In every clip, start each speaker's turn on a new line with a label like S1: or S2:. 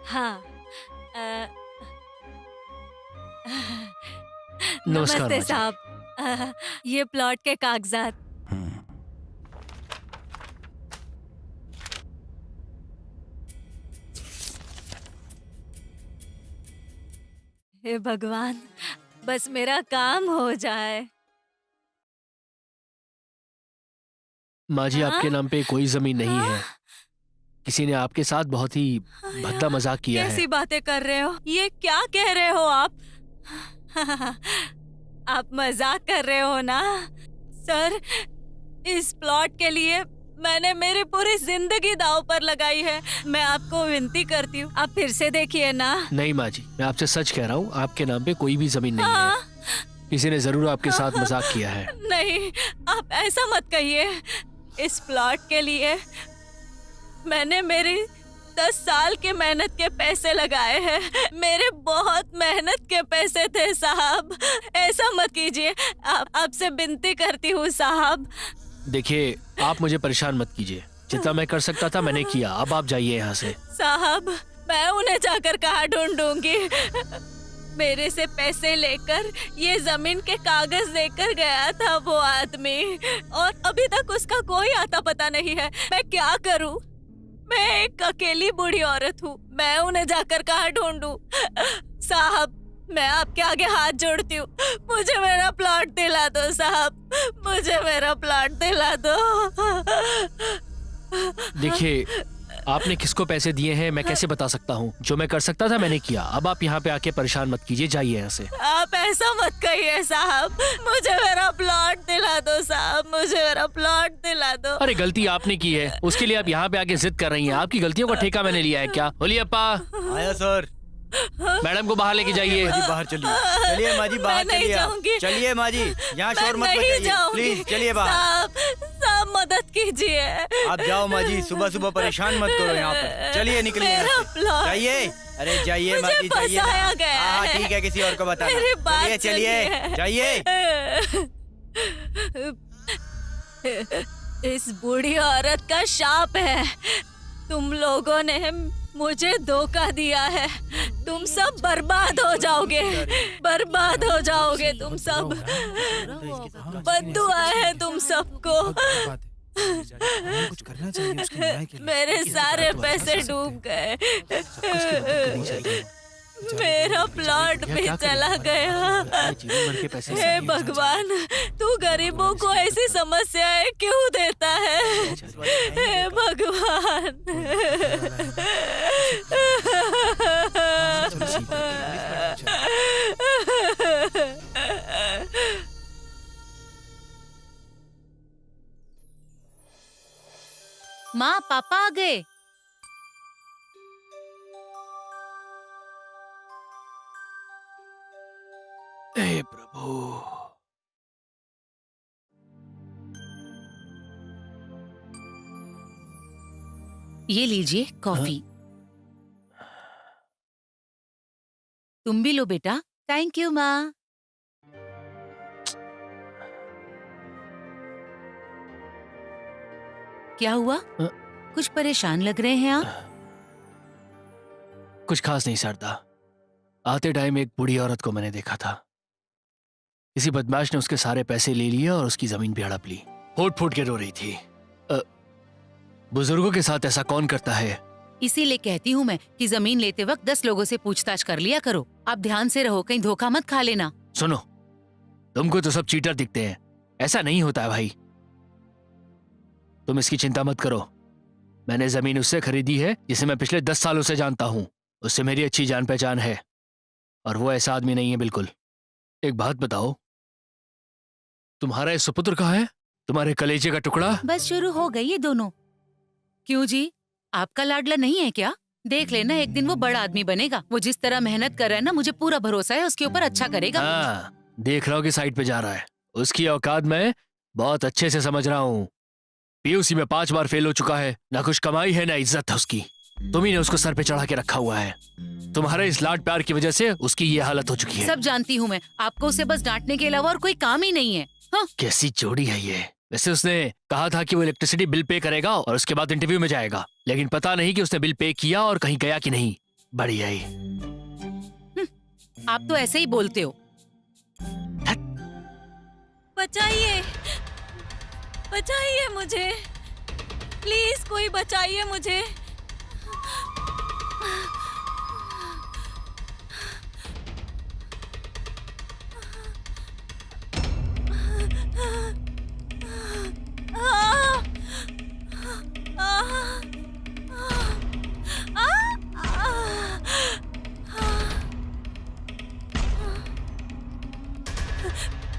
S1: हाँ। अ,
S2: नमस्कार
S1: नमस्ते
S2: माँ जी।
S1: साहब। ये प्लॉट के कागजात।
S2: हम्म,
S1: हे भगवान, बस मेरा काम हो जाए।
S2: माँ जी,
S1: हाँ?
S2: आपके नाम पे कोई जमीन नहीं
S1: हाँ?
S2: है। किसी ने आपके साथ बहुत ही भद्दा
S1: यार,
S2: मजाक किया है।
S1: कैसी बातें कर रहे हो? ये क्या कह रहे हो आप? आप मजाक कर रहे हो ना? सर, इस प्लॉट के लिए मैंने मेरी पूरी जिंदगी दांव पर लगाई है। मैं आपको विनती करती हूँ, आप फिर से देखिए ना।
S2: नहीं माँ जी, मैं आपसे सच कह रहा हूँ, आपके नाम पे कोई भी जमीन नहीं है।
S1: हाँ।
S2: किसी ने जरूर आपके साथ मजाक किया है।
S1: नहीं, आप ऐसा मत कहिए। इस प्लॉट के लिए मैंने मेरी 10 साल की मेहनत के पैसे लगाए हैं। मेरे बहुत मेहनत के पैसे थे साहब। ऐसा मत कीजिए। आपसे विनती करती हूँ साहब।
S2: देखिए, आप मुझे परेशान मत कीजिए। जितना मैं कर सकता था मैंने किया। अब आप जाइए यहाँ से।
S1: साहब, मैं उन्हें जाकर कहाँ ढूंढूंगी? मेरे से पैसे लेकर ये जमीन के कागज लेकर गया था वो आदमी, और अभी तक उसका कोई आता पता नहीं है। मैं क्या करूं? मैं एक अकेली बूढ़ी औरत हूँ। मैं उन्हें जाकर कहाँ ढूंढूं? साहब, मैं आपके आगे हाथ जोड़ती हूँ। मुझे मेरा प्लॉट दिला दो साहब। मुझे मेरा प्लॉट दिला दो।
S2: देखिए, आपने किसको पैसे दिए हैं मैं कैसे बता सकता हूँ। जो मैं कर सकता था मैंने किया। अब आप यहाँ पे आके परेशान मत कीजिए, जाइए यहाँ से।
S1: आप ऐसा मत कहिए साहब। मुझे मेरा प्लॉट दिला दो साहब। मुझे मेरा प्लॉट दिला दो।
S2: अरे गलती आपने की है, उसके लिए आप यहाँ पे आके जिद कर रही हैं। आपकी गलतियों का ठेका मैंने लिया है क्या? बोलिए अप्पा।
S3: आया सर।
S2: मैडम को बाहर लेके जाइए।
S3: माँ जी बाहर चलिए। चलिए माँ जी बाहर
S1: मैं नहीं
S3: चलिए आप।
S1: जाऊंगी।
S3: चलिए माँ जी, यहाँ
S1: मैं
S3: शोर मत
S1: नहीं
S3: मचाइए
S1: जाऊंगी।
S3: प्लीज। चलिए बाहर।
S1: साहब, मदद कीजिए।
S3: आप जाओ माँ जी, सुबह सुबह परेशान मत करो यहाँ पर। चलिए निकलिए यहाँ
S1: मेरा
S3: से।
S1: प्लॉट।
S3: जाइए। अरे जाइए माँ
S1: मुझे
S3: जी, जाइए ना।
S1: फंसाया गया
S3: हाँ
S1: है।
S3: ठीक है, किसी और को बताना।
S1: मेरी बात
S3: चलिए चलिए, जाइए।
S1: इस बूढ़ी औरत का शाप है। तुम लोगों ने मुझे धोखा दिया है। तुम सब बर्बाद हो जाओगे। बर्बाद हो जाओगे तुम सब। बद्दुआ है तुम सबको।
S4: कुछ करना चाहिए उसकी न्याय के लिए।
S1: मेरे सारे पैसे डूब गए। मेरा प्लॉट भी चला गया। हे भगवान, तू गरीबों को ऐसी समस्याएं क्यों देता है? हे भगवान।
S5: माँ, पापा आ गए।
S2: हे प्रभु।
S5: ये लीजिए कॉफी। तुम भी लो बेटा। थैंक यू माँ। क्या हुआ? कुछ परेशान लग रहे हैं आप?
S2: कुछ खास नहीं सरदा। आते टाइम एक बूढ़ी औरत को मैंने देखा था। किसी बदमाश ने उसके सारे पैसे ले लिए और उसकी जमीन भी हड़प ली। फूट फूट के रो रही थी। बुजुर्गों के साथ ऐसा कौन करता है?
S5: इसीलिए कहती हूँ मैं कि जमीन लेते वक्त 10 लोगों से पूछताछ कर लिया करो। आप ध्यान से रहो, कहीं धोखा मत खा लेना।
S2: सुनो, तुमको तो सब चीटर दिखते हैं। ऐसा नहीं होता है भाई। तुम इसकी चिंता मत करो। मैंने जमीन उससे खरीदी है जिसे मैं पिछले 10 सालों से जानता हूँ। उससे मेरी अच्छी जान पहचान है और वो ऐसा आदमी नहीं है बिल्कुल। एक बात बताओ, तुम्हारा ये सुपुत्र कहाँ है? तुम्हारे कलेजे का टुकड़ा?
S5: बस शुरू हो गई ये दोनों। क्यों जी, आपका लाडला नहीं है क्या? देख लेना, एक दिन वो बड़ा आदमी बनेगा। वो जिस तरह मेहनत कर रहा है ना, मुझे पूरा भरोसा है उसके ऊपर अच्छा करेगा।
S2: हाँ, देख रहा हूँ कि साइड पे जा रहा है। उसकी औकात मैं बहुत अच्छे से समझ रहा हूँ। पीयूसी में 5 बार फेल हो चुका है। ना कुछ कमाई है ना इज्जत है उसकी। तुम ही ने उसको सर पे चढ़ा के रखा हुआ है। तुम्हारे इस लाड प्यार की वजह से उसकी ये हालत हो चुकी है।
S5: सब जानती हूँ मैं। आपको उसे बस डांटने के अलावा और कोई काम ही नहीं है। हाँ?
S2: कैसी जोड़ी है ये। वैसे उसने कहा था कि वो इलेक्ट्रिसिटी बिल पे करेगा और उसके बाद इंटरव्यू में जाएगा, लेकिन पता नहीं कि उसने बिल पे किया और कहीं गया कि नहीं। बढ़िया ही।
S5: आप तो ऐसे ही बोलते हो।
S1: बचाइए, बचाइए मुझे, प्लीज कोई बचाइए मुझे।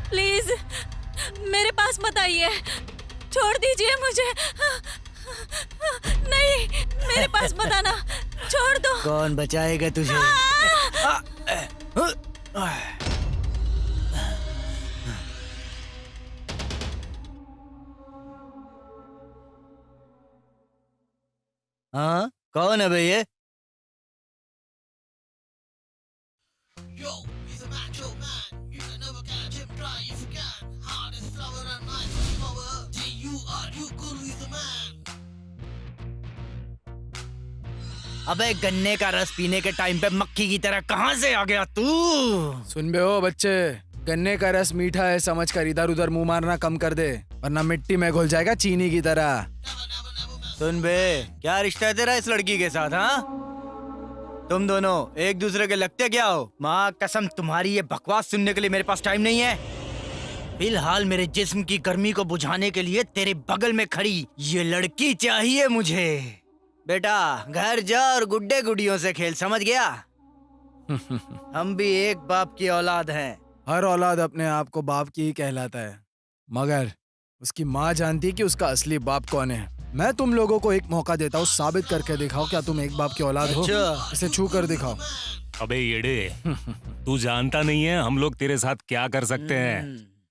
S1: प्लीज मेरे पास मत आइए, छोड़ दीजिए मुझे। नहीं, मेरे पास मत आना, छोड़ दो।
S3: कौन बचाएगा तुझे? हाँ, कौन है भैया? अबे गन्ने का रस पीने के टाइम पे मक्खी की तरह कहाँ से आ गया तू?
S4: सुन बे ओ बच्चे, गन्ने का रस मीठा है समझकर इधर उधर मुंह मारना कम कर दे, वरना मिट्टी में घुल जाएगा चीनी की तरह।
S3: सुन बे, क्या रिश्ता है तेरा इस लड़की के साथ? हाँ, तुम दोनों एक दूसरे के लगते क्या हो? माँ कसम, तुम्हारी ये बकवास सुनने के लिए मेरे पास टाइम नहीं है। फिलहाल मेरे जिस्म की गर्मी को बुझाने के लिए तेरे बगल में खड़ी ये लड़की चाहिए मुझे। बेटा घर जा और गुड्डे गुडियों से खेल, समझ गया? हम भी एक बाप की औलाद हैं।
S4: हर औलाद अपने आप को बाप की ही कहलाता है, मगर उसकी माँ जानती है कि उसका असली बाप कौन है। मैं तुम लोगों को एक मौका देता हूँ, साबित करके दिखाओ क्या तुम एक बाप की औलाद हो।
S3: अच्छा।
S4: इसे छू कर दिखाओ।
S6: अबे येड़े, तू जानता नहीं है हम लोग तेरे साथ क्या कर सकते हैं,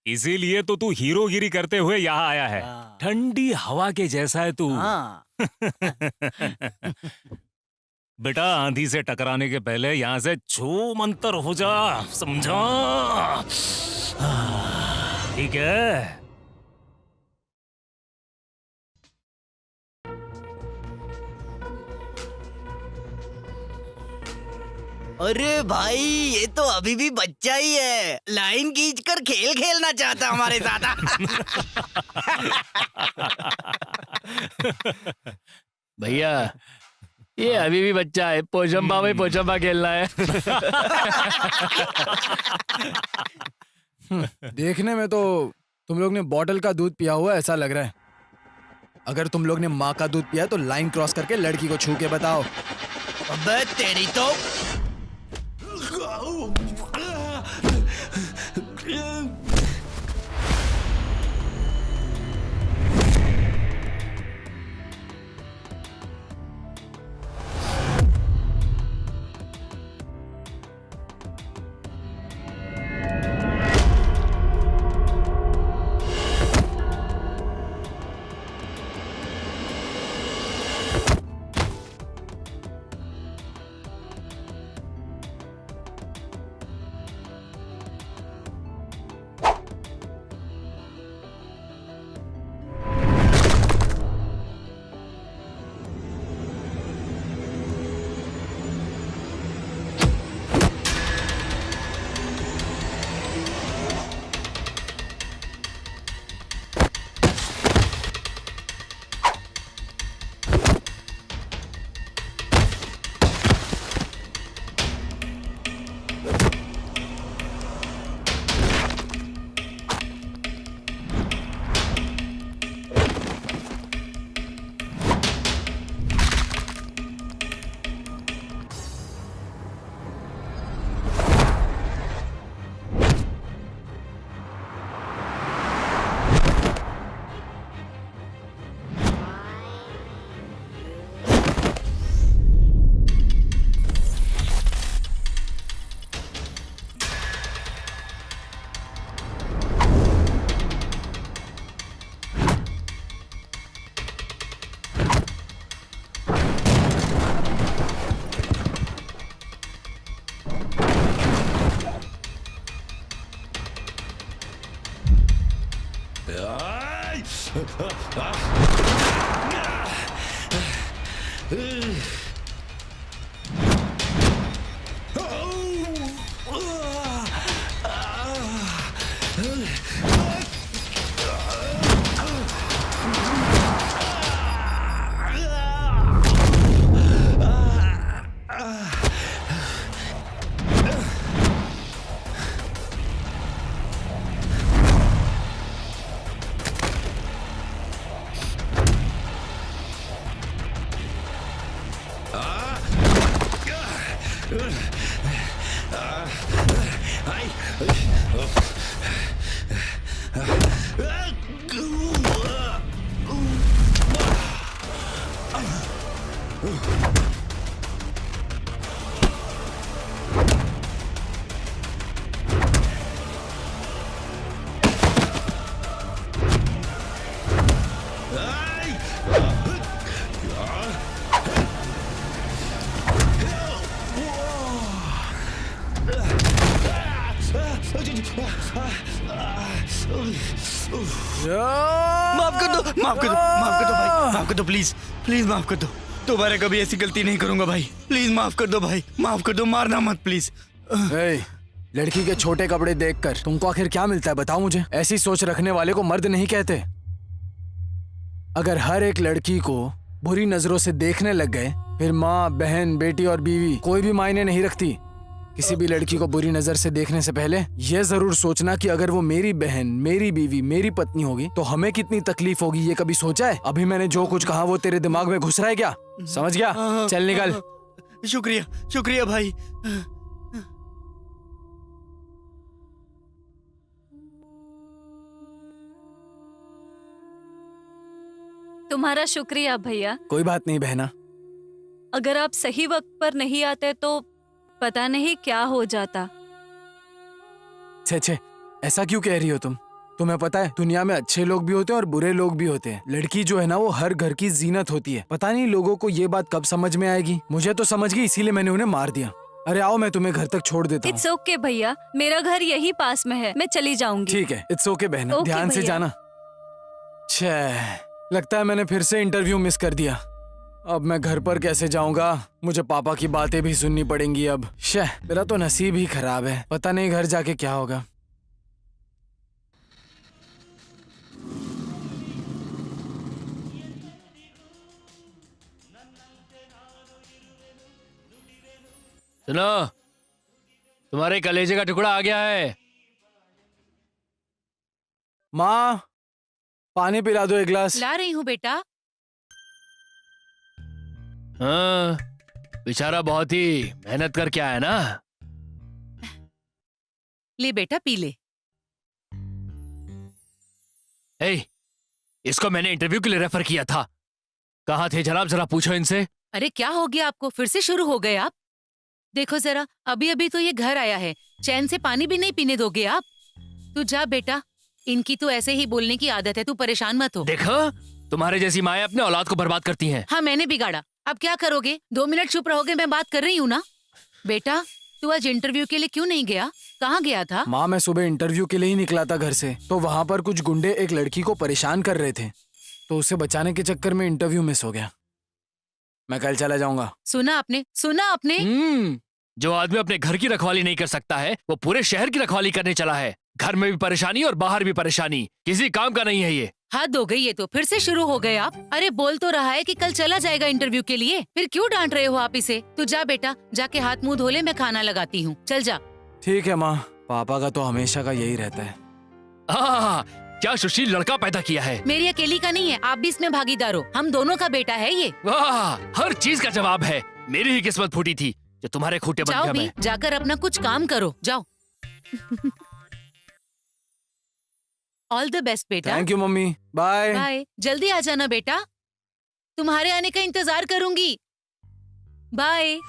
S6: इसीलिए तो तू हीरोगिरी करते हुए यहाँ आया है।
S3: हाँ।
S6: ठंडी हवा के जैसा है तू।
S3: हाँ।
S6: बेटा आंधी से टकराने के पहले यहाँ से छू मंतर हो जा, समझा? ठीक है?
S3: अरे भाई, ये तो अभी भी बच्चा ही है, लाइन खींचकर खेल खेलना चाहता हमारे साथ।
S2: भैया ये अभी भी बच्चा है, पोचंबा में पोचंबा खेलना है।
S4: देखने में तो तुम लोग ने बॉटल का दूध पिया हुआ ऐसा लग रहा है। अगर तुम लोग ने माँ का दूध पिया तो लाइन क्रॉस करके लड़की को छू के बताओ।
S3: अबे तेरी तो। माफ कर दो, माफ कर दो, माफ कर दो भाई, माफ कर दो प्लीज, प्लीज माफ कर दो। दोबारा कभी ऐसी गलती नहीं करूंगा भाई, प्लीज माफ कर दो भाई, माफ कर दो, मारना मत प्लीज।
S4: ए, लड़की के छोटे कपड़े देखकर तुमको आखिर क्या मिलता है बताओ मुझे। ऐसी सोच रखने वाले को मर्द नहीं कहते। अगर हर एक लड़की को बुरी नजरों से देखने लग गए फिर माँ, बहन, बेटी और बीवी कोई भी मायने नहीं रखती। किसी भी लड़की को बुरी नजर से देखने से पहले यह जरूर सोचना कि अगर वो मेरी बहन, मेरी बीवी, मेरी पत्नी होगी तो हमें कितनी तकलीफ होगी, ये कभी सोचा है? अभी मैंने जो कुछ कहा वो तेरे दिमाग में घुस रहा है क्या? समझ गया? चल निकल।
S3: शुक्रिया, शुक्रिया भाई।
S1: तुम्हारा शुक्रिया भैया।
S4: कोई बात नहीं बहना।
S1: अगर आप सही वक्त पर नहीं आते तो पता नहीं क्या हो जाता।
S4: छे, ऐसा क्यों कह रही हो तुम? तुम्हें पता है दुनिया में अच्छे लोग भी होते हैं और बुरे लोग भी होते हैं। लड़की जो है ना वो हर घर की जीनत होती है। पता नहीं लोगों को ये बात कब समझ में आएगी। मुझे तो समझ गई, इसीलिए मैंने उन्हें मार दिया। अरे आओ, मैं तुम्हें घर तक छोड़ देता हूँ।
S1: इट्स ओके भैया, मेरा घर यही पास में है, मैं चली जाऊंगी।
S4: ठीक है, इट्स ओके बहना,
S1: ओके
S4: ध्यान से
S1: भैया।
S4: जाना। लगता है मैंने फिर से इंटरव्यू मिस कर दिया। अब मैं घर पर कैसे जाऊंगा? मुझे पापा की बातें भी सुननी पड़ेंगी अब। मेरा तो नसीब ही खराब है, पता नहीं घर जाके क्या होगा।
S2: सुनो, तुम्हारे कलेजे का टुकड़ा आ गया है।
S4: माँ, पानी पिला दो एक गिलास।
S5: ला रही हूँ बेटा।
S2: हाँ, बेचारा बहुत ही मेहनत करके आया ना।
S5: ले बेटा पी ले।
S2: इसको मैंने इंटरव्यू के लिए रेफर किया था। कहाँ थे जनाब, जरा पूछो इनसे।
S5: अरे क्या हो गया आपको? फिर से शुरू हो गए आप? देखो जरा, अभी अभी तो ये घर आया है, चैन से पानी भी नहीं पीने दोगे आप? तू जा बेटा, इनकी तो ऐसे ही बोलने की आदत है, तू परेशान मत हो।
S2: देखो, तुम्हारे जैसी माएं अपने औलाद को बर्बाद करती हैं।
S5: हाँ, मैंने बिगाड़ा, अब क्या करोगे? 2 मिनट चुप रहोगे? मैं बात कर रही हूँ ना। बेटा, तू आज इंटरव्यू के लिए क्यों नहीं गया? कहाँ गया था?
S4: माँ, मैं सुबह इंटरव्यू के लिए ही निकला था घर से, तो वहाँ पर कुछ गुंडे एक लड़की को परेशान कर रहे थे, तो उसे बचाने के चक्कर में इंटरव्यू मिस हो गया। मैं कल चला जाऊंगा।
S5: सुना आपने? सुना आपने?
S2: जो आदमी अपने घर की रखवाली नहीं कर सकता है वो पूरे शहर की रखवाली करने चला है। घर में भी परेशानी और बाहर भी परेशानी, किसी काम का नहीं है ये।
S5: हद हो गई, ये तो फिर से शुरू हो गए आप। अरे बोल तो रहा है कि कल चला जाएगा इंटरव्यू के लिए, फिर क्यों डांट रहे हो आप इसे? तू जा बेटा, जाके हाथ मुंह धो ले, मैं खाना लगाती हूँ। चल जा।
S4: ठीक है माँ, पापा का तो हमेशा का यही रहता है।
S2: क्या सुशील लड़का पैदा किया है।
S5: मेरी अकेली का नहीं है, आप भी इसमें भागीदार हो, हम दोनों का बेटा है ये।
S2: वाह, हर चीज का जवाब है। मेरी ही किस्मत फूटी थी जो तुम्हारे खूंटे बन
S5: जाओ
S2: गया
S5: भी,
S2: मैं।
S5: जाकर अपना कुछ काम करो, जाओ। ऑल द बेस्ट बेटा।
S4: Thank you mummy, bye.
S5: Bye, जल्दी आ जाना बेटा, तुम्हारे आने का इंतजार करूंगी। बाय।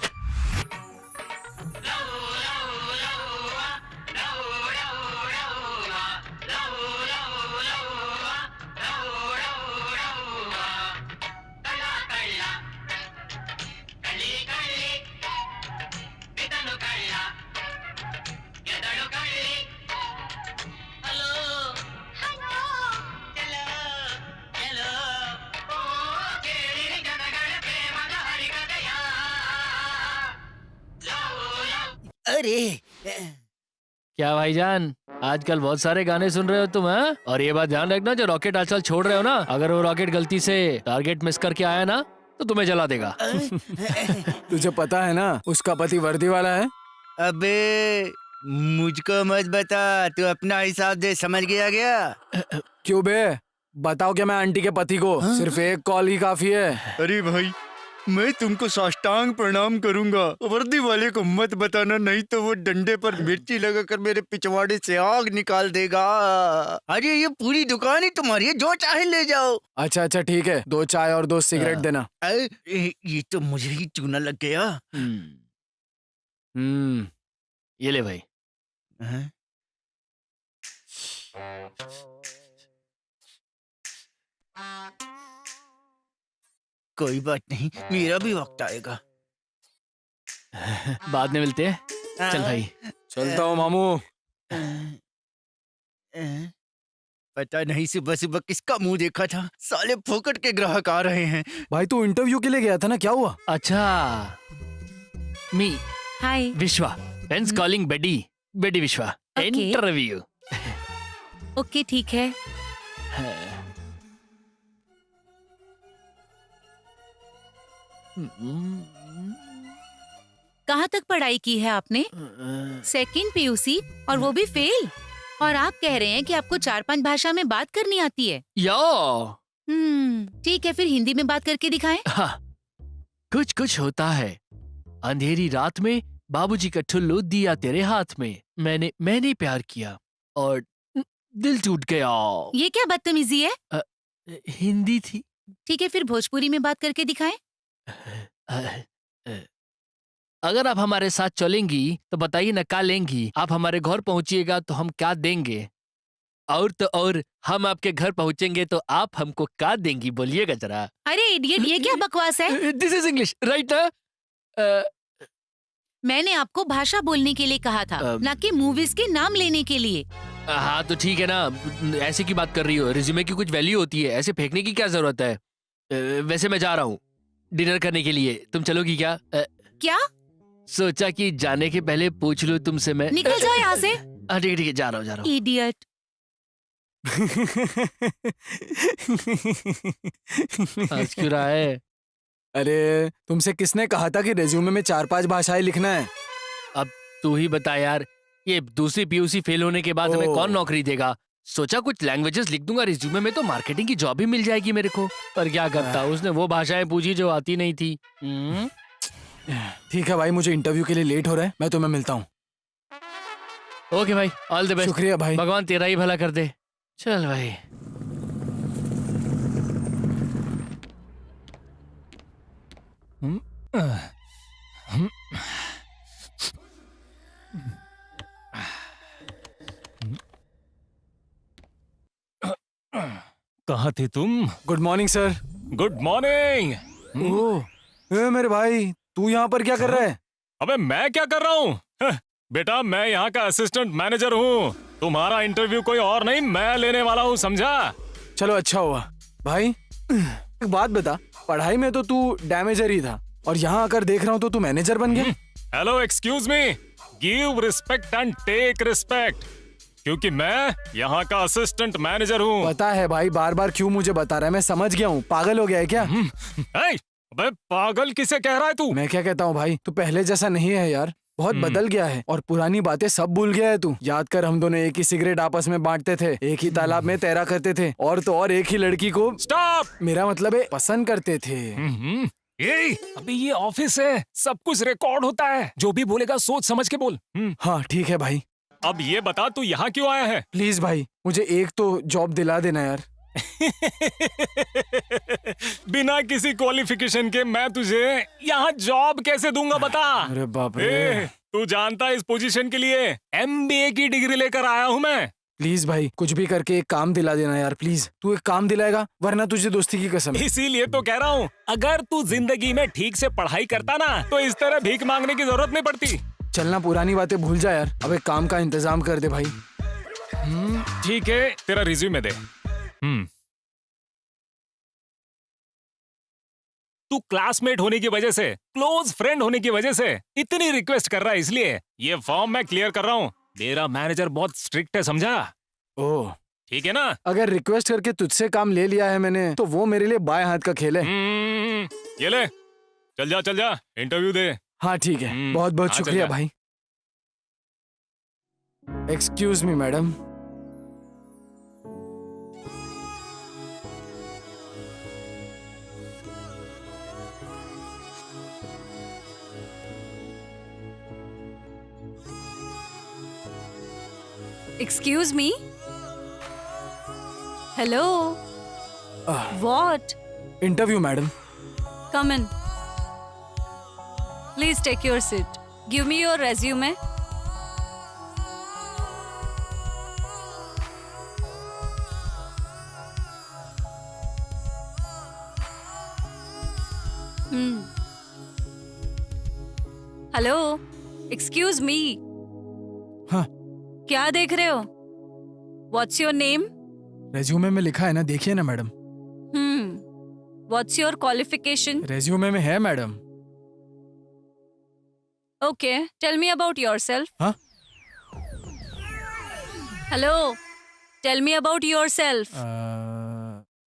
S3: अरे
S2: क्या भाईजान, आजकल बहुत सारे गाने सुन रहे हो तुम, हाँ? और ये बात ध्यान रखना, जो रॉकेट आजकल छोड़ रहे हो ना, अगर वो रॉकेट गलती से टारगेट मिस करके आया ना तो तुम्हें जला देगा।
S4: तुझे पता है ना उसका पति वर्दी वाला है।
S3: अबे मुझको मत बता, तू अपना हिसाब दे, समझ गया क्या?
S4: क्यों बे, बताओ क्या मैं आंटी के पति को सिर्फ एक कॉल ही काफी है।
S3: अरे भाई, मैं तुमको साष्टांग प्रणाम करूंगा। वर्दी वाले को मत बताना, नहीं तो वो डंडे पर मिर्ची लगाकर मेरे पिछवाड़े से आग निकाल देगा। अरे ये पूरी दुकान ही तुम्हारी है, जो चाहे ले जाओ।
S4: अच्छा अच्छा ठीक है, 2 चाय और 2 सिगरेट देना।
S3: ये तो मुझे ही चूना लग गया।
S2: ये ले भाई।
S3: हैं? कोई बात नहीं, मेरा भी वक्त आएगा।
S2: बाद में मिलते हैं। चल भाई।
S4: चलता हूँ मामू।
S3: पता नहीं सुबह सुबह किसका मुंह देखा था, साले फोकट के ग्राहक आ रहे हैं।
S4: भाई तू इंटरव्यू के लिए गया था ना, क्या हुआ?
S2: अच्छा, मी
S5: हाय।
S2: विश्वा, फ्रेंड्स कॉलिंग बेडी, बेडी विश्वा,
S5: Okay.
S2: इंटरव्यू।
S5: ओके ठीक है। कहाँ तक पढ़ाई की है आपने? 2nd PUC और वो भी फेल। और आप कह रहे हैं कि आपको 4-5 भाषा में बात करनी आती है।
S2: यो,
S5: ठीक है, फिर हिंदी में बात करके दिखाएं।
S2: हाँ, कुछ कुछ होता है। अंधेरी रात में बाबूजी का ठुल्लू दिया तेरे हाथ में, मैंने प्यार किया और दिल टूट गया।
S5: ये क्या बदतमीजी है?
S2: हिंदी थी।
S5: ठीक है, फिर भोजपुरी में बात करके दिखाएं।
S2: अगर आप हमारे साथ चलेंगी तो बताइए न क्या लेंगी। आप हमारे घर पहुंचिएगा तो हम क्या देंगे, और तो और हम आपके घर पहुंचेंगे तो आप हमको क्या देंगी, बोलिएगा जरा।
S5: अरे इडियट, ये क्या बकवास है?
S2: This is English right?
S5: मैंने आपको भाषा बोलने के लिए कहा था, ना कि मूवीज के नाम लेने के लिए।
S2: हाँ तो ठीक है ना, ऐसे की बात कर रही हो। रिज्यूमे की कुछ वैल्यू होती है, ऐसे फेंकने की क्या जरूरत है। वैसे मैं जा रहा हूँ डिनर करने के लिए, तुम चलोगी क्या?
S5: क्या?
S2: सोचा कि जाने के पहले पूछ लूं तुमसे मैं।
S5: निकल जाओ यहाँ से।
S2: हाँ ठीक है, जा रहा हूँ।
S5: इडियट।
S2: हंस क्यों रहा है?
S4: अरे तुमसे किसने कहा था कि रेज्यूमे में 4-5 भाषाएं लिखना है?
S2: अब तू ही बता यार, ये दूसरी PUC फेल होने के बाद हमें कौन नौकरी देगा। सोचा कुछ लैंग्वेजेस लिख दूंगा रिज्यूमे में तो मार्केटिंग की जॉब भी मिल जाएगी मेरे को। पर क्या करता, उसने वो भाषाएं पूछी जो आती नहीं थी।
S4: ठीक है भाई, मुझे इंटरव्यू के लिए लेट हो रहा है, मैं तुम्हें मिलता हूँ।
S2: ओके भाई, ऑल द बेस्ट।
S4: शुक्रिया भाई।
S2: भगवान तेरा ही भला कर दे। चल भाई।
S6: कहाँ थे तुम?
S4: Good morning sir.
S6: Good morning.
S4: Oh, मेरे भाई तू यहाँ पर क्या कर रहा है?
S6: अबे मैं क्या कर रहा हूँ? बेटा मैं यहाँ का असिस्टेंट मैनेजर हूँ। तुम्हारा इंटरव्यू कोई और नहीं, मैं लेने वाला हूँ, समझा?
S4: चलो अच्छा हुआ। भाई एक बात बता, पढ़ाई में तो तू डैमेजर ही था और यहाँ आकर देख रहा हूँ तो तू मैनेजर बन गया।
S6: Hello excuse me, give respect and take respect, क्योंकि मैं यहाँ का असिस्टेंट मैनेजर हूँ।
S4: पता है भाई, बार बार क्यों मुझे बता रहा है, मैं समझ गया हूँ। पागल हो गया है क्या?
S6: अबे पागल किसे कह रहा है तू?
S4: मैं क्या कहता हूँ भाई, तू पहले जैसा नहीं है यार, बहुत बदल गया है और पुरानी बातें सब भूल गया है तू। याद कर, हम दोनों एक ही सिगरेट आपस में बांटते थे, एक ही तालाब में तैरा करते थे और तो और एक ही लड़की को,
S6: स्टॉप,
S4: मेरा मतलब है, पसंद करते थे।
S6: अबे ये ऑफिस है, सब कुछ रिकॉर्ड होता है, जो भी बोलेगा सोच समझ के बोल।
S4: हाँ ठीक है भाई।
S6: अब ये बता तू यहाँ क्यों आया है?
S4: प्लीज भाई, मुझे एक तो जॉब दिला देना यार।
S6: बिना किसी क्वालिफिकेशन के मैं तुझे यहाँ जॉब कैसे दूंगा बता?
S4: अरे बाप रे।
S6: तू जानता है इस पोजीशन के लिए MBA की डिग्री लेकर आया हूँ मैं।
S4: प्लीज भाई, कुछ भी करके एक काम दिला देना यार, प्लीज। तू एक काम दिलाएगा, वरना तुझे दोस्ती की कसम है।
S6: इसीलिए तो कह रहा हूँ, अगर तू जिंदगी में ठीक से पढ़ाई करता ना तो इस तरह भीख मांगने की जरूरत नहीं पड़ती।
S4: चलना, पुरानी बातें भूल जा यार, अब एक काम का इंतजाम कर दे भाई।
S6: ठीक है, तेरा रिज्यूमे दे। तू क्लासमेट होने की वजह से, क्लोज फ्रेंड होने की वजह से इतनी रिक्वेस्ट कर रहा है, इसलिए ये फॉर्म मैं क्लियर कर रहा हूँ। मेरा मैनेजर बहुत स्ट्रिक्ट है, समझा?
S4: ओह
S6: ठीक है ना?
S4: अगर रिक्वेस्ट करके तुझसे काम ले लिया है मैंने, तो वो मेरे लिए बाएं हाथ का खेल है।
S6: ये ले, चल जा इंटरव्यू दे।
S4: हाँ ठीक है, बहुत बहुत शुक्रिया भाई। Excuse me madam.
S1: Excuse me? Hello? What?
S4: Interview madam.
S1: Come in. Please take your seat. Give me your resume. Hello, excuse मी।
S4: हाँ।
S1: क्या देख रहे हो? What's your name?
S4: रेज्यूमे में लिखा है ना, देखिए ना madam.
S1: What's your qualification?
S4: Resume में है madam.
S1: Okay, tell me about yourself.
S4: हाँ?
S1: Hello, tell me about yourself.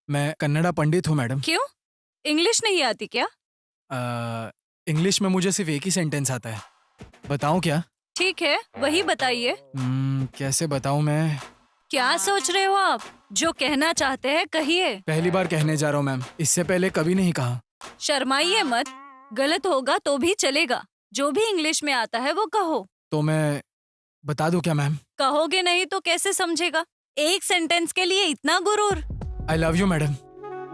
S4: मैं कन्नड़ा पंडित हूँ मैडम।
S1: क्यों? इंग्लिश नहीं आती क्या?
S4: इंग्लिश में मुझे सिर्फ एक ही सेंटेंस आता है। बताऊँ क्या?
S1: ठीक है, वही बताइए।
S4: कैसे बताऊँ मैं?
S1: क्या सोच रहे हो आप? जो कहना चाहते हैं कहिए।
S4: पहली बार कहने जा रहा हूँ मैम, इससे पहले कभी नहीं कहा।
S1: शर्माइए मत, गलत होगा तो भी चलेगा। जो भी इंग्लिश में आता है वो कहो।
S4: तो मैं बता दूँ क्या मैम?
S1: कहोगे नहीं तो कैसे समझेगा? एक सेंटेंस के लिए इतना गुरूर?
S4: I love you madam.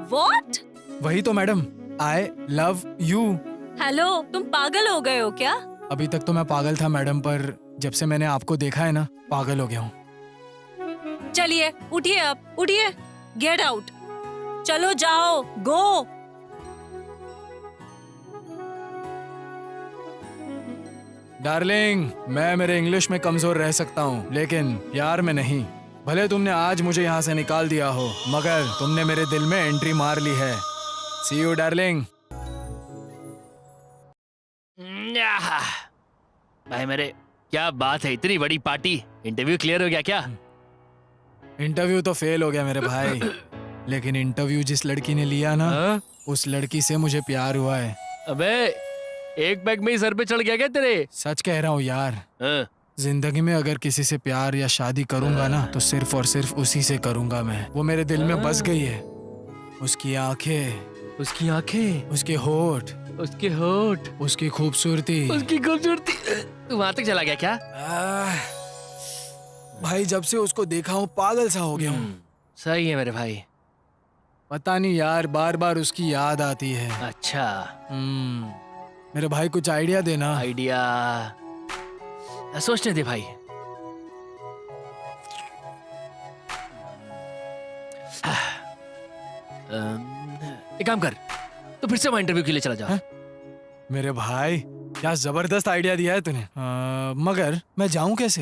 S1: What?
S4: वही तो madam, I love you.
S1: Hello, तुम पागल हो गए हो क्या?
S4: अभी तक तो मैं पागल था मैडम, पर जब से मैंने आपको देखा है ना, पागल हो गया हूँ।
S1: चलिए उठिए, आप उठिए। Get out. चलो जाओ, गो।
S4: डार्लिंग, मैं मेरे इंग्लिश में कमजोर रह सकता हूँ, लेकिन प्यार में नहीं। भले तुमने आज मुझे यहाँ से निकाल दिया हो, मगर तुमने मेरे दिल में एंट्री मार ली है। सी यू डार्लिंग।
S2: भाई मेरे, क्या बात है, इतनी बड़ी पार्टी। इंटरव्यू क्लियर हो गया क्या?
S4: इंटरव्यू तो फेल हो गया मेरे भाई, लेकिन इंटरव्यू जिस लड़की ने लिया ना, उस लड़की से मुझे प्यार हुआ है।
S2: अबे, एक बैग में ही सर पे चढ़ गया क्या तेरे?
S4: सच कह रहा हूँ यार। जिंदगी में अगर किसी से प्यार या शादी करूंगा ना, तो सिर्फ और सिर्फ उसी से करूंगा मैं। वो मेरे दिल में बस गई है। उसकी आंखें,
S2: उसकी आंखें,
S4: उसके होठ,
S2: उसके होठ,
S4: उसकी खूबसूरती,
S2: उसकी खूबसूरती। तू वहां तक चला गया क्या?
S4: भाई जब से उसको देखा हूँ पागल सा हो गया हूँ।
S2: सही है मेरे भाई।
S4: पता नहीं यार, बार बार उसकी याद आती है।
S2: अच्छा,
S4: मेरे भाई कुछ आइडिया देना।
S2: आइडिया सोचने दे भाई। एक काम कर, तो फिर से वहां इंटरव्यू के लिए चला जा।
S4: मेरे भाई क्या जबरदस्त आइडिया दिया है तूने। मगर मैं जाऊं कैसे?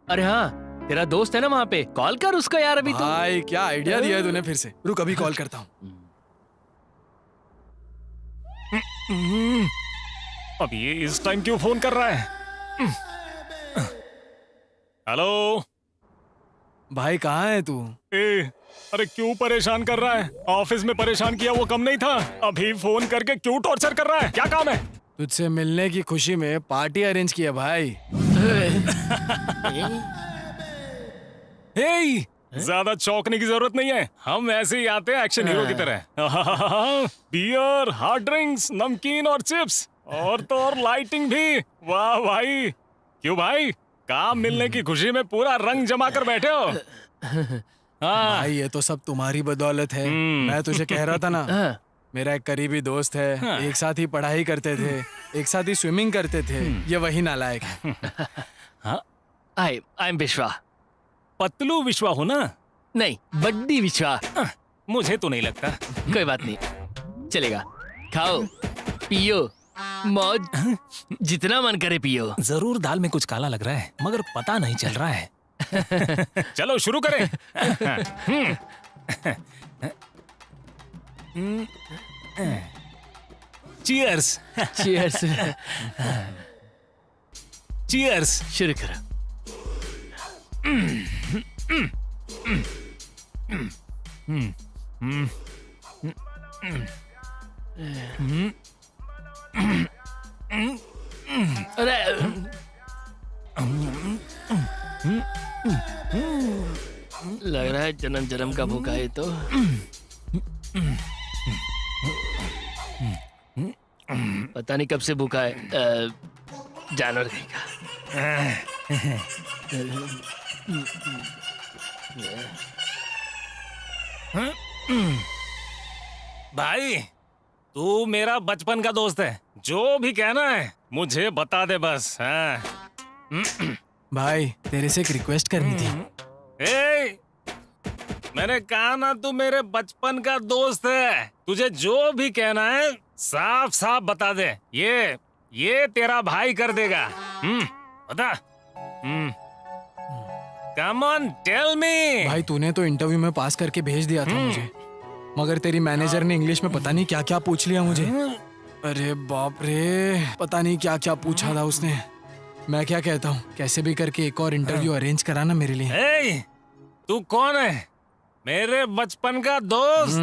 S2: अरे हाँ, तेरा दोस्त है ना वहाँ पे, कॉल कर उसको यार अभी। तो
S4: भाई क्या आइडिया दिया है तूने फिर से। रुक, अभी कॉल करता हूँ।
S6: अब ये इस टाइम क्यों फोन कर रहा है? हेलो
S4: भाई कहाँ है तू?
S6: अरे क्यों परेशान कर रहा है? ऑफिस में परेशान किया वो कम नहीं था, अभी फोन करके क्यों टॉर्चर कर रहा है? क्या काम है?
S4: तुझसे मिलने की खुशी में पार्टी अरेंज किया भाई।
S6: ज्यादा चौंकने की जरूरत नहीं है, हम ऐसे ही आते हैं एक्शन हीरो की तरह। बियर, हार्ड ड्रिंक्स, नमकीन और चिप्स, और तो और लाइटिंग भी। वाह भाई, क्यों भाई, काम मिलने की खुशी में पूरा रंग जमा कर बैठे हो।
S4: भाई ये तो सब तुम्हारी बदौलत है। मैं तुझे कह रहा था ना, मेरा एक करीबी दोस्त है, एक साथ ही पढ़ाई करते थे, एक साथ ही स्विमिंग करते थे, ये वही नालायक है।
S2: आई एम विश्वा।
S6: पतलू विश्वा हो ना?
S2: नहीं, बड्डी विश्वा।
S6: मुझे तो नहीं लगता।
S2: कोई बात नहीं, चलेगा। खाओ, पियो, मौज, जितना मन करे पियो।
S6: जरूर दाल में कुछ काला लग रहा है, मगर पता नहीं चल रहा है। चलो शुरू करें। चीयर्स।
S2: चीयर्स।
S6: चीयर्स।
S2: शुरू करो। अरे लग रहा है जन्म जन्म का भूखा है तो। पता नहीं कब से भूखा है, जानवर कहीं का।
S6: भाई तू मेरा बचपन का दोस्त है, जो भी कहना है मुझे बता दे बस। हाँ।
S4: भाई तेरे से एक रिक्वेस्ट करनी थी।
S6: ए, मैंने कहा ना तू मेरे बचपन का दोस्त है, तुझे जो भी कहना है साफ साफ बता दे। ये तेरा भाई कर देगा। बता। Come on tell me.
S4: भाई तूने तो इंटरव्यू में पास करके भेज दिया था मुझे, मगर तेरी मैनेजर ने इंग्लिश में पता नहीं क्या क्या पूछ लिया मुझे। अरे बाप रे, पता नहीं क्या क्या पूछा था उसने। मैं क्या कहता हूँ, कैसे भी करके एक और इंटरव्यू अरेंज कराना मेरे लिए।
S6: ए, तू कौन है? मेरे बचपन का दोस्त।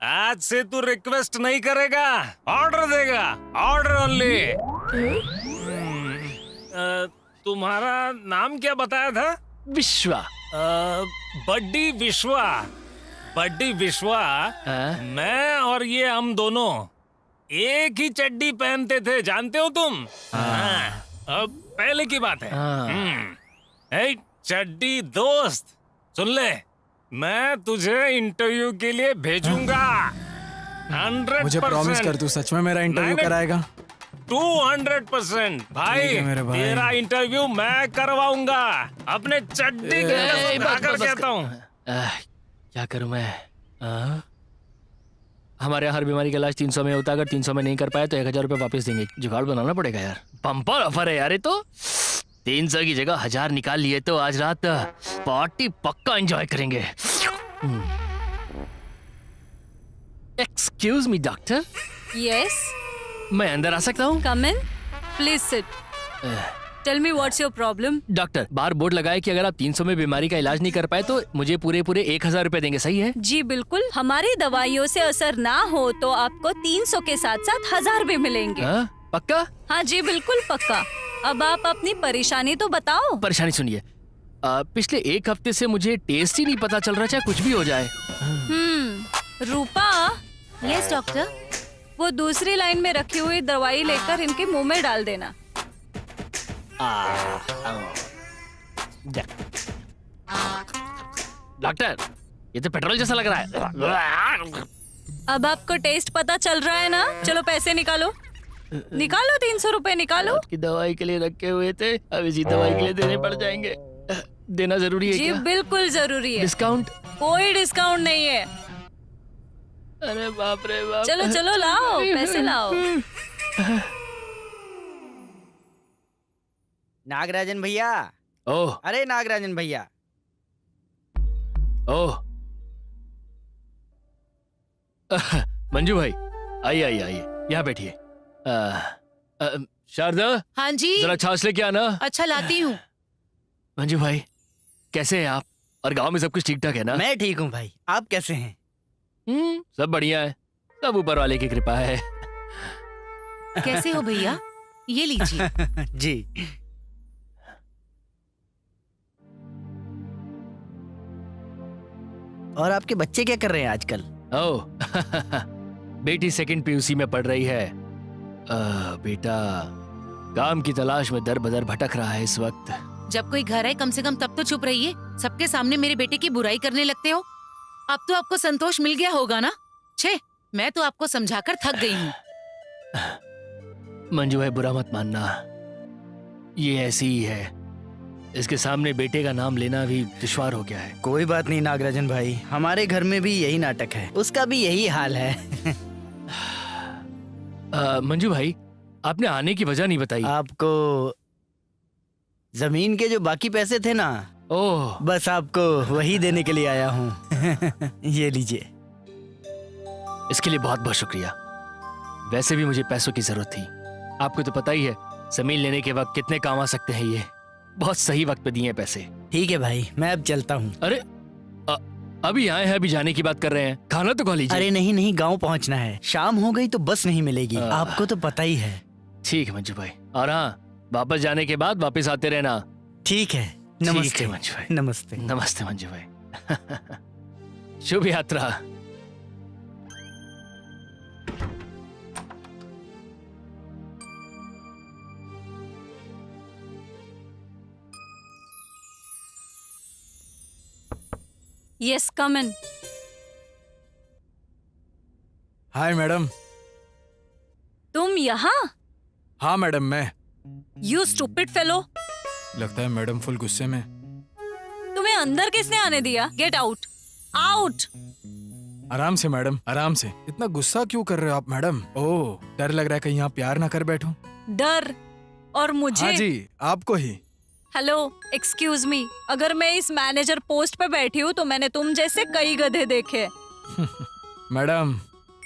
S6: आज से तू रिक्वेस्ट नहीं करेगा, ऑर्डर देगा, ऑर्डर ओनली। तुम्हारा नाम क्या बताया था?
S2: विश्वा।
S6: बड्डी विश्वा। बड्डी विश्वा। मैं और ये हम दोनों एक ही चड्डी पहनते थे, जानते हो तुम? हाँ। अब पहले की बात है। ए, चड्डी दोस्त सुन ले, मैं तुझे इंटरव्यू के लिए भेजूंगा। 100%।
S4: मुझे प्रॉमिस कर, तू सच में मेरा इंटरव्यू कराएगा?
S6: 200% भाई,
S4: मेरे भाई।
S6: तेरा इंटरव्यू मैं करवाऊंगा, अपने चड्डी के कसम खाकर कहता हूँ।
S2: क्या करूं मैं? हमारे यहाँ हर बीमारी का इलाज 300 में होता है, अगर 300 में नहीं कर पाए तो 1000 रुपये वापस देंगे। जुगाड़ बनाना पड़ेगा यार। बम्पर ऑफर है यार ये तो। 300 की जगह 1000 निकाल लिए तो आज रात पार्टी पक्का एंजॉय करेंगे। एक्सक्यूज मी डॉक्टर,
S1: यस,
S2: मैं अंदर आ सकता हूँ?
S1: Come in, please sit. Tell me what's your problem.
S2: Doctor, बाहर बोर्ड लगा है कि अगर आप 300 में बीमारी का इलाज नहीं कर पाए तो मुझे पूरे 1000 रुपए देंगे, सही है?
S1: जी बिल्कुल, हमारी दवाइयों से असर ना हो तो आपको 300 के साथ साथ 1000 भी मिलेंगे।
S2: पक्का?
S1: हाँ जी बिल्कुल पक्का। अब आप अपनी परेशानी तो बताओ।
S2: परेशानी सुनिए, पिछले 1 हफ्ते से मुझे टेस्ट ही नहीं पता चल रहा, चाहे कुछ भी हो जाए।
S1: रूपा,
S5: यस डॉक्टर।
S1: वो दूसरी लाइन में रखी हुई दवाई लेकर इनके मुंह में डाल देना।
S2: डॉक्टर, ये तो पेट्रोल जैसा लग रहा है।
S1: अब आपको टेस्ट पता चल रहा है ना? चलो पैसे निकालो, निकालो 300 रुपए निकालो।
S2: की दवाई के लिए रखे हुए थे, अब इसी दवाई के लिए देने पड़ जाएंगे। देना जरूरी है
S1: जी
S2: क्या?
S1: बिल्कुल जरूरी है।
S2: डिस्काउंट?
S1: कोई डिस्काउंट नहीं है।
S2: अरे बाप रे बाप।
S1: चलो चलो लाओ, पैसे लाओ।
S3: नागराजन भैया।
S2: ओह,
S3: अरे नागराजन भैया।
S2: ओह। मंजू भाई, आइए आइए आइए, यहाँ बैठिए। शारदा,
S5: हाँ जी।
S2: जरा छाछ लेके आना।
S5: अच्छा लाती हूँ।
S2: मंजू भाई, कैसे हैं आप? और गांव में सब कुछ ठीक ठाक है ना?
S3: मैं ठीक हूँ भाई, आप कैसे हैं?
S2: सब बढ़िया है, सब ऊपर वाले की कृपा है।
S5: कैसे हो भैया? ये लीजिए।
S3: जी। और आपके बच्चे क्या कर रहे हैं आजकल?
S2: ओह, बेटी 2nd PUC में पढ़ रही है। बेटा काम की तलाश में दर बदर भटक रहा है इस वक्त।
S5: जब कोई घर आए कम से कम तब तो चुप रहिए। सबके सामने मेरे बेटे की बुराई करने लगते हो। अब तो आपको संतोष मिल गया होगा ना? छे, मैं तो आपको समझाकर थक गई हूँ।
S2: मंजू भाई, बुरा मत मानना, ये ऐसी ही है। इसके सामने बेटे का नाम लेना भी दुश्वार हो गया है।
S3: कोई बात नहीं नागराजन भाई, हमारे घर में भी यही नाटक है, उसका भी यही हाल है।
S2: मंजू भाई, आपने आने की वजह नहीं बताई।
S3: आपको जमीन के जो बाकी पैसे थे ना,
S2: ओह,
S3: बस आपको वही देने के लिए आया हूँ। ये लीजिए।
S2: इसके लिए बहुत बहुत शुक्रिया। वैसे भी मुझे पैसों की जरूरत थी। आपको तो पता ही है जमीन लेने के वक्त कितने काम आ सकते हैं। ये बहुत सही वक्त पे दिए हैं पैसे।
S3: ठीक है भाई, मैं अब चलता हूँ।
S2: अरे अभी आए हैं, अभी जाने की बात कर रहे हैं, खाना तो खा लीजिए।
S3: अरे नहीं नहीं, गांव पहुँचना है, शाम हो गई तो बस नहीं मिलेगी, आपको तो पता ही है।
S2: ठीक है मंजू भाई, और हाँ, वापस जाने के बाद वापस आते रहना।
S3: ठीक है, नमस्ते
S2: मंजू भाई।
S3: नमस्ते।
S2: नमस्ते मंजू भाई। शुभ यात्रा।
S1: Yes come in.
S4: Hi madam.
S1: तुम यहाँ?
S4: हाँ मैडम, मैं।
S1: You stupid fellow.
S4: लगता है मैडम फुल गुस्से में।
S1: तुम्हें अंदर किसने आने दिया? Get out, out.
S4: आराम से मैडम, आराम से। इतना गुस्सा क्यों कर रहे हो आप मैडम? ओह, डर लग रहा है कहीं यहाँ प्यार ना कर बैठूं।
S1: डर? और मुझे?
S4: हाँ जी, आपको ही।
S1: हेलो, एक्सक्यूज मी, अगर मैं इस मैनेजर पोस्ट पे बैठी हूँ तो मैंने तुम जैसे कई गधे देखे।
S4: मैडम,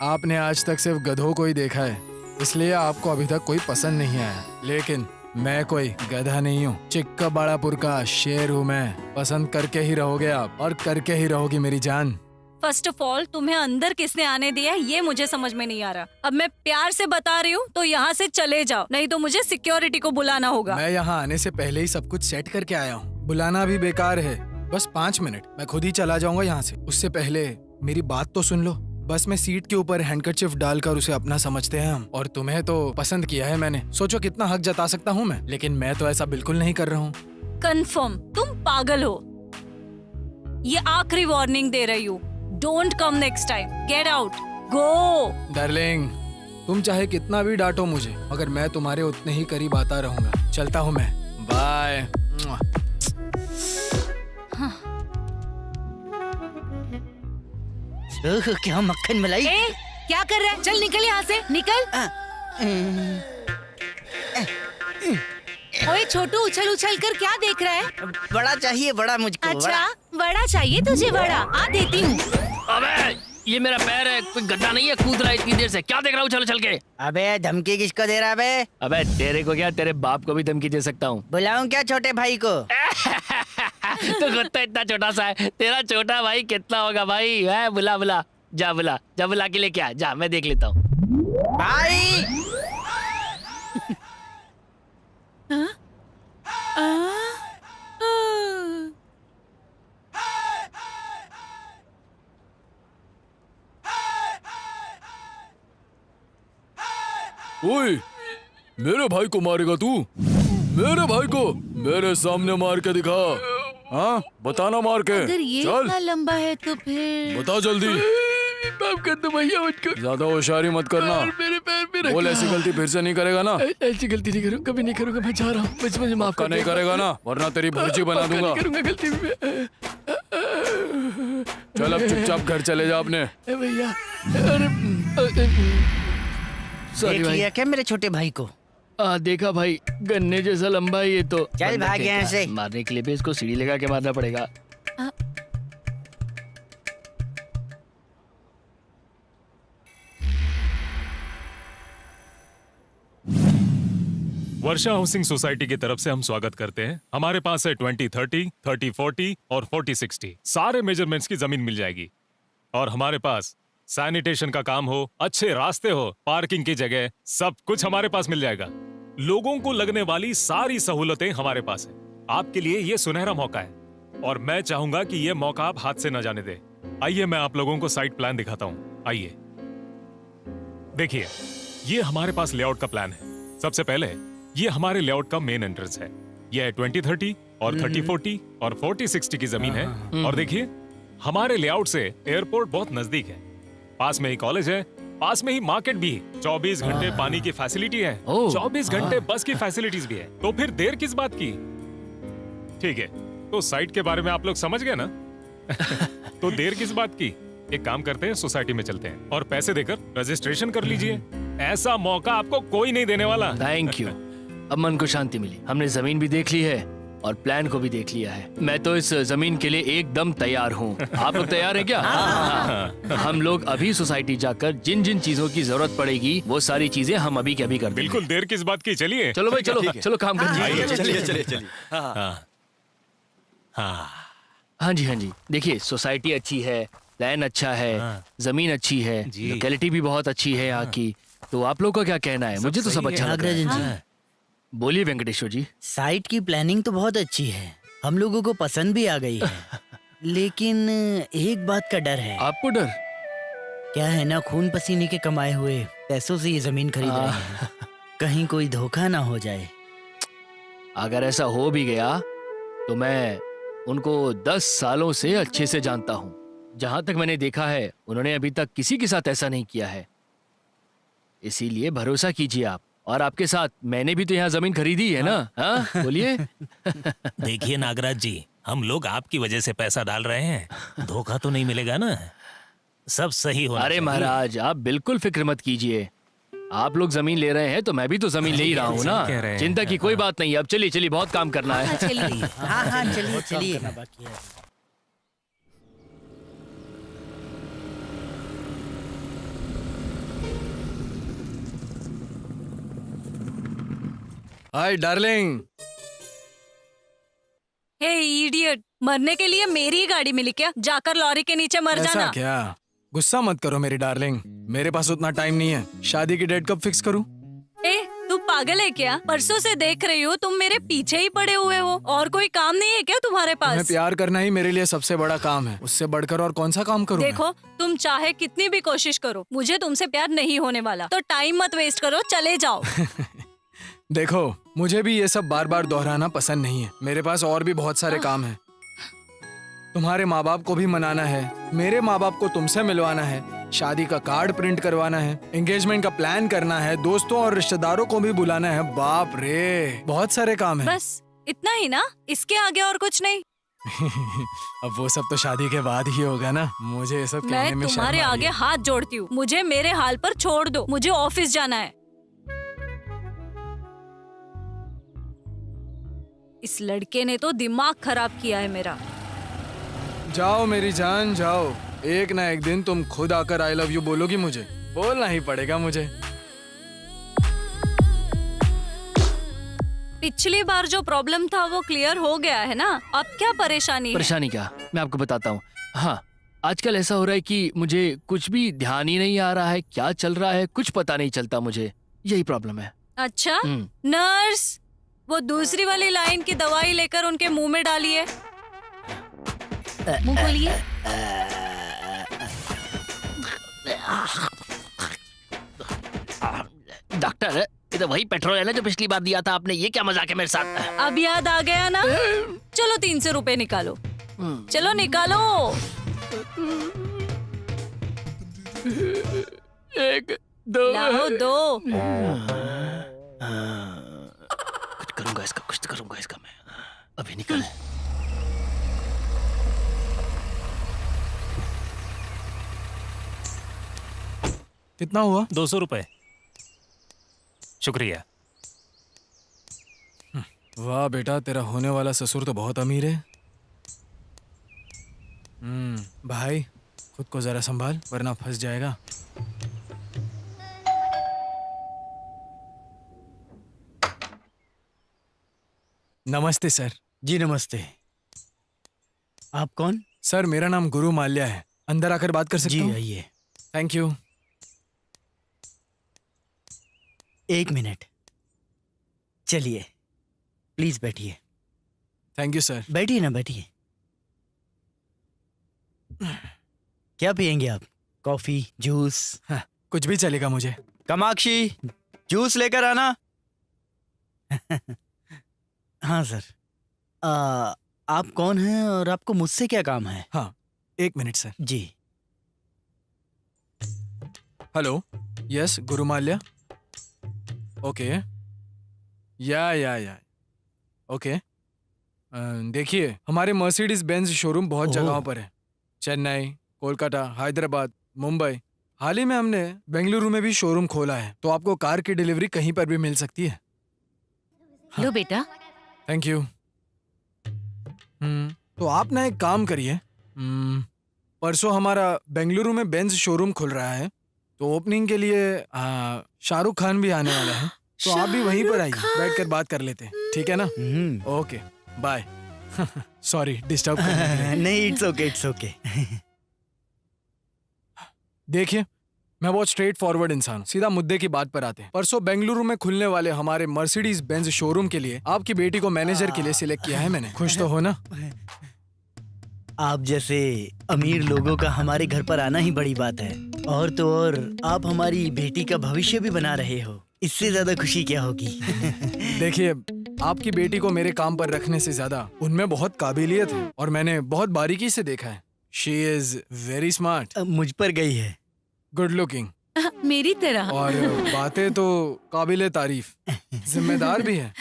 S4: आपने आज तक सिर्फ गधों को ही देखा है, इसलिए आपको अभी तक कोई पसंद नहीं आया। लेकिन मैं कोई गधा नहीं हूँ, चिक्काबाड़ापुर का शेर हूँ मैं। पसंद करके ही रहोगे आप, और करके ही रहोगी मेरी जान।
S1: फर्स्ट ऑफ ऑल, तुम्हें अंदर किसने आने दिया है ये मुझे समझ में नहीं आ रहा। अब मैं प्यार से बता रही हूँ तो यहाँ से चले जाओ, नहीं तो मुझे सिक्योरिटी को बुलाना होगा।
S4: मैं यहाँ आने से पहले ही सब कुछ सेट करके आया हूँ, बुलाना भी बेकार है। बस 5 मिनट, मैं खुद ही चला जाऊंगा यहाँ से। उससे पहले मेरी बात तो सुन लो। बस में सीट के ऊपर हैंडकरचिफ डालकर उसे अपना समझते हैं हम। और तुम्हें तो पसंद किया है मैंने, सोचो कितना हक जता सकता हूँ मैं। लेकिन मैं तो ऐसा बिल्कुल नहीं कर रहा हूँ।
S1: कंफर्म तुम पागल हो। ये आखिरी वार्निंग दे रही हूँ। Don't come next time. Get out, go.
S4: Darling, तुम चाहे कितना भी डांटो मुझे, मगर मैं तुम्हारे उतने ही करीब आता रहूंगा। चलता हूँ मैं, बाय।
S3: ओह, क्या मक्खन मलाई।
S5: ए, क्या कर रहा है? चल निकल यहाँ से, निकल। ओए छोटू, उछल उछल कर क्या देख रहा है?
S3: बड़ा चाहिए, बड़ा मुझको।
S5: अच्छा, बड़ा चाहिए तुझे? बड़ा आ देती हूँ।
S2: अबे ये मेरा पैर है, कोई गड्ढा नहीं है। कूद रहा है इतनी देर से, क्या देख रहा हूँ चल चल के?
S3: अबे धमकी किसको दे रहा है बे?
S2: अबे तेरे को क्या, तेरे बाप को भी धमकी दे सकता हूँ।
S3: बुलाऊं क्या छोटे भाई को?
S2: तो खुद तो इतना छोटा सा है, तेरा छोटा भाई कितना होगा भाई? है, बुला बुला, जा बुला, जा बुला के लेके आ, जा मैं देख लेता हूँ।
S3: भाई
S4: ओए, मेरे भाई को मारेगा तू? मेरे भाई को मेरे सामने मार के दिखा। हाँ, बताना मार के।
S5: अगर ये
S4: चल
S5: इतना लंबा है तो फिर
S4: बता जल्दी। माफ कर दो भैया मुझको। ज्यादा होशियारी मत करना। मेरे पैर पे
S2: बोल,
S4: ऐसी गलती फिर से नहीं करेगा ना?
S2: ऐसी गलती नहीं करूँगा, कभी नहीं करूँगा। मैं जा रहा हूँ, बस मुझे माफ
S4: का नहीं करेगा ना, वरना तेरी भुर्जी बना दूंगा।
S2: करूँगा गलती में।
S4: चल अब चुपचाप घर चले जा अपने।
S2: भैया, अरे सॉरी
S3: देख
S2: भाई।
S3: लिया क्या मेरे छोटे भाई को?
S2: देखा भाई, गन्ने जैसा लंबा है ये तो।
S3: चल भाग यहाँ से।
S2: मारने के लिए भी इसको सीढ़ी लगा के मारना पड़ेगा।
S6: वर्षा हाउसिंग सोसाइटी की तरफ से हम स्वागत करते हैं। हमारे पास है 2030, 3040 और 4060 सारे मेजरमेंट्स की जमीन मिल जाएगी। और हमारे पास सैनिटेशन का काम हो, अच्छे रास्ते हो, पार्किंग की जगह, सब कुछ हमारे पास मिल जाएगा। लोगों को लगने वाली सारी सहूलतें हमारे पास है। आपके लिए ये सुनहरा मौका है और मैं चाहूंगा कि ये मौका आप हाथ से न जाने दें। आइए मैं आप लोगों को साइट प्लान दिखाता हूँ। आइए देखिए, ये हमारे पास लेआउट का प्लान है। सबसे पहले ये हमारे लेआउट का मेन एंट्रेंस है। यह 2030 और 3040 और 4060 की जमीन है। और देखिए, हमारे लेआउट से एयरपोर्ट बहुत नजदीक है। पास में ही कॉलेज है, पास में ही मार्केट भी है। 24 घंटे पानी की फैसिलिटी है, 24 घंटे बस की फैसिलिटीज भी है। तो फिर देर किस बात की? ठीक है, तो साइट के बारे में आप लोग समझ गए ना? तो देर किस बात की? एक काम करते हैं, सोसाइटी में चलते हैं और पैसे देकर रजिस्ट्रेशन कर लीजिए। ऐसा मौका आपको कोई नहीं देने वाला।
S2: Thank you. अब मन को शांति मिली। हमने जमीन भी देख ली है और प्लान को भी देख लिया है। मैं तो इस जमीन के लिए एकदम तैयार हूँ। आप लोग तैयार हैं क्या? हाँ। हम लोग अभी सोसाइटी जाकर जिन जिन चीजों की जरूरत पड़ेगी वो सारी चीजें हम अभी के अभी कर देंगे।
S6: बिल्कुल, देर किस बात की? चलिए
S2: चलो भाई, चलो चलो काम करिए।
S3: चलिए।
S2: हाँ जी, हाँ जी। देखिए, सोसाइटी अच्छी है, प्लान अच्छा है, जमीन अच्छी है, लोकेलिटी भी बहुत अच्छी है यहाँ की। तो आप लोग का क्या कहना है? मुझे तो सब अच्छा लग रहा है। बोलिए वेंकटेश्वर जी।
S3: साइट की प्लानिंग तो बहुत अच्छी है, हम लोगों को पसंद भी आ गई है। लेकिन एक बात का डर है।
S2: आपको डर?
S3: क्या है ना, खून पसीने के कमाए हुए पैसों से ये जमीन खरीद रहे हैं। कहीं कोई धोखा ना हो जाए।
S2: अगर ऐसा हो भी गया तो मैं उनको 10 सालों से अच्छे से जानता हूँ। जहां तक मैंने देखा है उन्होंने अभी तक किसी के साथ ऐसा नहीं किया है। इसीलिए भरोसा कीजिए आप। और आपके साथ मैंने भी तो यहाँ जमीन खरीदी है ना? हाँ बोलिए।
S7: देखिए नागराज जी, हम लोग आपकी वजह से पैसा डाल रहे हैं, धोखा तो नहीं मिलेगा ना? सब सही होना
S2: अरे
S7: चाहिए।
S2: महाराज आप बिल्कुल फिक्र मत कीजिए। आप लोग जमीन ले रहे हैं तो मैं भी तो जमीन ले ही रहा हूँ ना।
S6: कह रहे हैं।
S2: चिंता की कोई बात नहीं। अब चलिए चलिए, बहुत काम करना है।
S5: चलिए।
S3: हाँ हाँ चलिए चलिए।
S4: Hi darling.
S1: हे इडियट, मरने के लिए मेरी ही गाड़ी मिली क्या? जाकर लॉरी के नीचे मर
S4: ऐसा
S1: जाना।
S4: क्या? गुस्सा मत करो मेरी डार्लिंग, मेरे पास उतना टाइम नहीं है। शादी की डेट कब फिक्स करूं?
S1: ए, तू पागल है क्या? परसों से देख रही हूँ तुम मेरे पीछे ही पड़े हुए हो। और कोई काम नहीं है क्या तुम्हारे
S4: तुम्हें
S1: पास?
S4: प्यार करना ही मेरे लिए सबसे बड़ा काम है। उससे बढ़कर और कौन सा काम करूं मैं?
S1: देखो, तुम चाहे कितनी भी कोशिश करो, मुझे तुमसे प्यार नहीं होने वाला। तो टाइम मत वेस्ट करो, चले जाओ।
S4: देखो, मुझे भी ये सब बार बार दोहराना पसंद नहीं है। मेरे पास और भी बहुत सारे काम हैं। तुम्हारे माँ बाप को भी मनाना है, मेरे माँ बाप को तुमसे मिलवाना है, शादी का कार्ड प्रिंट करवाना है, एंगेजमेंट का प्लान करना है, दोस्तों और रिश्तेदारों को भी बुलाना है। बाप रे, बहुत सारे काम हैं।
S1: बस इतना ही ना? इसके आगे और कुछ नहीं?
S4: अब वो सब तो शादी के बाद ही होगा ना। मुझे ये सब कहने
S1: मैं
S4: में
S1: तुम्हारे
S4: शर्म आ रही
S1: आगे
S4: है।
S1: हाथ जोड़ती हूँ, मुझे मेरे हाल पर छोड़ दो। मुझे ऑफिस जाना है। इस लड़के ने तो दिमाग खराब किया है मेरा।
S4: जाओ मेरी जान जाओ, एक ना एक दिन तुम खुद आकर आई लव यू बोलोगी मुझे। बोलना ही पड़ेगा मुझे।
S1: पिछली बार जो प्रॉब्लम था वो क्लियर हो गया है ना? अब क्या परेशानी है?
S2: परेशानी क्या, मैं आपको बताता हूँ। हाँ, आजकल ऐसा हो रहा है कि मुझे कुछ भी ध्यान ही नहीं आ रहा है, क्या चल रहा है कुछ पता नहीं चलता मुझे। यही प्रॉब्लम है।
S1: अच्छा,
S2: हम्म।
S1: नर्स, वो दूसरी वाली लाइन की दवाई लेकर उनके मुंह में डालिए।
S5: मुंह खोलिए।
S2: डॉक्टर, ये तो वही पेट्रोल है ना जो पिछली बार दिया था आपने। ये क्या मजाक है मेरे साथ?
S1: अब याद आ गया ना? चलो 300 रुपए निकालो। चलो निकालो।
S2: एक दो
S1: लाओ दो।
S2: कुछ करूंगा इसका, कुछ तो करूंगा इसका मैं। अभी निकल।
S4: कितना हुआ?
S7: 200 रुपए। शुक्रिया।
S4: वाह बेटा, तेरा होने वाला ससुर तो बहुत अमीर है। भाई, खुद को जरा संभाल वरना फंस जाएगा। नमस्ते सर।
S3: जी नमस्ते। आप कौन?
S4: सर, मेरा नाम गुरु माल्या है। अंदर आकर बात कर सकता
S3: जी
S4: हूँ?
S3: आइए।
S4: Thank you.
S3: एक मिनट, चलिए प्लीज बैठिए।
S4: Thank you sir.
S3: बैठिए ना, बैठिए। क्या पियेंगे आप? Coffee, juice?
S4: हाँ, कुछ भी चलेगा मुझे।
S3: कामाक्षी, जूस लेकर आना। हाँ सर। आप कौन हैं और आपको मुझसे क्या काम है?
S4: हाँ, एक मिनट सर।
S3: जी।
S4: हेलो, यस गुरु माल्या। ओके, या ओके। देखिए, हमारे मर्सिडीज बेंज शोरूम बहुत
S3: ओह।
S4: जगहों पर है। चेन्नई, कोलकाता, हैदराबाद, मुंबई। हाल ही में हमने बेंगलुरु में भी शोरूम खोला है, तो आपको कार की डिलीवरी कहीं पर भी मिल सकती है।
S5: लो बेटा।
S4: Thank you. तो आप ना एक काम करिए, परसों हमारा बेंगलुरु में बेंज शोरूम खुल रहा है, तो ओपनिंग के लिए शाहरुख खान भी आने वाला है, तो आप भी वहीं पर आइए, बैठकर बात कर लेते हैं, ठीक है ना? Okay, bye. सॉरी डिस्टर्ब करने के लिए।
S3: नहीं, इट्स ओके, इट्स ओके।
S4: देखिए, मैं बहुत स्ट्रेट फॉरवर्ड इंसान हूँ। सीधा मुद्दे की बात पर आते हैं। परसों बेंगलुरु में खुलने वाले हमारे मर्सिडीज बेंज शोरूम के लिए आपकी बेटी को मैनेजर के लिए सिलेक्ट किया है मैंने। खुश तो हो ना?
S3: आप जैसे अमीर लोगों का हमारे घर पर आना ही बड़ी बात है। और तो और आप हमारी बेटी का भविष्य भी बना रहे हो, इससे ज्यादा खुशी क्या होगी?
S4: देखिए, आपकी बेटी को मेरे काम पर रखने से ज्यादा उनमें बहुत काबिलियत है और मैंने बहुत बारीकी से देखा है। शी इज वेरी स्मार्ट,
S3: मुझ पर गई है।
S4: गुड लुकिंग
S5: मेरी तरह।
S4: और बातें तो काबिले तारीफ, जिम्मेदार भी है,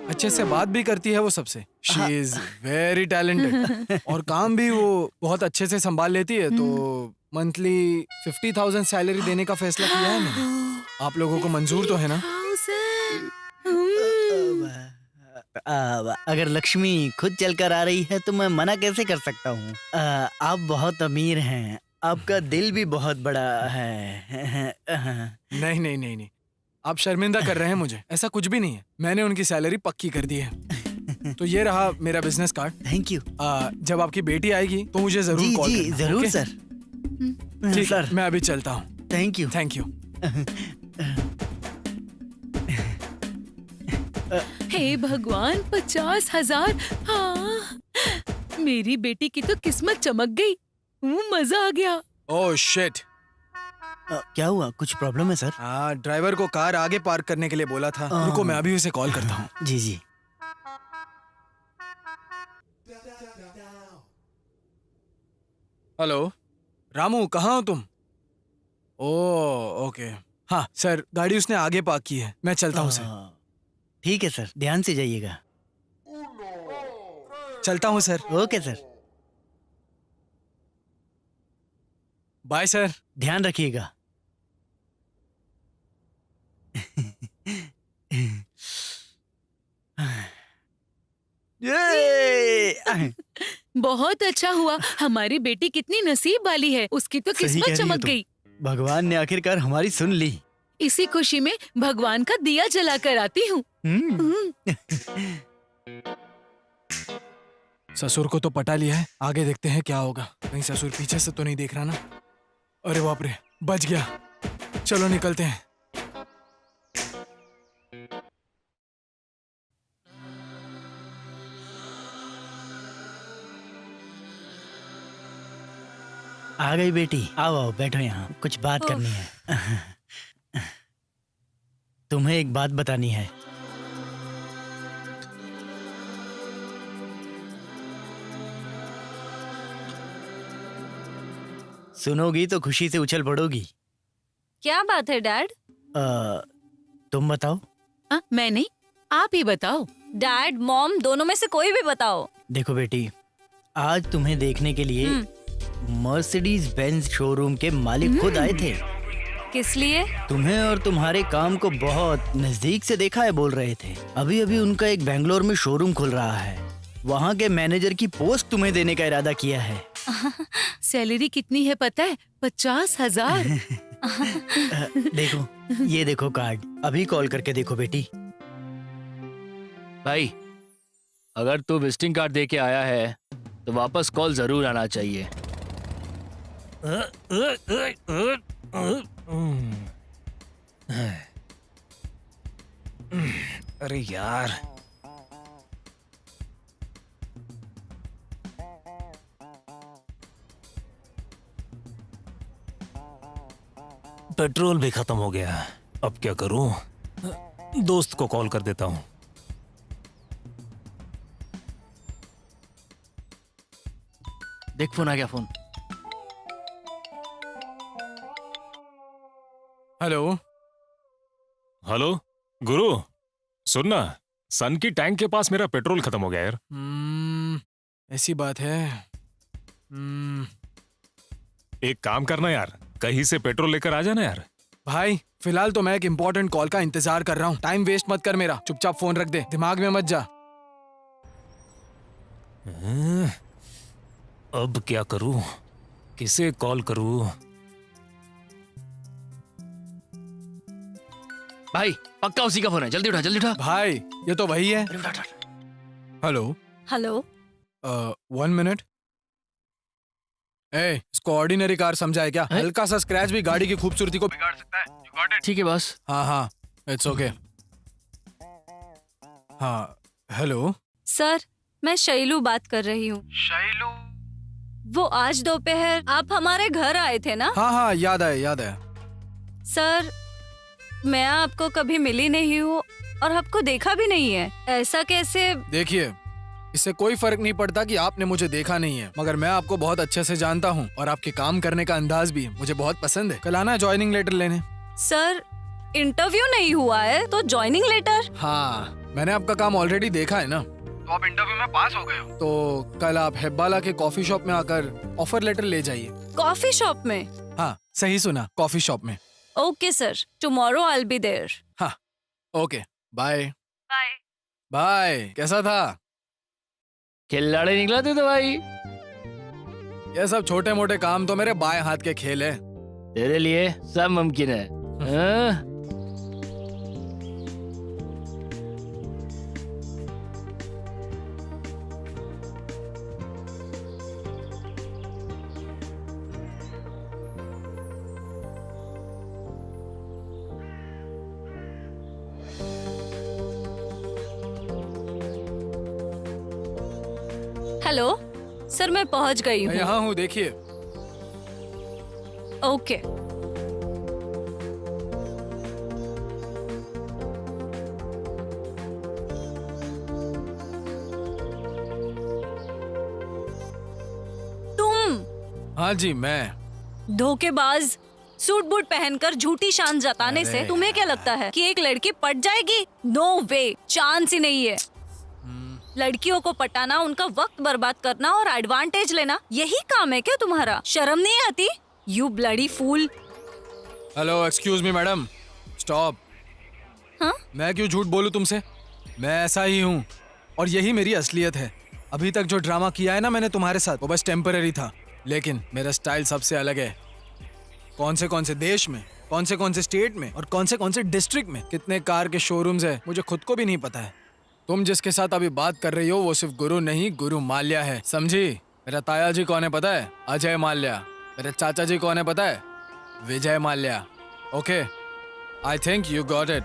S4: अच्छे से बात भी करती है वो सबसे। शी इज वेरी टैलेंटेड और काम भी वो बहुत अच्छे से संभाल लेती है। तो मंथली 50,000 सैलरी देने का फैसला किया है मैंने। आप लोगों को मंजूर तो है ना?
S3: अगर लक्ष्मी खुद चलकर आ रही है तो मैं मना कैसे कर सकता हूँ? आप बहुत अमीर हैं, आपका दिल भी बहुत बड़ा है।
S4: नहीं नहीं नहीं नहीं, आप शर्मिंदा कर रहे हैं मुझे। ऐसा कुछ भी नहीं है, मैंने उनकी सैलरी पक्की कर दी है। तो ये रहा मेरा बिजनेस कार्ड।
S3: Thank you.
S4: जब आपकी बेटी आएगी तो मुझे जरूर कॉल
S3: जी
S4: करना।
S3: जरूर
S4: ओके?
S3: सर।
S4: ठीक
S3: सर।
S4: है, मैं अभी चलता हूँ।
S3: Thank you.
S4: Thank you.
S5: हे भगवान, 50,000। हाँ, मेरी बेटी की तो किस्मत चमक गई। मजा आ गया।
S4: Oh shit.
S3: क्या हुआ? कुछ प्रॉब्लम है सर?
S4: हाँ, ड्राइवर को कार आगे पार्क करने के लिए बोला था। रुको, मैं अभी उसे कॉल करता हूँ।
S3: जी जी।
S4: हेलो रामू, कहाँ हो तुम? Oh okay. हाँ सर, गाड़ी उसने आगे पार्क की है, मैं चलता हूँ सर।
S3: ठीक है सर, ध्यान से जाइएगा।
S4: चलता हूँ sir.
S3: Okay sir.
S4: Bye sir.
S3: ध्यान रखिएगा।
S5: बहुत अच्छा हुआ। हमारी बेटी कितनी नसीब वाली है, उसकी तो
S3: सही कह
S5: किस्मत
S3: रही हो
S5: चमक
S3: तुम।
S5: गई।
S3: भगवान ने आखिरकार हमारी सुन ली।
S5: इसी खुशी में भगवान का दिया जला कर आती हूँ।
S4: ससुर को तो पटा लिया है, आगे देखते हैं क्या होगा। कहीं ससुर पीछे से तो नहीं देख रहा ना? अरे बाप रे, बच गया। चलो निकलते हैं।
S3: आ गई बेटी, आओ आओ बैठो, यहाँ कुछ बात करनी है। तुम्हें एक बात बतानी है। सुनोगी तो खुशी से उछल पड़ोगी।
S1: क्या बात है डैड?
S3: तुम बताओ।
S5: मैं नहीं, आप ही बताओ।
S1: डैड मॉम दोनों में से कोई भी बताओ।
S3: देखो बेटी, आज तुम्हें देखने के लिए मर्सिडीज बेंज शोरूम के मालिक खुद आए थे।
S1: किस लिए?
S3: तुम्हें और तुम्हारे काम को बहुत नजदीक से देखा है बोल रहे थे। अभी अभी उनका एक बेंगलोर में शोरूम खुल रहा है, वहाँ के मैनेजर की पोस्ट तुम्हें देने का इरादा किया है।
S5: सैलरी कितनी है पता है? 50,000।
S3: देखो, ये देखो कार्ड, अभी कॉल करके देखो बेटी।
S2: भाई, अगर तू विजिटिंग कार्ड दे के आया है तो वापस कॉल जरूर आना चाहिए।
S6: अरे यार,
S7: पेट्रोल भी खत्म हो गया। अब क्या करूं? दोस्त को कॉल कर देता हूं।
S2: देख फोन आ गया। फोन।
S4: हेलो
S6: हेलो गुरु, सुनना, सन की टैंक के पास मेरा पेट्रोल खत्म हो गया यार।
S4: ऐसी बात है।
S6: एक काम करना यार, कहीं से पेट्रोल लेकर आ जाना यार।
S4: भाई फिलहाल तो मैं एक इम्पोर्टेंट कॉल का इंतजार कर रहा हूँ। टाइम वेस्ट मत कर मेरा, चुपचाप फोन रख दे, दिमाग में मत जा।
S7: अब क्या करूं? किसे कॉल करूं?
S2: भाई पक्का उसी का फोन है, जल्दी उठा जल्दी उठा।
S4: भाई ये तो वही है। Hello
S1: hello
S4: 1 minute. ए, इसको ऑर्डिनरी कार समझा है क्या? हल्का सा स्क्रैच भी गाड़ी की खूबसूरती को बिगाड़ सकता है।
S2: ठीक है बॉस।
S4: हाँ हाँ, इट्स ओके। हाँ हेलो।
S1: सर, मैं शैलू बात कर रही हूँ।
S4: शैलू?
S1: वो आज दोपहर आप हमारे घर आए थे ना?
S4: हाँ हाँ, याद आया याद आया।
S1: सर, मैं आपको कभी मिली नहीं हूँ और आपको देखा भी नहीं है। ऐसा कैसे?
S4: देखिए, इससे कोई फर्क नहीं पड़ता कि आपने मुझे देखा नहीं है, मगर मैं आपको बहुत अच्छे से जानता हूँ और आपके काम करने का अंदाज भी मुझे बहुत पसंद है। कल आना ज्वाइनिंग लेटर लेने।
S1: सर, इंटरव्यू नहीं हुआ है तो ज्वाइनिंग लेटर?
S4: हाँ, मैंने आपका काम ऑलरेडी देखा है ना, तो आप इंटरव्यू में पास हो गए हो। तो कल आप हेब्बाला के कॉफी शॉप में आकर ऑफर लेटर ले जाइए।
S1: कॉफी शॉप में?
S4: हाँ, सही सुना, कॉफी शॉप में।
S1: Okay sir, tomorrow I will be there.
S4: हाँ, ओके, बाय।
S1: बाय।
S4: बाय। कैसा था?
S2: खिलाड़ी निकला तू तो भाई।
S4: ये सब छोटे मोटे काम तो मेरे बाएं हाथ के खेल है।
S2: तेरे लिए सब मुमकिन है। हाँ?
S1: हेलो सर, मैं पहुंच गई
S4: मैं
S1: हूँ।
S4: यहाँ हूँ, देखिए।
S1: ओके। तुम
S4: हाँ जी, मैं।
S1: धोखेबाज, सूट बूट पहनकर झूठी शान जताने से
S4: अरे
S1: तुम्हें क्या लगता है कि एक लड़की पट जाएगी? नो वे, चांस ही नहीं है। लड़कियों को पटाना, उनका वक्त बर्बाद करना और एडवांटेज लेना, यही काम है क्या तुम्हारा? शर्म नहीं आती? You bloody fool.
S4: Hello, excuse me madam, stop.
S1: हाँ?
S4: मैं क्यों झूठ बोलूं तुमसे? मैं ऐसा ही हूँ और यही मेरी असलियत है। अभी तक जो ड्रामा किया है ना मैंने तुम्हारे साथ, वो बस टेम्पररी था, लेकिन मेरा स्टाइल सबसे अलग है। कौन से देश में, कौन से स्टेट में और कौन से डिस्ट्रिक्ट में कितने कार के शोरूम्स है, मुझे खुद को भी नहीं पता है। तुम जिसके साथ अभी बात कर रही हो वो सिर्फ गुरु नहीं, गुरु माल्या है, समझी? मेरा ताया जी कौन है पता है? अजय माल्या। मेरे चाचा जी कौन है पता है? Vijay Mallya. Okay, I think you got it.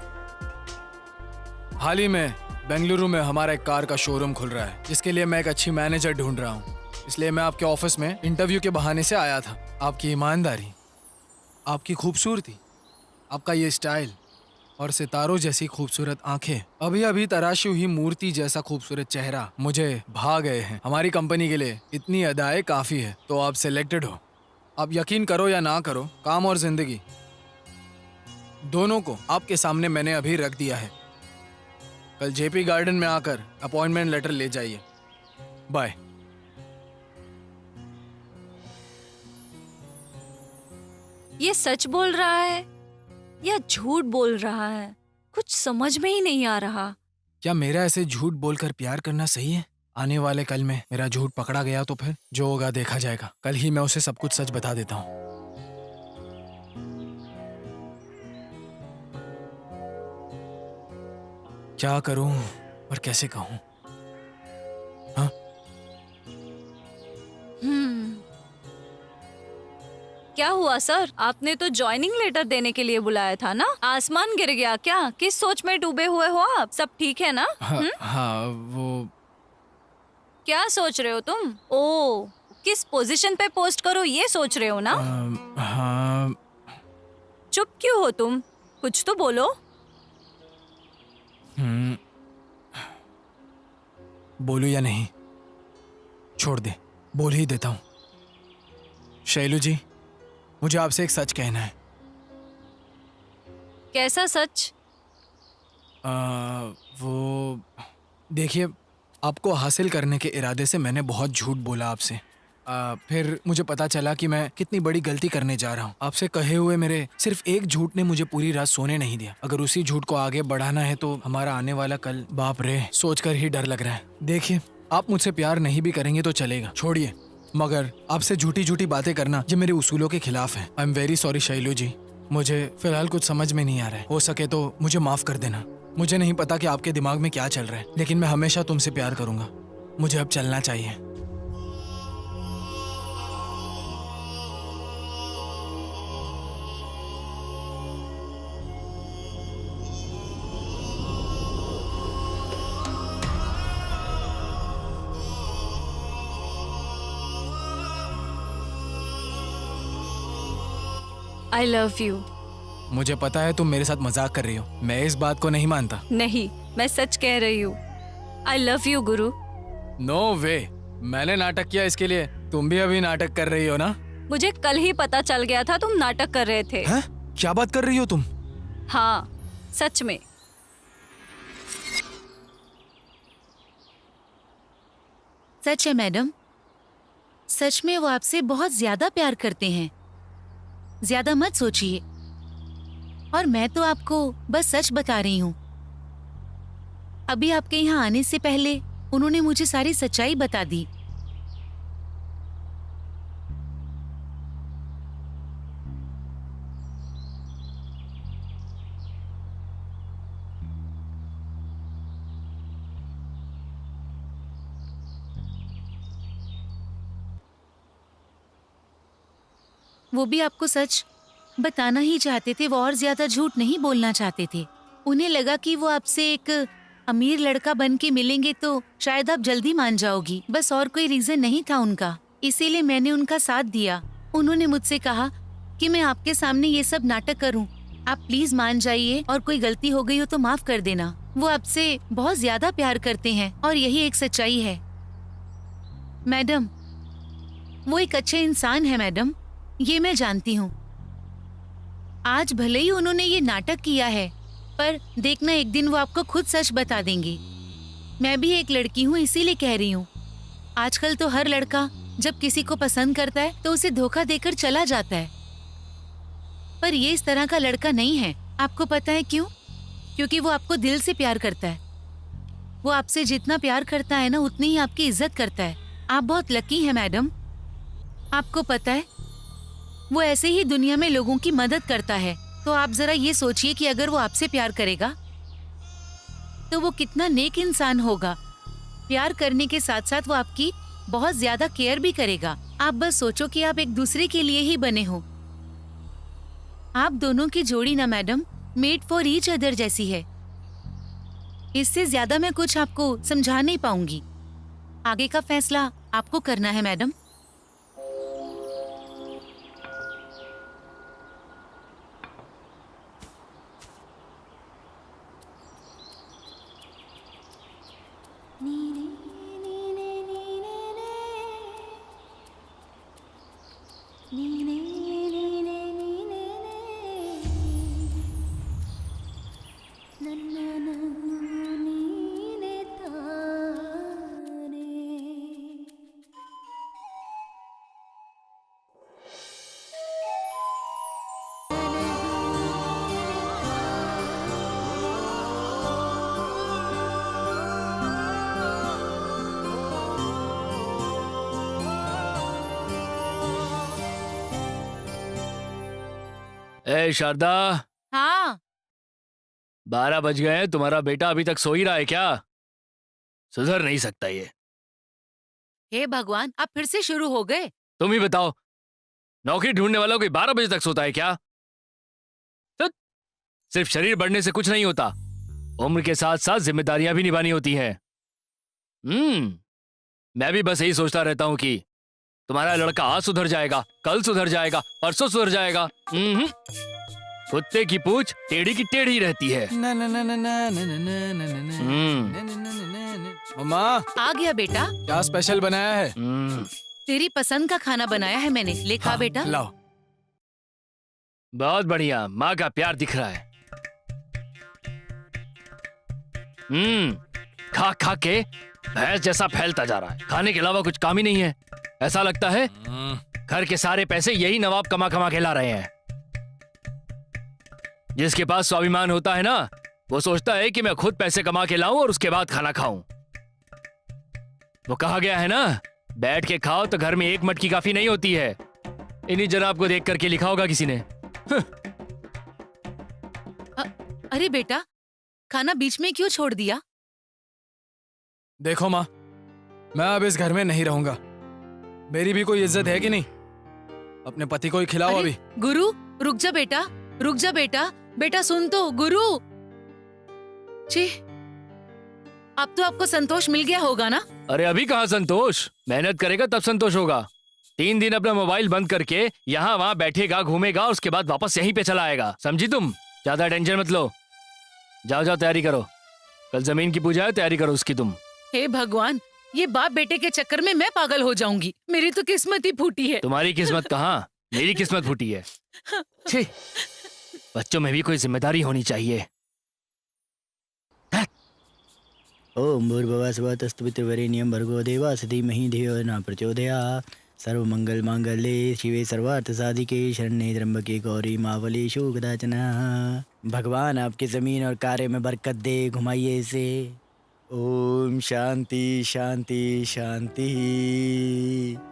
S4: हाल ही में बेंगलुरु में हमारा एक कार का शोरूम खुल रहा है, जिसके लिए मैं एक अच्छी मैनेजर ढूंढ रहा हूँ। इसलिए मैं आपके ऑफिस में इंटरव्यू के बहाने से आया था। आपकी ईमानदारी, आपकी खूबसूरती, आपका ये स्टाइल और सितारों जैसी खूबसूरत आंखें, अभी अभी तराशी हुई मूर्ति जैसा खूबसूरत चेहरा मुझे भा गए हैं। हमारी कंपनी के लिए इतनी अदाएं काफी है, तो आप सिलेक्टेड हो। आप यकीन करो या ना करो, काम और जिंदगी दोनों को आपके सामने मैंने अभी रख दिया है। कल जेपी गार्डन में आकर अपॉइंटमेंट लेटर ले जाइए। बाय।
S1: ये सच बोल रहा है या झूठ बोल रहा है? कुछ समझ में ही नहीं आ रहा।
S4: क्या मेरा ऐसे झूठ बोलकर प्यार करना सही है? आने वाले कल में मेरा झूठ पकड़ा गया तो फिर जो होगा देखा जाएगा। कल ही मैं उसे सब कुछ सच बता देता हूँ। क्या करूं और कैसे कहूं? हाँ?
S1: क्या हुआ सर? आपने तो ज्वाइनिंग लेटर देने के लिए बुलाया था ना? आसमान गिर गया क्या? किस सोच में डूबे हुए हो आप? सब ठीक है ना?
S4: हाँ, वो
S1: क्या सोच रहे हो तुम? ओ, किस पोजीशन पे पोस्ट करो ये सोच रहे हो ना?
S4: हाँ।
S1: चुप क्यों हो तुम? कुछ तो बोलो।
S4: बोलूं या नहीं? छोड़ दे, बोल ही देता हूँ। शैलू जी, मुझे आपसे एक सच कहना है।
S1: कैसा सच?
S4: वो देखिए, आपको हासिल करने के इरादे से मैंने बहुत झूठ बोला आपसे। फिर मुझे पता चला कि मैं कितनी बड़ी गलती करने जा रहा हूँ। आपसे कहे हुए मेरे सिर्फ एक झूठ ने मुझे पूरी रात सोने नहीं दिया। अगर उसी झूठ को आगे बढ़ाना है तो हमारा आने वाला कल, बाप रे, सोचकर ही डर लग रहा है। देखिए, आप मुझसे प्यार नहीं भी करेंगे तो चलेगा, छोड़िए, मगर आपसे झूठी झूठी बातें करना ये मेरे उसूलों के खिलाफ है। I am very sorry Shailu ji, मुझे फिलहाल कुछ समझ में नहीं आ रहा है। हो सके तो मुझे माफ कर देना। मुझे नहीं पता कि आपके दिमाग में क्या चल रहा है, लेकिन मैं हमेशा तुमसे प्यार करूंगा। मुझे अब चलना चाहिए।
S1: आई लव यू।
S4: मुझे पता है तुम मेरे साथ मजाक कर रही हो। मैं इस बात को नहीं मानता।
S1: नहीं, मैं सच कह रही हूँ। आई लव यू गुरु।
S4: नो वे, मैंने नाटक किया इसके लिए। तुम भी अभी नाटक कर रही हो ना?
S1: मुझे कल ही पता चल गया था तुम नाटक कर रहे थे।
S4: हैं? क्या बात कर रही हो तुम?
S1: हाँ, सच में।
S5: सच है मैडम, सच में वो आपसे बहुत ज्यादा प्यार करते हैं। ज्यादा मत सोचिए, और मैं तो आपको बस सच बता रही हूँ। अभी आपके यहाँ आने से पहले उन्होंने मुझे सारी सच्चाई बता दी। वो भी आपको सच बताना ही चाहते थे, वो और ज्यादा झूठ नहीं बोलना चाहते थे। उन्हें लगा कि वो आपसे एक अमीर लड़का बन के मिलेंगे तो शायद आप जल्दी मान जाओगी, बस और कोई रीजन नहीं था उनका। इसीलिए मैंने उनका साथ दिया। उन्होंने मुझसे कहा कि मैं आपके सामने ये सब नाटक करूं, आप प्लीज मान जाइए और कोई गलती हो गई हो तो माफ कर देना। वो आपसे बहुत ज्यादा प्यार करते हैं और यही एक सच्चाई है। मैडम, वो एक अच्छे इंसान है मैडम, ये मैं जानती हूँ। आज भले ही उन्होंने ये नाटक किया है, पर देखना एक दिन वो आपको खुद सच बता देंगे। मैं भी एक लड़की हूँ, इसीलिए कह रही हूँ। आजकल तो हर लड़का जब किसी को पसंद करता है तो उसे धोखा देकर चला जाता है, पर ये इस तरह का लड़का नहीं है। आपको पता है क्यों? क्योंकि वो आपको दिल से प्यार करता है। वो आपसे जितना प्यार करता है ना, उतनी ही आपकी इज्जत करता है। आप बहुत लकी हैं मैडम। आपको पता है, वो ऐसे ही दुनिया में लोगों की मदद करता है। तो आप जरा ये सोचिए कि अगर वो आपसे प्यार करेगा तो वो कितना नेक इंसान होगा। प्यार करने के साथ साथ वो आपकी बहुत ज्यादा केयर भी करेगा। आप बस सोचो कि आप एक दूसरे के लिए ही बने हो। आप दोनों की जोड़ी ना madam, made for each other जैसी है। इससे ज्यादा मैं कुछ आपको समझा नहीं पाऊंगी। आगे का फैसला आपको करना है मैडम।
S2: ए शारदा,
S5: हाँ,
S2: 12 बज गए हैं। तुम्हारा बेटा अभी तक सो ही रहा है क्या? सुधर नहीं सकता ये।
S5: हे भगवान, आप फिर से शुरू हो गए।
S2: तुम ही बताओ, नौकरी ढूंढने वाला कोई 12 बजे तक सोता है क्या? तो सिर्फ शरीर बढ़ने से कुछ नहीं होता, उम्र के साथ साथ जिम्मेदारियां भी निभानी होती हैं। मैं भी बस यही सोचता रहता हूं कि तुम्हारा लड़का आज सुधर जाएगा, कल सुधर जाएगा, परसों सुधर जाएगा। कुत्ते की पूंछ टेढ़ी की टेढ़ी रहती है।
S4: मम्मा,
S5: आ गया बेटा।
S4: क्या स्पेशल बनाया है?
S5: तेरी पसंद का खाना बनाया है मैंने, ले खा बेटा।
S4: लाओ।
S2: बहुत बढ़िया, माँ का प्यार दिख रहा है। खा खा के भैंस जैसा फैलता जा रहा है। खाने के अलावा कुछ काम ही नहीं है। ऐसा लगता है घर के सारे पैसे यही नवाब कमा कमा के ला रहे हैं। जिसके पास स्वाभिमान होता है ना, वो सोचता है कि मैं खुद पैसे कमा के लाऊं और उसके बाद खाना खाऊं। वो कहा गया है ना, बैठ के खाओ तो घर में एक मटकी काफी नहीं होती है। इन्हीं जनाब को देख करके लिखा होगा किसी ने।
S5: अरे बेटा, खाना बीच में क्यों छोड़ दिया?
S4: देखो माँ, मैं अब इस घर में नहीं रहूंगा। मेरी भी कोई इज्जत है कि नहीं? अपने पति को ही खिलाओ
S5: अरे,
S4: अभी।
S5: गुरु, रुक जा बेटा, रुक जा बेटा। बेटा सुन तो, गुरु जी, अब तो आपको संतोष मिल गया होगा ना?
S2: अरे अभी कहाँ संतोष? मेहनत करेगा तब संतोष होगा। 3 दिन अपना मोबाइल बंद करके यहाँ वहाँ बैठेगा, घूमेगा, उसके बाद वापस यहीं पे चला आएगा। समझी तुम? ज्यादा टेंशन मत लो। जाओ जाओ, तैयारी करो। कल जमीन की पूजा है, तैयारी करो उसकी तुम।
S5: हे भगवान, ये बाप बेटे के चक्कर में मैं पागल हो जाऊंगी। मेरी तो किस्मत ही फूटी है।
S2: तुम्हारी किस्मत कहाँ, मेरी किस्मत फूटी है। छी, बच्चों में भी कोई जिम्मेदारी होनी चाहिए।
S3: ओम भूर्भुवः स्वः तत्सवितुर्वरेण्यं भर्गो देवस्य धीमहि धियो न प्रचोदयात्। सर्वमंगल मांगल्ये शिवे सर्वार्थ साधिके शरण्ये त्र्यंबके गौरी मावलेषु कदाचन। भगवान आपकी जमीन और कार्य में बरकत दे, घुमाइए इसे। ओम शांति शांति शांति।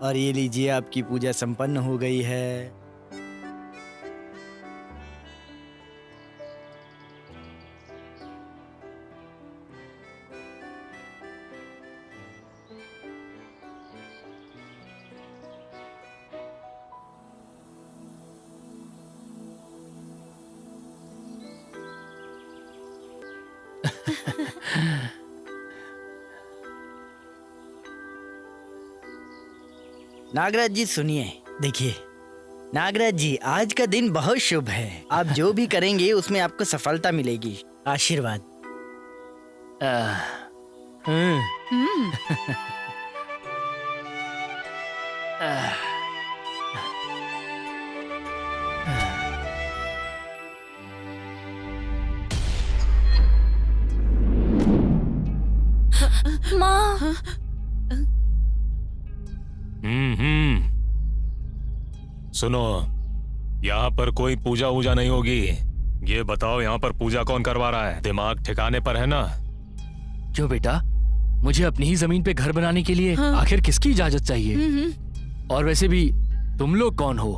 S3: और ये लीजिए, आपकी पूजा संपन्न हो गई है। नागराज जी सुनिए, देखिए नागराज जी, आज का दिन बहुत शुभ है। आप जो भी करेंगे उसमें आपको सफलता मिलेगी। आशीर्वाद।
S1: माँ,
S6: सुनो, यहाँ पर कोई पूजा वूजा नहीं होगी। ये बताओ, यहाँ पर पूजा कौन करवा रहा है? दिमाग ठिकाने पर है ना?
S2: क्यों बेटा, मुझे अपनी ही जमीन पे घर बनाने के लिए आखिर किसकी इजाजत चाहिए? और वैसे भी तुम लोग कौन हो?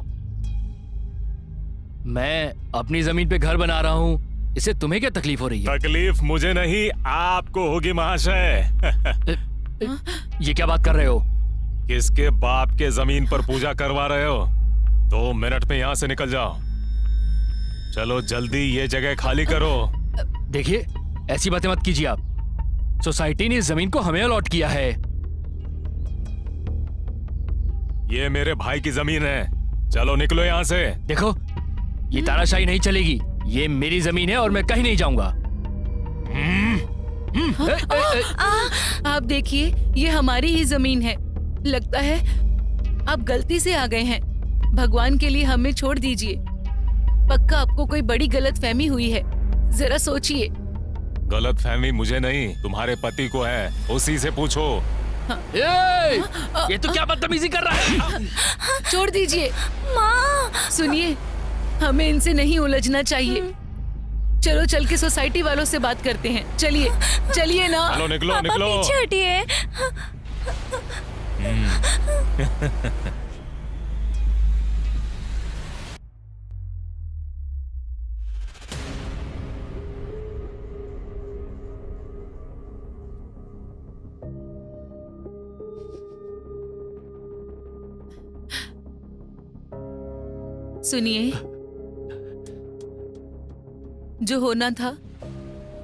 S2: मैं अपनी जमीन पे घर बना रहा हूँ, इससे तुम्हें क्या तकलीफ हो रही है?
S6: तकलीफ मुझे नहीं, आपको होगी महाशय।
S2: ये क्या बात कर रहे हो?
S6: किसके बाप के जमीन पर पूजा करवा रहे हो? 2 मिनट में यहाँ से निकल जाओ। चलो जल्दी ये जगह खाली करो।
S2: देखिए, ऐसी बातें मत कीजिए आप। सोसाइटी ने इस जमीन को हमें अलॉट किया है।
S6: ये मेरे भाई की जमीन है। चलो निकलो यहाँ से।
S2: देखो, ये तानाशाही नहीं चलेगी। ये मेरी जमीन है और मैं कहीं नहीं जाऊंगा।
S5: आप देखिए, ये हमारी ही जमीन है। लगता है आप गलती से आ गए हैं। भगवान के लिए हमें छोड़ दीजिए। पक्का आपको कोई बड़ी गलतफहमी हुई है। जरा सोचिए।
S6: गलतफहमी मुझे नहीं, तुम्हारे पति को है। उसी से पूछो।
S2: ये तो क्या बदतमीजी कर रहा है?
S5: छोड़ दीजिए।
S1: माँ,
S5: सुनिए, हमें इनसे नहीं उलझना चाहिए। चलो चल के सोसाइटी वालों से बात करते हैं। चलिए चलिए ना।
S6: चलो निकलो
S1: पापा
S6: निकलो।
S1: पीछे हटिए।
S5: सुनिए, जो होना था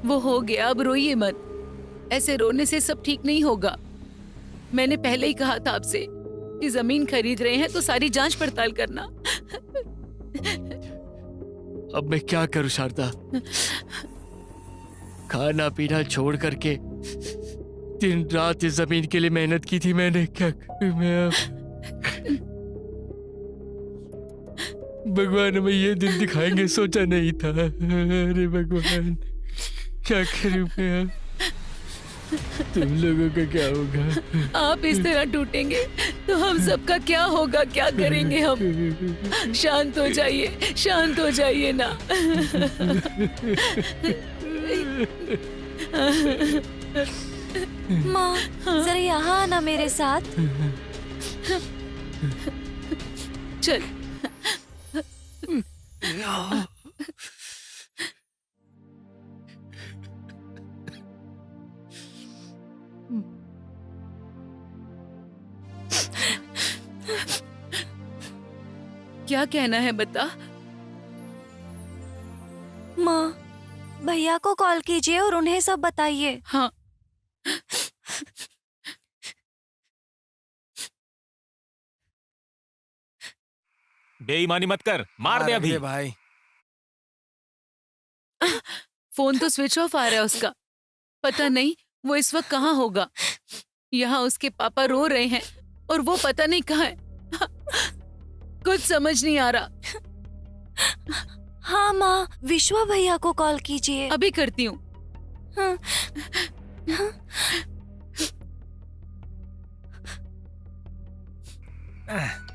S5: वो हो गया। अब रोइए मत। ऐसे रोने से सब ठीक नहीं होगा। मैंने पहले ही कहा था आपसे कि जमीन खरीद रहे हैं तो सारी जांच पड़ताल करना।
S2: अब मैं क्या करूं शारदा? खाना पीना छोड़ करके दिन रात इस जमीन के लिए मेहनत की थी मैंने। क्या करूं मैं अब? भगवान हमें ये दिन दिखाएंगे सोचा नहीं था। अरे भगवान, क्या करूं मैं अब? तुम लोगों का क्या होगा?
S5: आप इस तरह टूटेंगे तो हम सबका क्या होगा? क्या करेंगे हम? शांत हो जाइए, शांत हो जाइए ना।
S1: माँ, जरा यहाँ आना मेरे साथ।
S5: चल। क्या कहना है बता।
S1: माँ, भैया को कॉल कीजिए और उन्हें सब बताइए।
S5: हाँ,
S7: बेईमानी मत कर, मार दे अभी।
S4: भाई
S5: फोन तो स्विच ऑफ आ रहा है उसका। पता नहीं वो इस वक्त कहाँ होगा। यहाँ उसके पापा रो रहे हैं और वो पता नहीं कहाँ है। कुछ समझ नहीं आ रहा।
S1: हाँ माँ, विश्वा भैया को कॉल कीजिए।
S5: अभी करती हूँ।
S1: हाँ।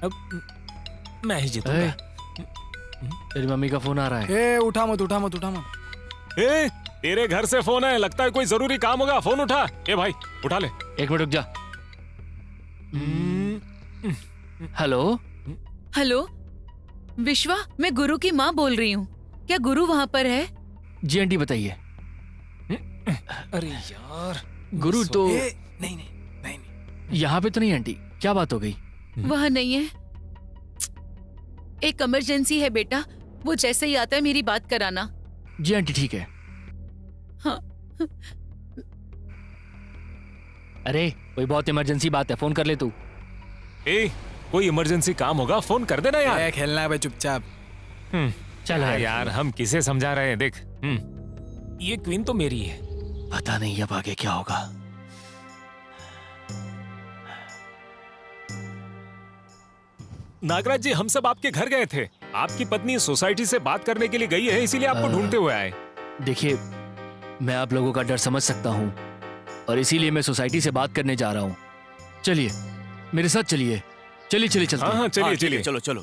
S7: अब मैं ही
S2: ए,
S7: जीतूंगा।
S2: तेरी मम्मी का फोन आ रहा है।
S4: ए उठा मत उठा मत उठा मत।
S6: ए, तेरे घर से फोन है, लगता है कोई जरूरी काम होगा। फोन उठा। ए भाई उठा ले।
S2: 1 मिनट रुक जा। हेलो।
S5: हेलो विश्वा, मैं गुरु की माँ बोल रही हूँ। क्या गुरु वहाँ पर है?
S2: जी आंटी बताइए।
S7: अरे यार,
S2: गुरु तो
S4: नहीं नहीं नहीं नहीं।
S2: यहाँ पे तो नहीं आंटी, क्या बात हो गई?
S5: वह नहीं है। एक इमरजेंसी है बेटा, वो जैसे ही आता है मेरी बात कराना।
S2: जी आंटी ठीक है।
S5: हाँ।
S2: अरे कोई बहुत इमरजेंसी बात है, फोन कर ले तू।
S6: ए, कोई इमरजेंसी काम होगा, फोन कर देना यार।
S4: खेलना है भाई चुपचाप।
S2: चल
S6: हाँ
S2: यार।
S6: यार, हम किसे समझा रहे हैं, देख।
S7: ये क्वीन तो मेरी है।
S2: पता नहीं अब आगे क्या होगा।
S6: नागराज जी, हम सब आपके घर गए थे। आपकी पत्नी सोसाइटी से बात करने के लिए गई है, इसीलिए आपको ढूंढते हुए आए।
S2: देखिए, मैं आप लोगों का डर समझ सकता हूँ और इसीलिए मैं सोसाइटी से बात करने जा रहा हूँ। चलिए मेरे साथ चलिए। चलिए चलिए चलते
S6: हाँ
S2: हैं।
S6: हाँ, चलिए चलिए।
S3: चलो चलो।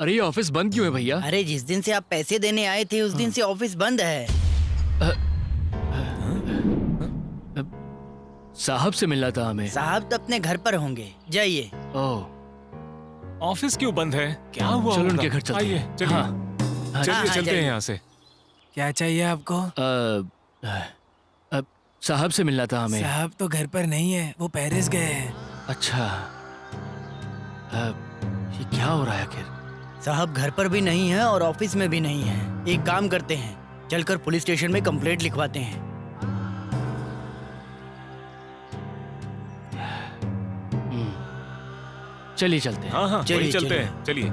S2: अरे ये ऑफिस बंद क्यों है भैया?
S8: अरे जिस दिन से आप पैसे देने आए थे उस दिन से ऑफिस बंद है।
S2: साहब से मिलना था हमें।
S8: साहब तो अपने घर पर होंगे, जाइए।
S2: ओह,
S6: ऑफिस क्यों बंद है? क्या हुआ?
S2: चलो
S6: होगा?
S2: उनके घर चलते
S6: आइए,
S2: हैं।
S6: चलिए।
S2: हाँ, हाँ,
S6: चलिए
S8: हाँ,
S6: चलते हैं
S8: जाइए।
S6: यहाँ से।
S4: क्या चाहिए आपको?
S2: साहब से मिलना था हमें।
S4: साहब तो घर पर नहीं है, वो पेरिस गए हैं।
S2: अच्छा, ये क्या हो रहा है आखिर?
S8: साहब घर पर भी नहीं है और ऑफिस में भी नहीं है। एक काम करते हैं, चलकर पुलिस स्टेशन में कंप्लेंट लिखवाते हैं।
S2: चलिए चलते हैं।
S6: हाँ हाँ,
S8: चलिए,
S6: वही चलते
S8: चलिए।
S6: हैं, चलिए।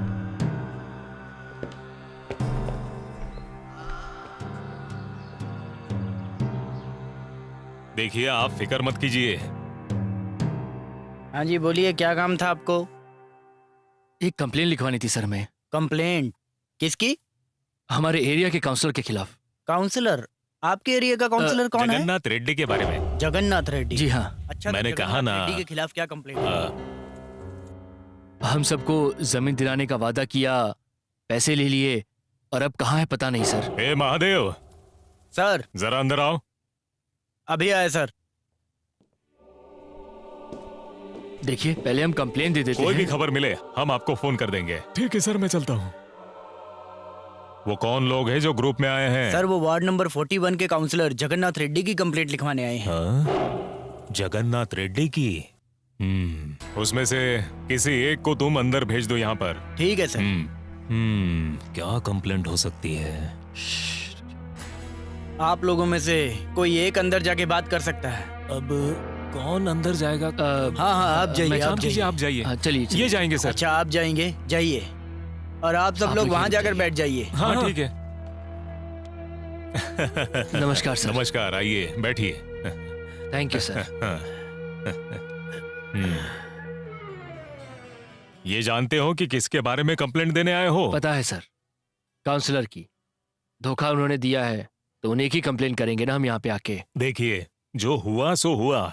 S6: देखिए, आप फिक्र मत कीजिए।
S8: हाँ जी बोलिए, क्या काम था आपको?
S2: एक कंप्लेन लिखवानी थी सर मैं,
S8: कंप्लेंट किसकी?
S2: हमारे एरिया के काउंसलर के खिलाफ।
S8: काउंसलर? आपके एरिया का काउंसलर कौन है?
S6: जगन्नाथ रेड्डी के बारे में।
S8: जगन्नाथ रेड्डी।
S2: जी हाँ,
S8: अच्छा, तो
S6: मैंने कहा
S8: जगन्नाथ
S6: ना।
S8: रेड्डी के खिलाफ क्या कंप्लेंट?
S2: हम सबको जमीन दिलाने का वादा किया, पैसे ले लिए और अब कहाँ है पता नहीं सर।
S6: ए महादेव,
S8: सर
S6: जरा अंदर आओ।
S8: अभी आए सर।
S2: देखिए, पहले हम कंप्लेन दे देते
S6: कोई भी
S2: हैं।
S6: खबर मिले हम आपको फोन कर देंगे। ठीक है सर, मैं चलता हूँ। वो कौन लोग हैं जो ग्रुप में आए हैं?
S8: सर वो वार्ड नंबर 41 के काउंसलर जगन्नाथ रेड्डी की कंप्लेंट लिखवाने आए हैं।
S7: हाँ? जगन्नाथ रेड्डी की?
S6: उसमें से किसी एक को तुम अंदर भेज दो यहाँ पर।
S8: ठीक है सर।
S7: क्या कंप्लेंट हो सकती है?
S8: आप लोगों में से कोई एक अंदर जाके बात कर सकता है।
S7: अब कौन अंदर जाएगा?
S8: हाँ हाँ, आप जाइए,
S2: मैं
S8: आप
S6: काम कीजिए,
S8: जाइए।
S6: आप जाइए।
S2: हाँ, चलिए चलिए।
S6: ये जाएंगे सर।
S8: अच्छा आप जाएंगे, जाइए। और आप सब
S2: आप
S8: लोग
S2: लोग
S8: वहाँ
S2: यहीं
S8: जाकर
S2: जाइए।
S8: बैठ जाइए।
S6: हाँ
S2: हाँ।
S6: ठीक है।
S2: नमस्कार सर।
S6: नमस्कार, आइए बैठिए।
S2: Thank you sir.
S6: ये जानते हो कि किसके बारे में कंप्लेंट देने आए हो?
S2: पता है सर, काउंसलर की। धोखा उन्होंने दिया है तो उन्हें की कंप्लेन करेंगे ना हम यहाँ पे आके।
S6: देखिए, जो हुआ सो हुआ।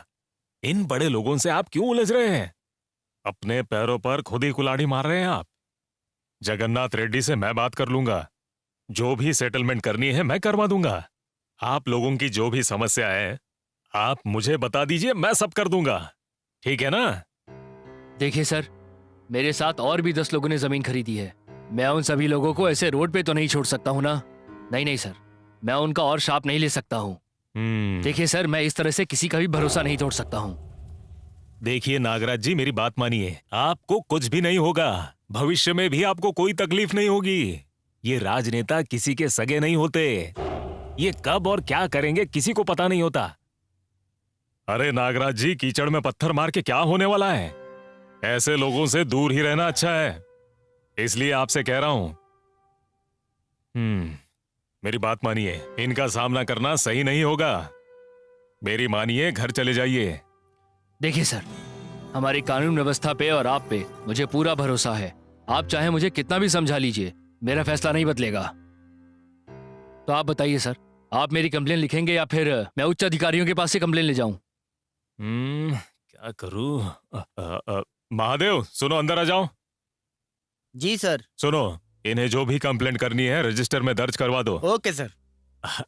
S6: इन बड़े लोगों से आप क्यों उलझ रहे हैं? अपने पैरों पर खुद ही कुल्हाड़ी मार रहे हैं आप। जगन्नाथ रेड्डी से मैं बात कर लूंगा, जो भी सेटलमेंट करनी है मैं करवा दूंगा। आप लोगों की जो भी समस्या है आप मुझे बता दीजिए, मैं सब कर दूंगा। ठीक है ना?
S2: देखिए सर, मेरे साथ और भी 10 लोगों ने जमीन खरीदी है। मैं उन सभी लोगों को ऐसे रोड पे तो नहीं छोड़ सकता हूँ ना। नहीं नहीं सर, मैं उनका और शाप नहीं ले सकता हूँ। देखिए सर, मैं इस तरह से किसी का भी भरोसा नहीं तोड़ सकता हूँ।
S6: देखिए नागराज जी, मेरी बात मानिए। आपको कुछ भी नहीं होगा, भविष्य में भी आपको कोई तकलीफ नहीं होगी। ये राजनेता किसी के सगे नहीं होते। ये कब और क्या करेंगे किसी को पता नहीं होता। अरे नागराज जी, कीचड़ में पत्थर मार के क्या होने वाला है? ऐसे लोगों से दूर ही रहना अच्छा है, इसलिए आपसे कह रहा हूं। मेरी बात मानिए, इनका सामना करना सही नहीं होगा। मेरी मानिए, घर चले जाइए।
S2: देखिए सर, हमारी कानून व्यवस्था पे और आप पे मुझे पूरा भरोसा है। आप चाहे मुझे कितना भी समझा लीजिए, मेरा फैसला नहीं बदलेगा। तो आप बताइए सर, आप मेरी कंप्लेन लिखेंगे या फिर मैं उच्च अधिकारियों के पास से कंप्लेन ले जाऊं?
S6: क्या करूं? महादेव, सुनो, अंदर आ जाओ।
S8: जी सर।
S6: सुनो, इन्हें जो भी कंप्लेंट करनी है रजिस्टर में दर्ज करवा दो।
S8: Okay sir.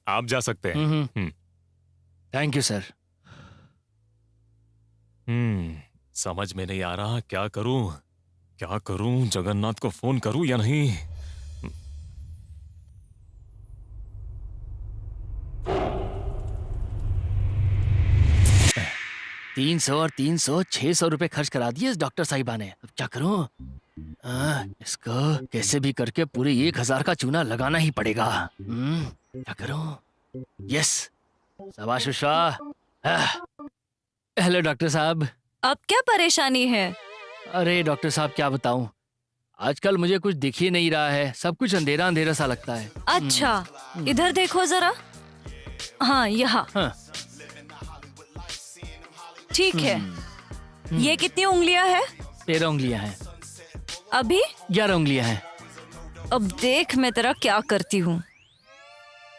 S6: आप जा सकते हैं।
S2: Thank you sir.
S6: समझ में नहीं आ रहा क्या करूं, क्या करूं? जगन्नाथ को फोन करूं या नहीं?
S2: $300 और 300 600 रुपए खर्च करा दिए इस डॉक्टर साहिबा ने। अब क्या करूं? इसको कैसे भी करके पूरे 1000 का चूना लगाना ही पड़ेगा। क्या करूं? यस, शाबाश विश्वा। हेलो डॉक्टर साहब।
S1: अब क्या परेशानी है?
S2: अरे डॉक्टर साहब, क्या बताऊं, आजकल मुझे कुछ दिख ही नहीं रहा है। सब कुछ अंधेरा अंधेरा सा लगता है।
S1: अच्छा, इधर देखो जरा। हाँ, यहाँ।
S2: हाँ।
S1: ठीक है। ये कितनी उंगलियां है?
S2: 13 उंगलियां हैं।
S1: अभी
S2: 11 उंगलियां हैं।
S1: अब देख मैं तेरा क्या करती हूँ।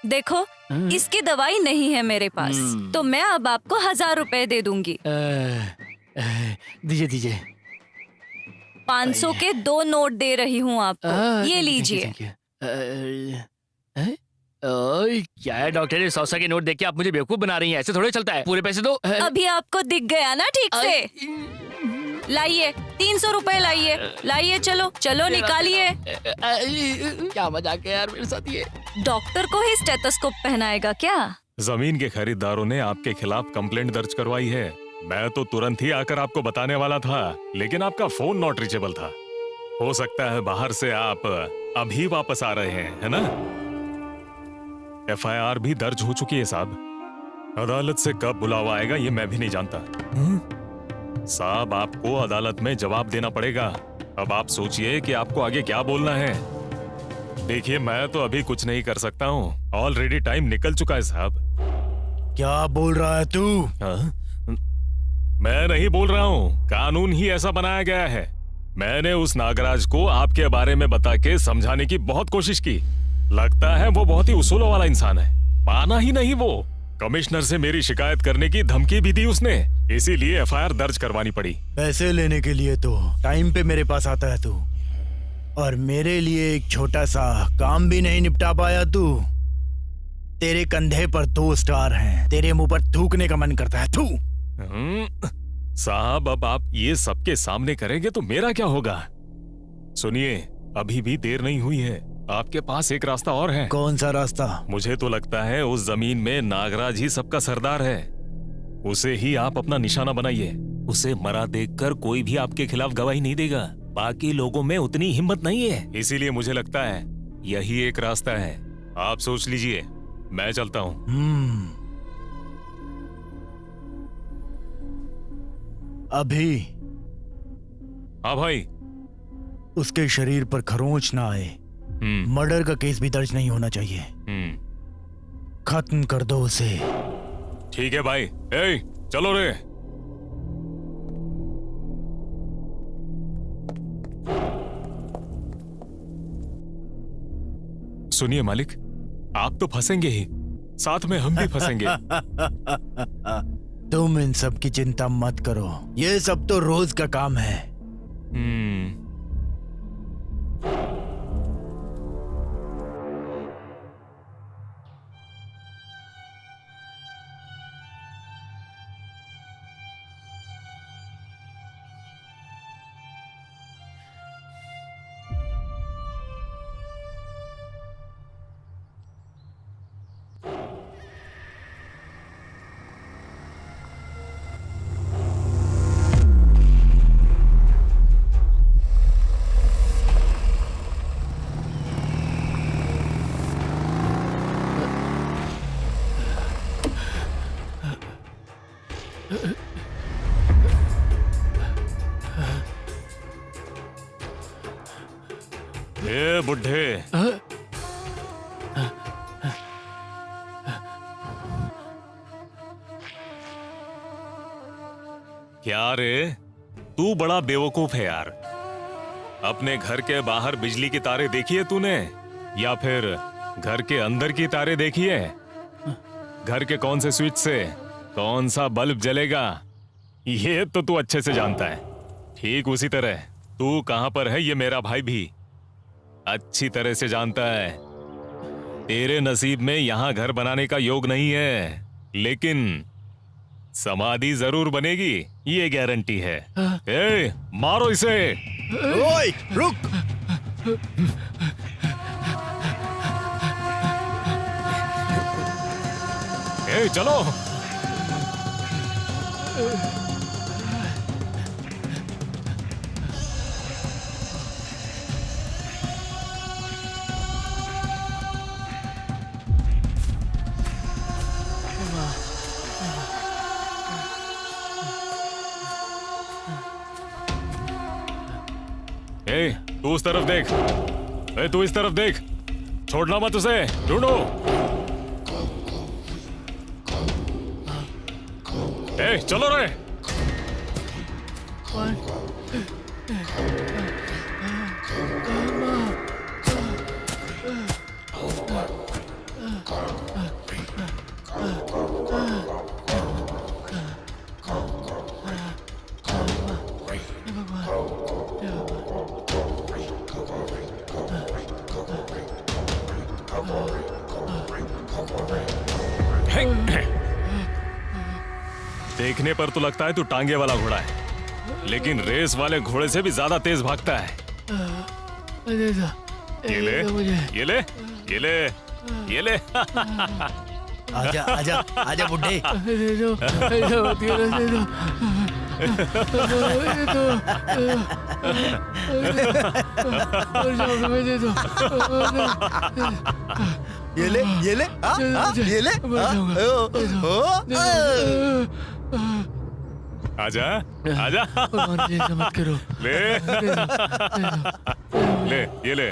S1: देखो, इसकी दवाई नहीं है मेरे पास, तो मैं अब आपको 1000 रुपए दे दूंगी।
S2: दीजिए दीजिए।
S1: 500 के 2 नोट दे रही हूँ आपको। ये लीजिए।
S2: क्या है डॉक्टर, 100 के नोट देके आप मुझे बेवकूफ बना रही हैं। ऐसे थोड़े चलता है। पूरे पैसे दो।
S1: अभी आपको दिख गया ना ठीक से? लाइए, 300 रुपए लाइए। लाइए, चलो चलो निकालिए।
S2: क्या मजाक है यार मेरे साथ ये।
S1: डॉक्टर को ही स्टेथोस्कोप पहनाएगा क्या?
S6: जमीन के खरीदारों ने आपके खिलाफ कंप्लेंट दर्ज करवाई है। मैं तो तुरंत ही आकर आपको बताने वाला था, लेकिन आपका फोन नॉट रीचेबल था। हो सकता है बाहर से आप अभी वापस आ रहे हैं, है ना? FIR भी दर्ज हो चुकी है साहब। अदालत से कब बुलावा आएगा ये मैं भी नहीं जानता। साहब, आपको अदालत में जवाब देना पड़ेगा। अब आप सोचिए कि आपको आगे क्या बोलना है। देखिए, मैं तो अभी कुछ नहीं कर सकता हूँ। ऑलरेडी टाइम निकल चुका है साहब।
S8: क्या बोल रहा है तू?
S6: मैं नहीं बोल रहा हूँ, कानून ही ऐसा बनाया गया है। मैंने उस नागराज को आपके बारे में बता के समझाने की बहुत कोशिश की। लगता है वो बहुत ही उसूलों वाला इंसान है। माना ही नहीं वो। कमिश्नर से मेरी शिकायत करने की धमकी भी दी उसने, इसीलिए FIR दर्ज करवानी पड़ी।
S8: पैसे लेने के लिए तो टाइम पे मेरे पास आता है तू, और मेरे लिए एक छोटा सा काम भी नहीं निपटा पाया तू। तेरे कंधे पर 2 स्टार हैं, तेरे मुंह पर थूकने का मन करता है। थू।
S6: साहब, अब आप ये सबके सामने करेंगे तो मेरा क्या होगा? सुनिए, अभी भी देर नहीं हुई है। आपके पास एक रास्ता और है।
S8: कौन सा रास्ता?
S6: मुझे तो लगता है उस जमीन में नागराज ही सबका सरदार है। उसे ही आप अपना निशाना बनाइए। उसे मरा देखकर कोई भी आपके खिलाफ गवाही नहीं देगा। बाकी लोगों में उतनी हिम्मत नहीं है, इसीलिए मुझे लगता है यही एक रास्ता है। आप सोच लीजिए, मैं चलता हूँ।
S8: अभी
S6: हाँ भाई।
S8: उसके शरीर पर खरोंच ना आए। मर्डर का केस भी दर्ज नहीं होना चाहिए। खत्म कर दो उसे।
S6: ठीक है भाई। ए, चलो रे। सुनिए मालिक, आप तो फंसेंगे ही, साथ में हम भी फंसेंगे।
S8: तुम इन सब की चिंता मत करो, ये सब तो रोज का काम है।
S6: बुढ़े। क्या रे, तू बड़ा बेवकूफ है यार। अपने घर के बाहर बिजली की तारे देखी है तूने, या फिर घर के अंदर की तारे देखी है? घर के कौन से स्विच से कौन सा बल्ब जलेगा ये तो तू अच्छे से जानता है। ठीक उसी तरह तू कहां पर है ये मेरा भाई भी अच्छी तरह से जानता है। तेरे नसीब में यहां घर बनाने का योग नहीं है, लेकिन समाधि जरूर बनेगी, ये गारंटी है। ए, मारो इसे।
S8: ओए, रुक।
S6: ए, चलो। ए, तू उस तरफ देख। ए, तू इस तरफ देख, छोड़ना मत उसे, ढूंढो। ए, चलो रे। देखने पर तो लगता है तू टांगे वाला घोड़ा है, लेकिन रेस वाले घोड़े से भी ज्यादा तेज भागता है। ये ले, ये ले, ये ले, ये ले।
S8: आजा आजा आजा बुड्ढे। ये ले, ये ले, ये ले।
S6: आजा, आजा।
S4: मत करो।
S6: ले, ले, ये ले।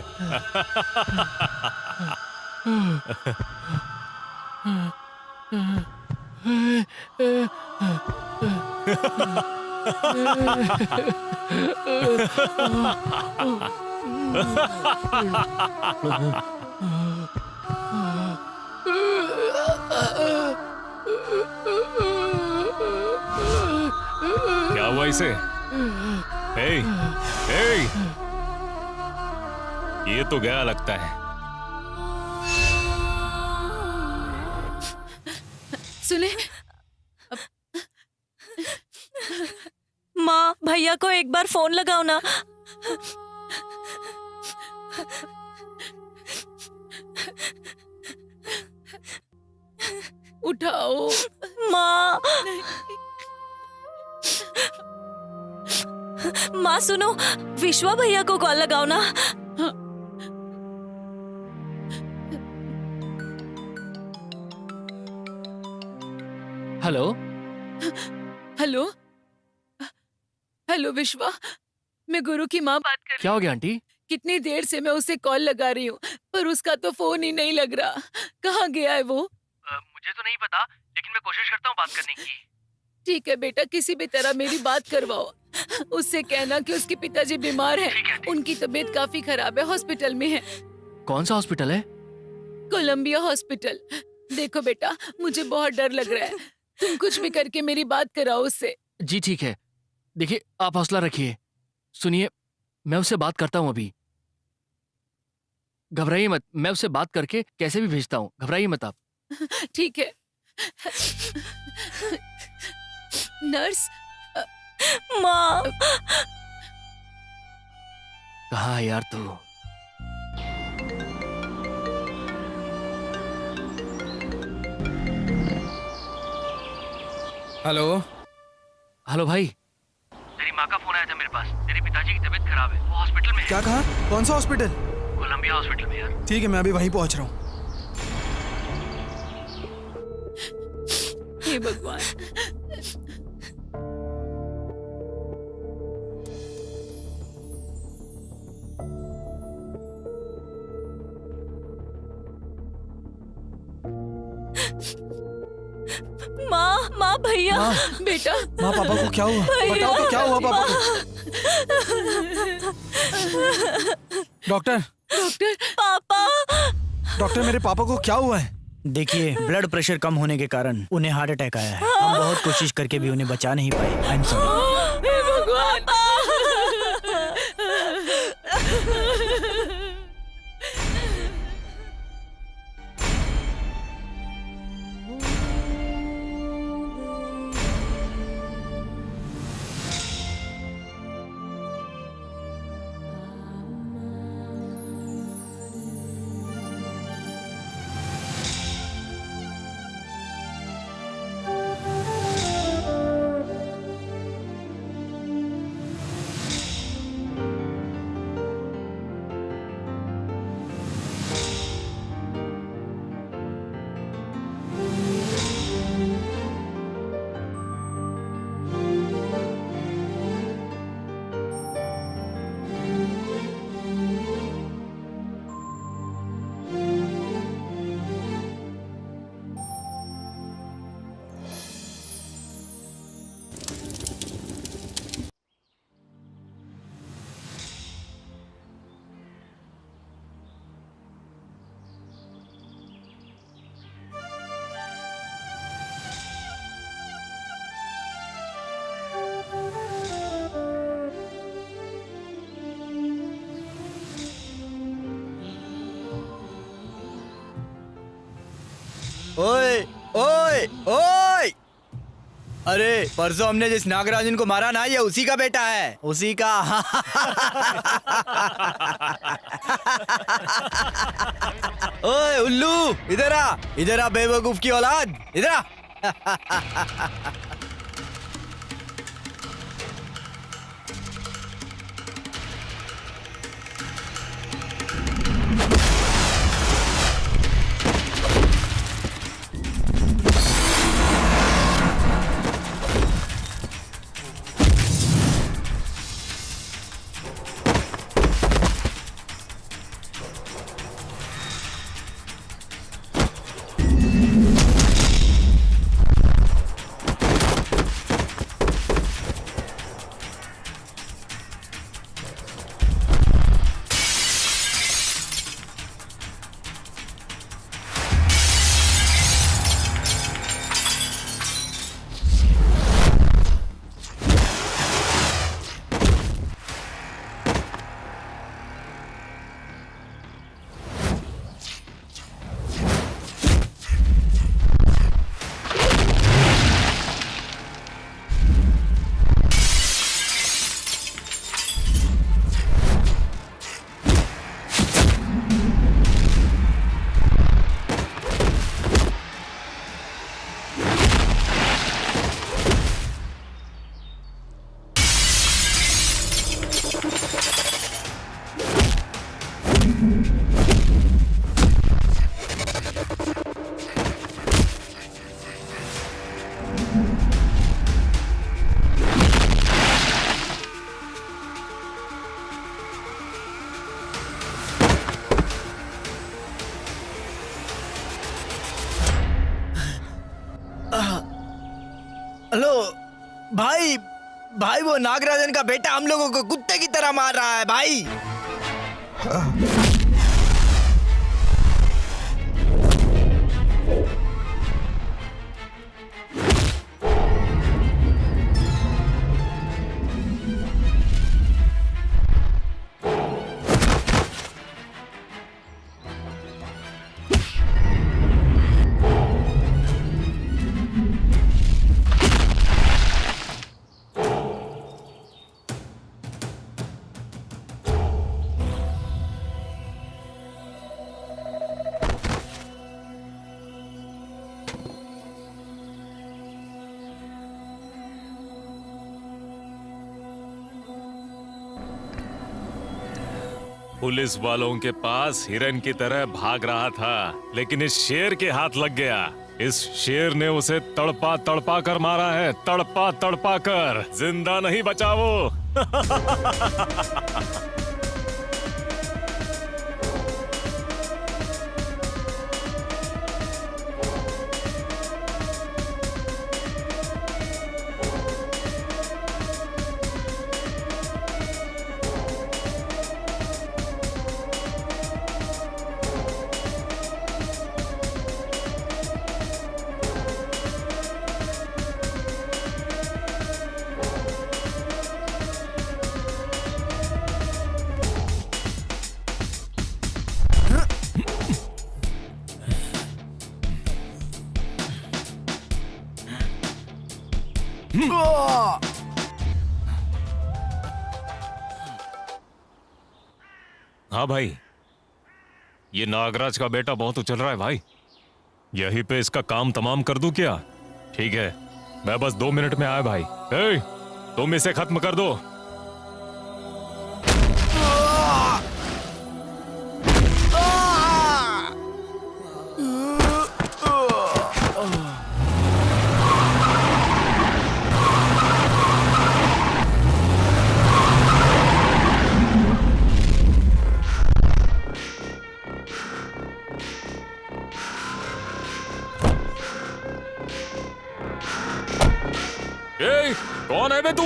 S6: क्या हुआ इसे? हे, हे, ये तो गया लगता है।
S5: सुने,
S1: माँ, भैया को एक बार फोन लगाओ ना।
S5: उठाओ
S1: माँ। माँ सुनो, विश्वा भैया को कॉल लगाओ ना।
S2: हेलो।
S5: हेलो, हेलो विश्वा, मैं गुरु की माँ बात कर रही
S2: क्या हो गया आंटी?
S5: कितनी देर से मैं उसे कॉल लगा रही हूँ, पर उसका तो फोन ही नहीं लग रहा। कहाँ गया है वो?
S9: मुझे तो नहीं पता, लेकिन मैं कोशिश करता हूँ बात करने की।
S5: ठीक है बेटा, किसी भी तरह मेरी बात करवाओ। उससे कहना कि उसके पिताजी बीमार हैं, उनकी तबीयत काफी खराब है, हॉस्पिटल में है।
S2: कौन सा हॉस्पिटल है?
S5: Columbia hospital. देखो बेटा, मुझे बहुत डर लग रहा है, तुम कुछ भी करके मेरी बात कराओ उससे।
S2: जी ठीक है। देखिए, आप हौसला रखिए। सुनिए, मैं उससे बात करता हूँ अभी। घबराइए मत, मैं उससे बात करके कैसे भी भेजता हूँ। घबराइए मत आप।
S5: ठीक है। नर्स।
S1: माँ।
S2: कहाँ है यार तू?
S4: हेलो।
S2: हेलो भाई।
S9: तेरी माँ का फोन आया था मेरे पास। तेरे पिताजी की तबीयत खराब है, वो हॉस्पिटल में है।
S4: क्या कहा? कौन सा हॉस्पिटल?
S9: कोलंबिया हॉस्पिटल में यार।
S4: ठीक है, मैं अभी वहीं पहुंच रहा हूँ।
S5: हे भगवान।
S1: माँ भैया,
S4: माँ।
S1: बेटा।
S4: माँ, पापा को क्या हुआ? बताओ तो क्या हुआ पापा को? डॉक्टर,
S1: पापा।
S4: डॉक्टर मेरे पापा को क्या हुआ है?
S3: देखिए, ब्लड प्रेशर कम होने के कारण उन्हें हार्ट अटैक आया है। हम बहुत कोशिश करके भी उन्हें बचा नहीं पाए। I am sorry.
S1: हे भगवान।
S3: ओए ओए ओए, अरे परसों हमने जिस नागराजन को मारा ना, ये उसी का बेटा है, उसी का। ओए उल्लू, इधर आ बेवकूफ की औलाद, इधर आ। हेलो भाई, भाई वो नागराजन का बेटा हम लोगों को कुत्ते की तरह मार रहा है भाई।
S6: पुलिस वालों के पास हिरन की तरह भाग रहा था, लेकिन इस शेर के हाथ लग गया। इस शेर ने उसे तड़पा तड़पा कर मारा है, तड़पा तड़पा कर। जिंदा नहीं बचा वो। हाँ भाई, ये नागराज का बेटा बहुत उछल रहा है भाई। यहीं पे इसका काम तमाम कर दूं क्या? ठीक है, मैं बस 2 मिनट में आया भाई। ए, तुम इसे खत्म कर दो। ए, कौन है बे तू?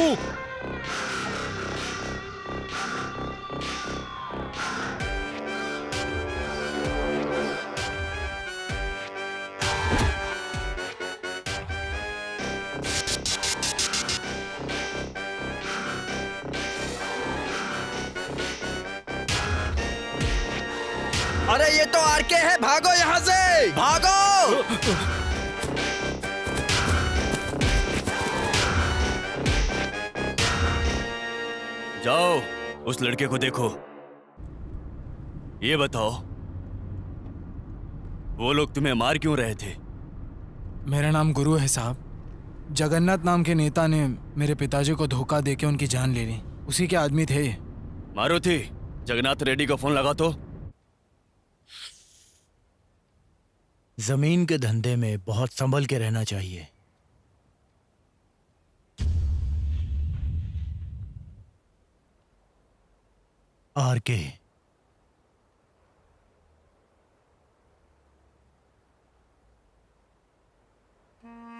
S3: अरे ये तो आरके है, भागो यहाँ से, भागो।
S10: जाओ, उस लड़के को देखो। ये बताओ, वो लोग तुम्हें मार क्यों रहे थे?
S4: मेरा नाम गुरु है साहब। जगन्नाथ नाम के नेता ने मेरे पिताजी को धोखा देके उनकी जान ले ली। उसी के आदमी थे ये।
S10: मारुति, जगन्नाथ रेड्डी को फोन लगा तो।
S8: जमीन के धंधे में बहुत संभल के रहना चाहिए। आरके,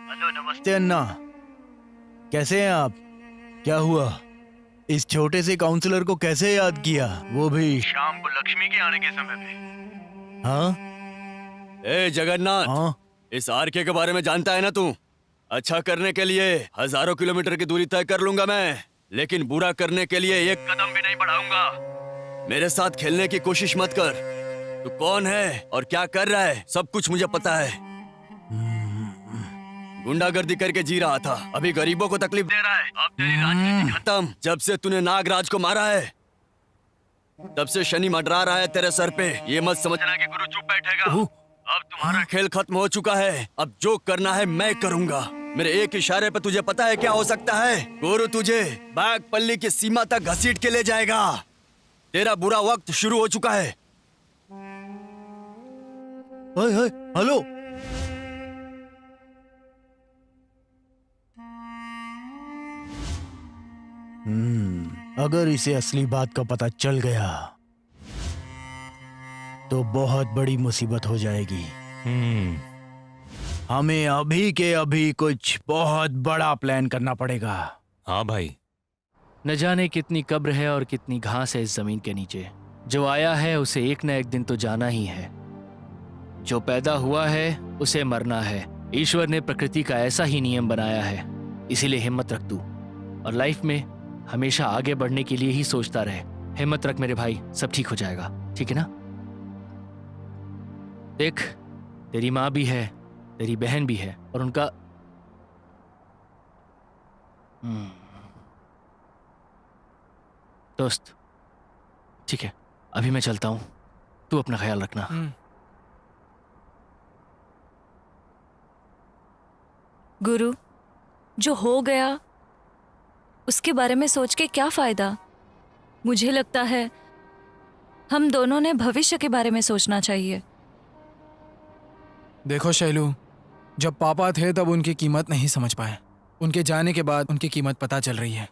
S9: हेलो, नमस्ते।
S8: अन्ना, कैसे हैं आप? क्या हुआ? इस छोटे से काउंसलर को कैसे याद किया, वो भी
S9: शाम को लक्ष्मी के आने के समय पे।
S8: हाँ
S10: ए जगन्नाथ,
S8: हाँ
S10: इस आरके के बारे में जानता है ना तू? अच्छा करने के लिए हजारों किलोमीटर की दूरी तय कर लूंगा मैं, लेकिन बुरा करने के लिए एक
S9: कदम भी नहीं बढ़ाऊंगा।
S10: मेरे साथ खेलने की कोशिश मत कर। तू कौन है और क्या कर रहा है, सब कुछ मुझे पता है। गुंडागर्दी करके जी रहा था, अभी गरीबों को तकलीफ
S9: दे रहा है। अब तेरी राजनीति
S10: खत्म। जब से तूने नागराज को मारा है, तब से शनि मंडरा रहा है तेरे सर पे। ये मत समझना कि गुरु चुप बैठेगा। अब तुम्हारा खेल खत्म हो चुका है। अब जो करना है मैं करूंगा। मेरे एक इशारे पे तुझे पता है क्या हो सकता है? गुरु तुझे बागपल्ली की सीमा तक घसीट के ले जाएगा। तेरा बुरा वक्त शुरू हो चुका है।
S8: हेलो, अगर इसे असली बात का पता चल गया तो बहुत बड़ी मुसीबत हो जाएगी। हमें अभी के अभी कुछ बहुत बड़ा प्लान करना पड़ेगा।
S6: हाँ भाई।
S2: न जाने कितनी कब्र है और कितनी घास है इस जमीन के नीचे। जो आया है उसे एक न एक दिन तो जाना ही है। जो पैदा हुआ है उसे मरना है। ईश्वर ने प्रकृति का ऐसा ही नियम बनाया है। इसीलिए हिम्मत रख तू और लाइफ में हमेशा आगे बढ़ने के लिए ही सोचता रहे। हिम्मत रख मेरे भाई, सब ठीक हो जाएगा। ठीक है ना? देख, तेरी माँ भी है, तेरी बहन भी है और उनका दोस्त। ठीक है, अभी मैं चलता हूं, तू अपना ख्याल रखना।
S1: गुरु, जो हो गया उसके बारे में सोच के क्या फायदा? मुझे लगता है हम दोनों ने भविष्य के बारे में सोचना चाहिए।
S4: देखो शैलू, जब पापा थे तब उनकी कीमत नहीं समझ पाए। उनके जाने के बाद उनकी कीमत पता चल रही है।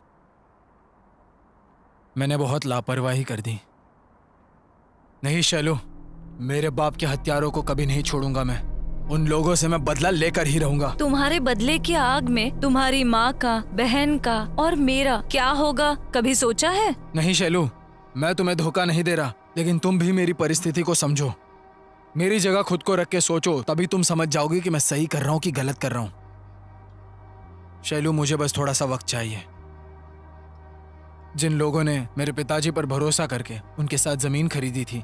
S4: मैंने बहुत लापरवाही कर दी। नहीं शैलू, मेरे बाप के हत्यारों को कभी नहीं छोड़ूंगा मैं। उन लोगों से मैं बदला लेकर ही रहूंगा।
S1: तुम्हारे बदले की आग में तुम्हारी माँ का, बहन का और मेरा क्या होगा, कभी सोचा है?
S4: नहीं शैलू, मैं तुम्हें धोखा नहीं दे रहा, लेकिन तुम भी मेरी परिस्थिति को समझो। मेरी जगह खुद को रख के सोचो, तभी तुम समझ जाओगी कि मैं सही कर रहा हूँ कि गलत कर रहा हूँ। शैलू, मुझे बस थोड़ा सा वक्त चाहिए। जिन लोगों ने मेरे पिताजी पर भरोसा करके उनके साथ जमीन खरीदी थी,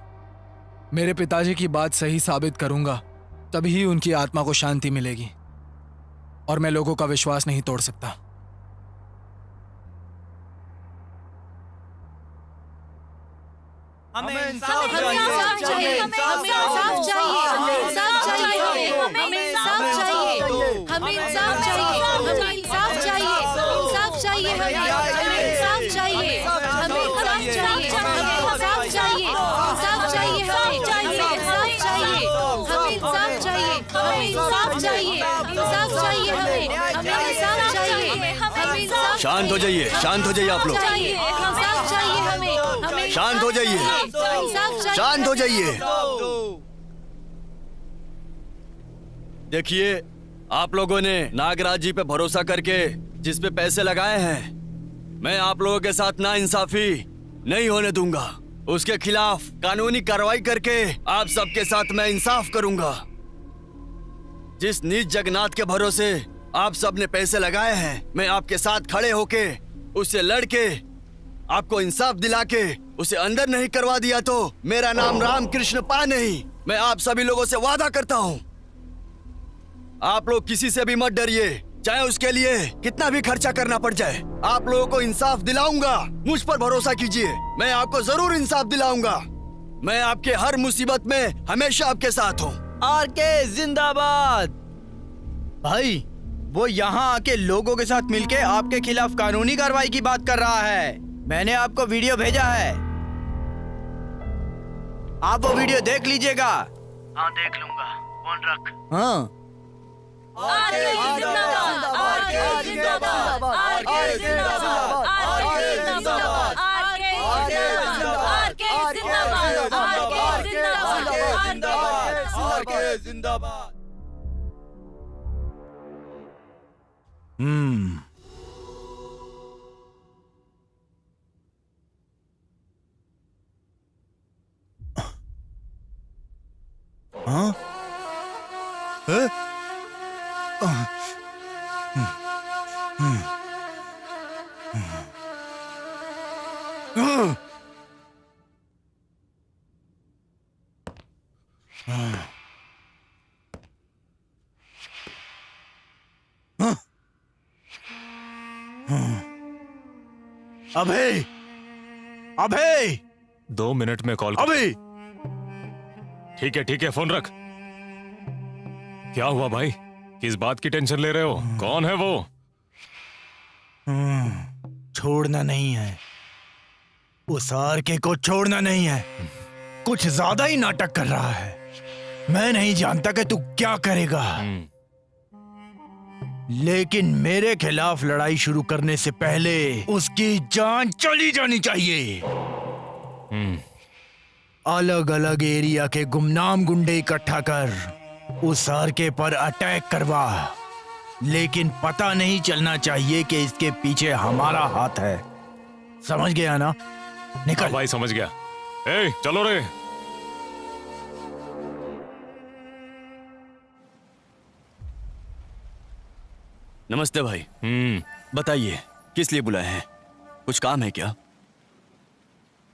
S4: मेरे पिताजी की बात सही साबित करूंगा, तभी उनकी आत्मा को शांति मिलेगी। और मैं लोगों का विश्वास नहीं तोड़ सकता।
S5: हमें इंसाफ चाहिए, हमें इंसाफ चाहिए, हमें इंसाफ चाहिए, इंसाफ चाहिए, हमें इंसाफ चाहिए, हमें इंसाफ चाहिए, हमें इंसाफ चाहिए, इंसाफ चाहिए, हमें इंसाफ चाहिए, हमें इंसाफ चाहिए, हमें इंसाफ चाहिए, इंसाफ चाहिए, हमें इंसाफ चाहिए, हमें इंसाफ।
S10: शांत हो जाइए, शांत हो जाइए आप लोग,
S5: इंसाफ चाहिए, हमें
S10: शांत हो जाइए,
S5: इंसाफ चाहिए,
S10: शांत हो जाइए। देखिए, आप लोगों ने नागराज जी पे भरोसा करके जिस पे पैसे लगाए हैं, मैं आप लोगों के साथ नाइंसाफी नहीं होने दूंगा। उसके खिलाफ कानूनी कार्रवाई करके आप सबके साथ मैं इंसाफ करूंगा। जिस नीच जगन्नाथ के भरोसे आप सब ने पैसे लगाए हैं, मैं आपके साथ खड़े होके उससे लड़के आपको इंसाफ दिला के उसे अंदर नहीं करवा दिया तो मेरा नाम रामकृष्ण पा नहीं। मैं आप सभी लोगों से वादा करता हूं, आप लोग किसी से भी मत डरिए, चाहे उसके लिए कितना भी खर्चा करना पड़ जाए। आप लोगों को इंसाफ दिलाऊंगा, मुझ पर भरोसा कीजिए, मैं आपको जरूर इंसाफ दिलाऊंगा। मैं आपके हर मुसीबत में हमेशा आपके साथ हूँ।
S3: आरके जिंदाबाद। भाई, वो यहाँ आके लोगों के साथ मिलके आपके खिलाफ कानूनी कार्रवाई की बात कर रहा है। मैंने आपको वीडियो भेजा है, आप वो वीडियो देख लीजिएगा।
S9: हाँ देख लूंगा, फोन रख।
S3: हाँ,
S1: आरके जिंदाबाद, आरके जिंदाबाद, आरके जिंदाबाद, आरके जिंदाबाद, आरके जिंदाबाद, आरके जिंदाबाद, आरके जिंदाबाद,
S3: आरके जिंदाबाद। हाँ? अभय, अभय,
S6: 2 मिनट में कॉल।
S3: अभय।
S6: ठीक है, फोन रख। क्या हुआ भाई, किस बात की टेंशन ले रहे हो? कौन है वो?
S8: छोड़ना नहीं है, उस आरके को छोड़ना नहीं है। कुछ ज्यादा ही नाटक कर रहा है। मैं नहीं जानता कि तू क्या करेगा, लेकिन मेरे खिलाफ लड़ाई शुरू करने से पहले उसकी जान चली जानी चाहिए। अलग अलग एरिया के गुमनाम गुंडे इकट्ठा कर उस आरके पर अटैक करवा, लेकिन पता नहीं चलना चाहिए कि इसके पीछे हमारा हाथ है। समझ गया ना? निकल।
S6: भाई समझ गया। ए, चलो रे।
S10: नमस्ते भाई। बताइए, किस लिए बुलाए हैं? कुछ काम है क्या?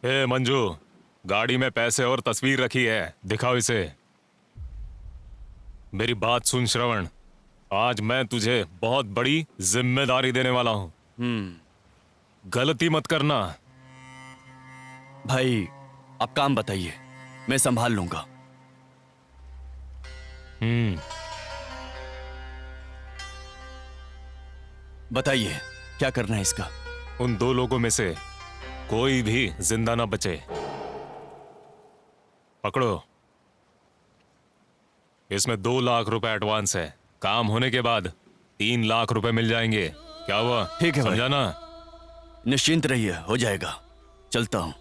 S6: ए मंजू, गाड़ी में पैसे और तस्वीर रखी है, दिखाओ इसे। मेरी बात सुन श्रवण, आज मैं तुझे बहुत बड़ी जिम्मेदारी देने वाला हूं। गलती मत करना।
S10: भाई, आप काम बताइए, मैं संभाल लूंगा। बताइए, क्या करना है इसका?
S6: उन 2 लोगों में से कोई भी जिंदा ना बचे। पकड़ो, इसमें 2 लाख रुपए एडवांस है। काम होने के बाद 3 लाख रुपए मिल जाएंगे। क्या हुआ?
S10: ठीक है भाई।
S6: समझा ना?
S10: निश्चिंत रहिए, हो जाएगा। चलता हूं।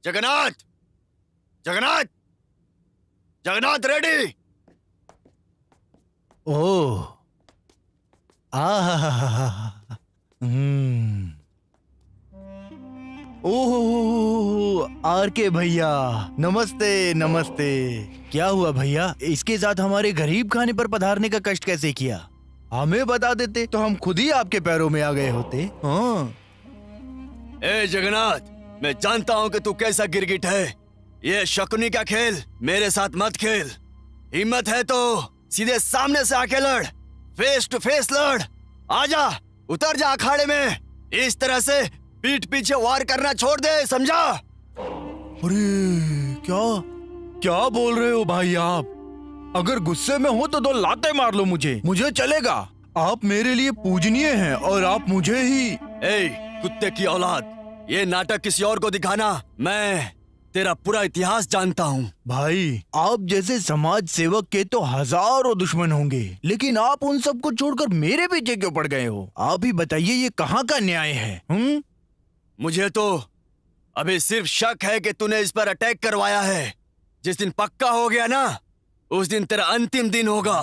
S10: Jagannath, Jagannath, Jagannath ready.
S8: Oh, oh, R K भैया, नमस्ते नमस्ते। क्या हुआ भैया, इसके साथ हमारे गरीब खाने पर पधारने का कष्ट कैसे किया? हमें बता देते तो हम खुद ही आपके पैरों में आ गए होते। हाँ।
S10: ए जगन्नाथ, मैं जानता हूं कि तू कैसा गिरगिट है। ये शकुनी का खेल मेरे साथ मत खेल। हिम्मत है तो सीधे सामने से आके लड़, फेस टू फेस लड़। आजा, उतर जा अखाड़े में। इस तरह से पीठ पीछे वार करना छोड़ दे, समझा?
S8: अरे क्या क्या बोल रहे हो भाई आप? अगर गुस्से में हो तो दो लाते मार लो मुझे चलेगा। आप मेरे लिए पूजनीय हैं और आप मुझे ही।
S10: ए कुत्ते की औलाद, ये नाटक किसी और को दिखाना। मैं तेरा पूरा इतिहास जानता हूँ।
S8: भाई, आप जैसे समाज सेवक के तो हजारों दुश्मन होंगे, लेकिन आप उन सबको छोड़कर मेरे पीछे क्यों पड़ गए हो? आप ही बताइए, ये कहाँ का न्याय है?
S10: मुझे तो अभी सिर्फ शक है कि तूने इस पर अटैक करवाया है। जिस दिन पक्का हो गया ना, उस दिन तेरा अंतिम दिन होगा।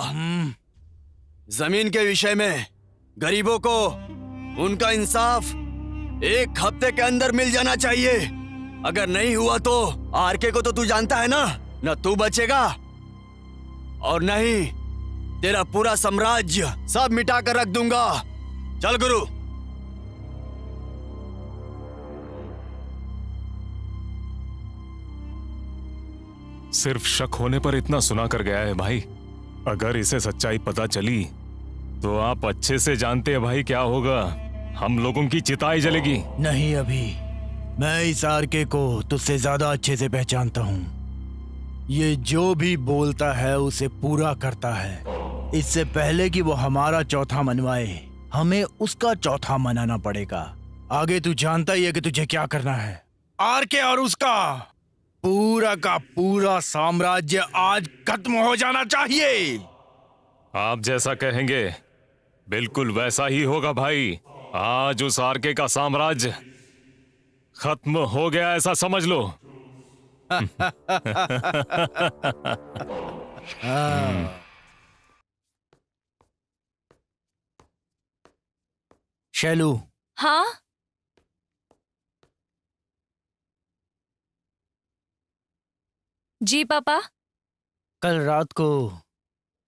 S10: जमीन के विषय में गरीबों को उनका इंसाफ 1 हफ्ते के अंदर मिल जाना चाहिए। अगर नहीं हुआ तो आरके को तो तू जानता है ना, न तू बचेगा और न ही तेरा पूरा साम्राज्य। सब मिटा कर रख दूंगा। चल गुरु।
S6: सिर्फ शक होने पर इतना सुना कर गया है भाई। अगर इसे सच्चाई पता चली तो आप अच्छे से जानते हैं भाई क्या होगा। हम लोगों की चिताई जलेगी।
S8: नहीं, अभी मैं इस आरके को तुझसे ज्यादा अच्छे से पहचानता हूँ। ये जो भी बोलता है उसे पूरा करता है। इससे पहले कि वो हमारा चौथा मनवाए, हमें उसका चौथा मनाना पड़ेगा। आगे तू जानता ही है कि तुझे क्या करना है। आरके और उसका पूरा का पूरा साम्राज्य आज खत्म हो जाना चाहिए।
S6: आप जैसा कहेंगे बिल्कुल वैसा ही होगा भाई। आज उस आरके का साम्राज्य खत्म हो गया ऐसा समझ लो।
S8: शैलू,
S1: हाँ। जी पापा।
S3: कल रात को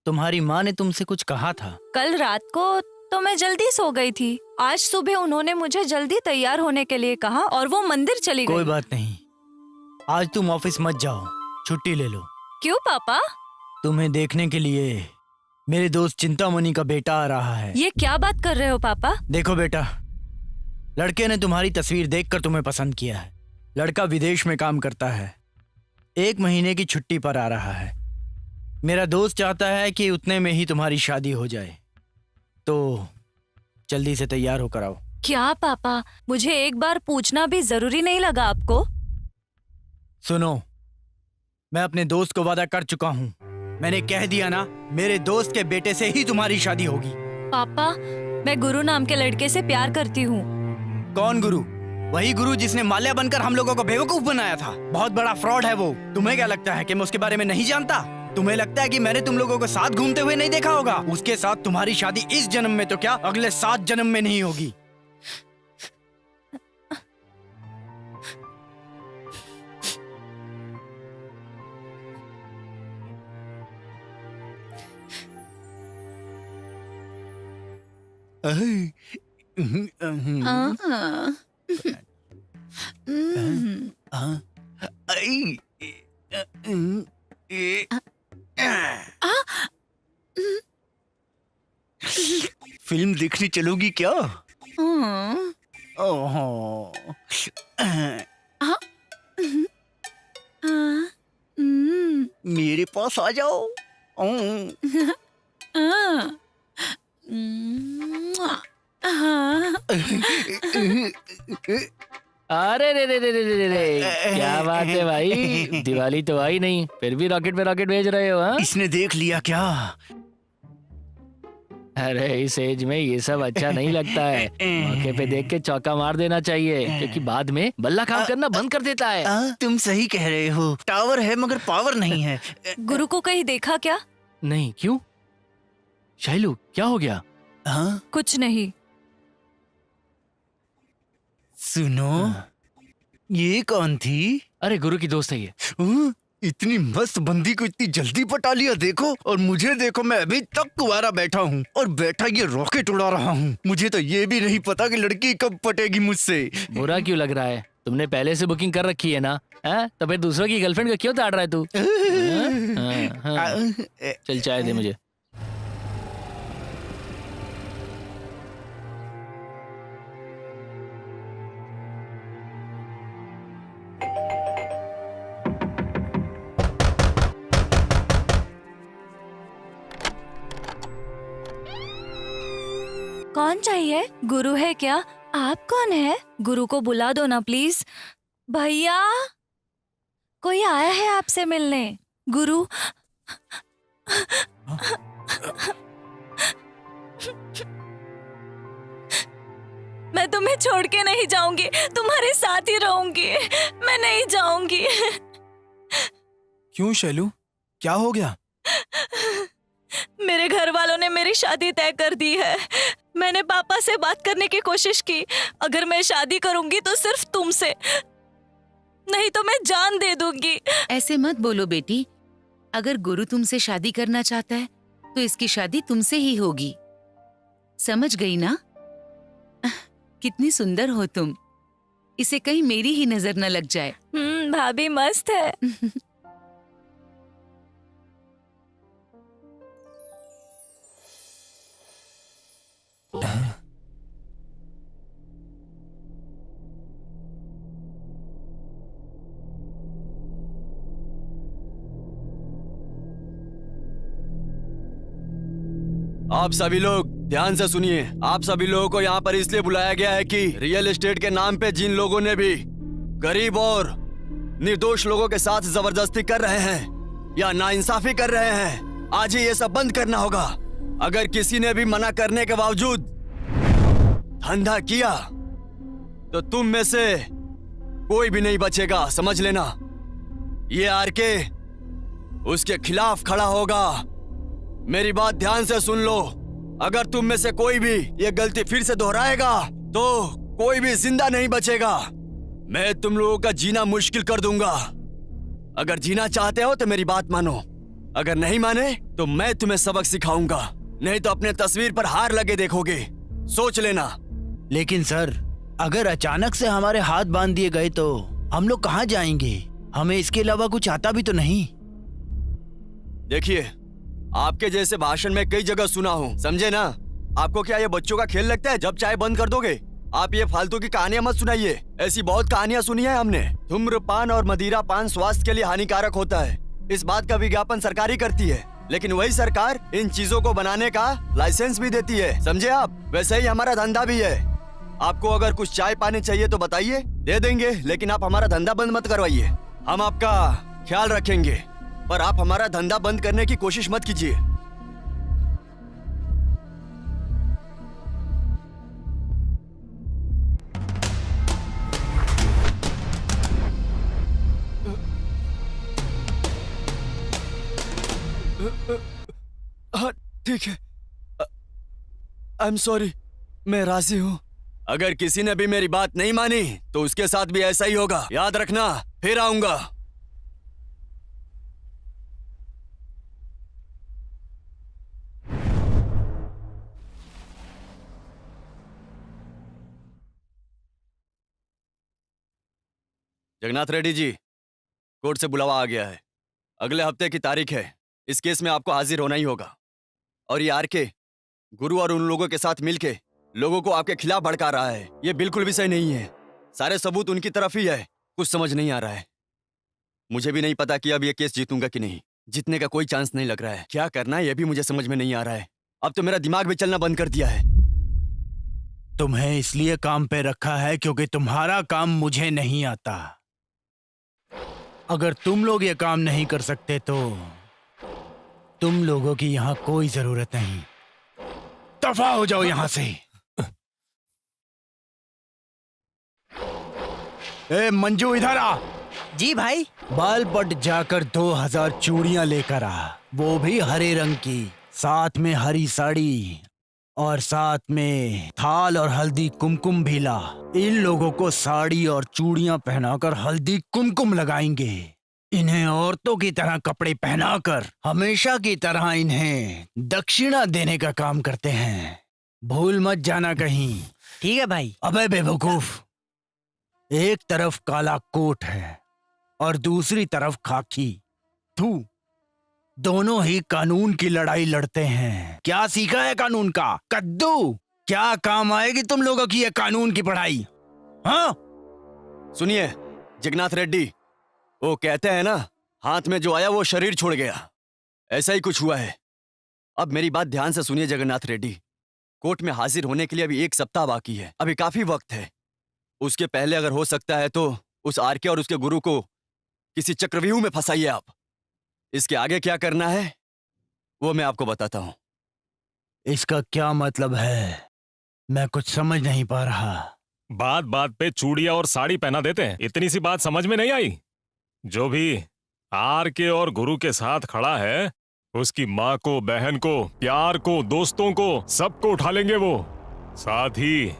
S3: तुम्हारी माँ ने तुमसे कुछ कहा था।
S1: कल रात को तो मैं जल्दी सो गई थी। आज सुबह उन्होंने मुझे जल्दी तैयार होने के लिए कहा और वो मंदिर चली गई।
S3: कोई बात नहीं, आज तुम ऑफिस मत जाओ, छुट्टी ले लो।
S1: क्यों पापा?
S3: तुम्हें देखने के लिए मेरे दोस्त चिंतामणि का बेटा आ रहा है।
S1: ये क्या बात कर रहे हो पापा?
S3: देखो बेटा, लड़के ने तुम्हारी तस्वीर देखकर तुम्हें पसंद किया है। लड़का विदेश में काम करता है, 1 महीने की छुट्टी पर आ रहा है। मेरा दोस्त चाहता है कि उतने में ही तुम्हारी शादी हो जाए, तो जल्दी से तैयार होकर आओ।
S1: क्या पापा, मुझे एक बार पूछना भी जरूरी नहीं लगा आपको?
S3: सुनो, मैं अपने दोस्त को वादा कर चुका हूँ। मैंने कह दिया ना, मेरे दोस्त के बेटे से ही तुम्हारी शादी होगी।
S1: पापा, मैं गुरु नाम के लड़के से प्यार करती हूँ।
S3: कौन गुरु? वही गुरु जिसने माल्या बनकर हम लोगों को बेवकूफ बनाया था। बहुत बड़ा फ्रॉड है वो। तुम्हें क्या लगता है कि मैं उसके बारे में नहीं जानता? तुम्हें लगता है कि मैंने तुम लोगों को साथ घूमते हुए नहीं देखा होगा? उसके साथ तुम्हारी शादी इस जन्म में तो क्या, अगले 7 जन्म में नहीं होगी। फिल्म देखने चलोगी क्या? ओहो। मेरे पास आ जाओ।
S2: अरे रे रे रे रे रे रे, क्या बात है भाई, दिवाली तो आई नहीं, फिर भी रॉकेट पे रॉकेट भेज रहे हो? हाँ,
S8: इसने देख लिया क्या?
S2: अरे इस एज में ये सब अच्छा नहीं लगता है। मौके पे देख के चौका मार देना चाहिए, क्योंकि बाद में बल्ला काम करना बंद कर देता है।
S8: तुम सही कह रहे हो, टावर है मगर पावर नहीं है।
S1: गुरु को कहीं देखा क्या?
S2: नहीं, क्यों? शैलू, क्या हो गया?
S8: हाँ?
S1: कुछ नहीं।
S8: सुनो, ये कौन थी?
S2: अरे गुरु की दोस्त है ये।
S8: इतनी मस्त बंदी को इतनी जल्दी पटा लिया, देखो। और मुझे देखो, मैं अभी तक कुंवारा बैठा हूँ और बैठा ये रॉकेट उड़ा रहा हूँ। मुझे तो ये भी नहीं पता कि लड़की कब पटेगी मुझसे।
S2: बुरा क्यों लग रहा है? तुमने पहले से बुकिंग कर रखी है ना? तो फिर दूसरों की गर्लफ्रेंड को क्यों ताड़ रहा है तू? चल चाय दे मुझे।
S1: कौन चाहिए? गुरु है क्या? आप कौन है? गुरु को बुला दो ना प्लीज। भैया, कोई आया है आपसे मिलने। गुरु। मैं तुम्हें छोड़ के नहीं जाऊंगी, तुम्हारे साथ ही रहूंगी। मैं नहीं जाऊंगी।
S4: क्यों शैलू, क्या हो गया?
S1: मेरे घर वालों ने मेरी शादी तय कर दी है। मैंने पापा से बात करने की कोशिश की। अगर मैं शादी करूंगी तो सिर्फ तुमसे, नहीं तो मैं जान दे दूंगी।
S5: ऐसे मत बोलो बेटी। अगर गुरु तुमसे शादी करना चाहता है तो इसकी शादी तुमसे ही होगी। समझ गई ना? कितनी सुंदर हो तुम। इसे कहीं मेरी ही नजर न लग जाए।
S1: भाभी मस्त है।
S10: आप सभी लोग ध्यान से सुनिए। आप सभी लोगों को यहाँ पर इसलिए बुलाया गया है कि रियल एस्टेट के नाम पे जिन लोगों ने भी गरीब और निर्दोष लोगों के साथ जबरदस्ती कर रहे हैं या नाइंसाफी कर रहे हैं, आज ही ये सब बंद करना होगा। अगर किसी ने भी मना करने के बावजूद धंधा किया तो तुम में से कोई भी नहीं बचेगा, समझ लेना। ये आरके उसके खिलाफ खड़ा होगा। मेरी बात ध्यान से सुन लो। अगर तुम में से कोई भी ये गलती फिर से दोहराएगा तो कोई भी जिंदा नहीं बचेगा। मैं तुम लोगों का जीना मुश्किल कर दूंगा। अगर जीना चाहते हो तो मेरी बात मानो, अगर नहीं माने तो मैं तुम्हें सबक सिखाऊंगा, नहीं तो अपने तस्वीर पर हार लगे देखोगे, सोच लेना।
S8: लेकिन सर, अगर अचानक से हमारे हाथ बांध दिए गए तो हम लोग कहाँ जाएंगे? हमें इसके अलावा कुछ आता भी तो नहीं।
S10: देखिए, आपके जैसे भाषण में कई जगह सुना हूँ, समझे ना? आपको क्या ये बच्चों का खेल लगता है? जब चाहे बंद कर दोगे। आप ये फालतू की कहानियां मत सुनाइए। ऐसी बहुत कहानियां सुनी है हमने। धूम्रपान और मदिरा पान स्वास्थ्य के लिए हानिकारक होता है, इस बात का विज्ञापन सरकार ही करती है, लेकिन वही सरकार इन चीजों को बनाने का लाइसेंस भी देती है, समझे आप? वैसे ही हमारा धंधा भी है। आपको अगर कुछ चाय पानी चाहिए तो बताइए, दे देंगे, लेकिन आप हमारा धंधा बंद मत करवाइए। हम आपका ख्याल रखेंगे, पर आप हमारा धंधा बंद करने की कोशिश मत कीजिए। हाँ ठीक है, आई एम सॉरी, मैं राजी हूँ। अगर किसी ने भी मेरी बात नहीं मानी तो उसके साथ भी ऐसा ही होगा, याद रखना। फिर आऊंगा। जगन्नाथ रेड्डी जी, कोर्ट से बुलावा आ गया है। अगले हफ्ते की तारीख है। इस केस में आपको हाजिर होना ही होगा। और ये आरके गुरु और उन लोगों के साथ मिलके लोगों को आपके खिलाफ भड़का रहा है। ये बिल्कुल भी सही नहीं है। सारे सबूत उनकी तरफ ही है। कुछ समझ नहीं आ रहा है। मुझे भी नहीं पता कि अब ये केस जीतूंगा कि नहीं। जीतने का कोई चांस नहीं लग रहा है। क्या करना है ये भी मुझे समझ में नहीं आ रहा है। अब तो मेरा दिमाग भी चलना बंद कर दिया है।
S8: तुम्हें इसलिए काम पे रखा है क्योंकि तुम्हारा काम मुझे नहीं आता। अगर तुम लोग ये काम नहीं कर सकते तो तुम लोगों की यहाँ कोई जरूरत नहीं। दफा हो जाओ यहाँ से। ए मंजू, इधर आ।
S3: जी भाई।
S8: बाल पट जाकर 2000 चूड़ियां लेकर आ, वो भी हरे रंग की, साथ में हरी साड़ी और साथ में थाल और हल्दी कुमकुम भी ला। इन लोगों को साड़ी और चूड़ियां पहनाकर हल्दी कुमकुम लगाएंगे। इन्हें औरतों की तरह कपड़े पहनाकर हमेशा की तरह इन्हें दक्षिणा देने का काम करते हैं। भूल मत जाना कहीं।
S3: ठीक है भाई।
S8: अबे बेवकूफ, एक तरफ काला कोट है और दूसरी तरफ खाकी। तू दोनों ही कानून की लड़ाई लड़ते हैं। क्या सीखा है कानून का? कद्दू। क्या काम आएगी तुम लोगों की ये कानून की पढ़ाई? हाँ?
S10: सुनिए जगन्नाथ रेड्डी, वो कहते हैं ना, हाथ में जो आया वो शरीर छोड़ गया। ऐसा ही कुछ हुआ है। अब मेरी बात ध्यान से सुनिए जगन्नाथ रेड्डी, कोर्ट में हाजिर होने के लिए अभी 1 सप्ताह बाकी है। अभी काफी वक्त है। उसके पहले अगर हो सकता है तो उस आरके और उसके गुरु को किसी चक्रव्यूह में फंसाइए आप। इसके आगे क्या करना है वो मैं आपको बताता हूं।
S8: इसका क्या मतलब है? मैं कुछ समझ नहीं पा रहा।
S6: बात बात पे चूड़ियां और साड़ी पहना देते हैं। इतनी सी बात समझ में नहीं आई? जो भी आरके और गुरु के साथ खड़ा है, उसकी माँ को, बहन को, प्यार को, दोस्तों को, सबको उठा लेंगे वो। साथ ही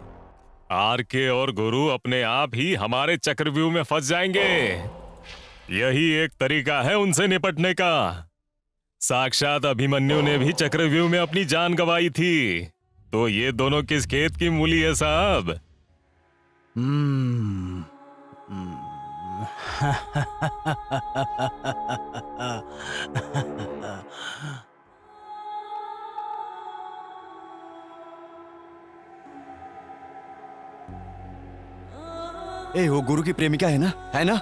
S6: आरके और गुरु अपने आप ही हमारे चक्रव्यूह में फंस जाएंगे। यही एक तरीका है उनसे निपटने का। साक्षात अभिमन्यु ने भी चक्रव्यूह में अपनी जान गंवाई थी। तो ये दोनों किस खेत की मूली है साहब?
S10: ए, वो गुरु की प्रेमिका है ना? है ना?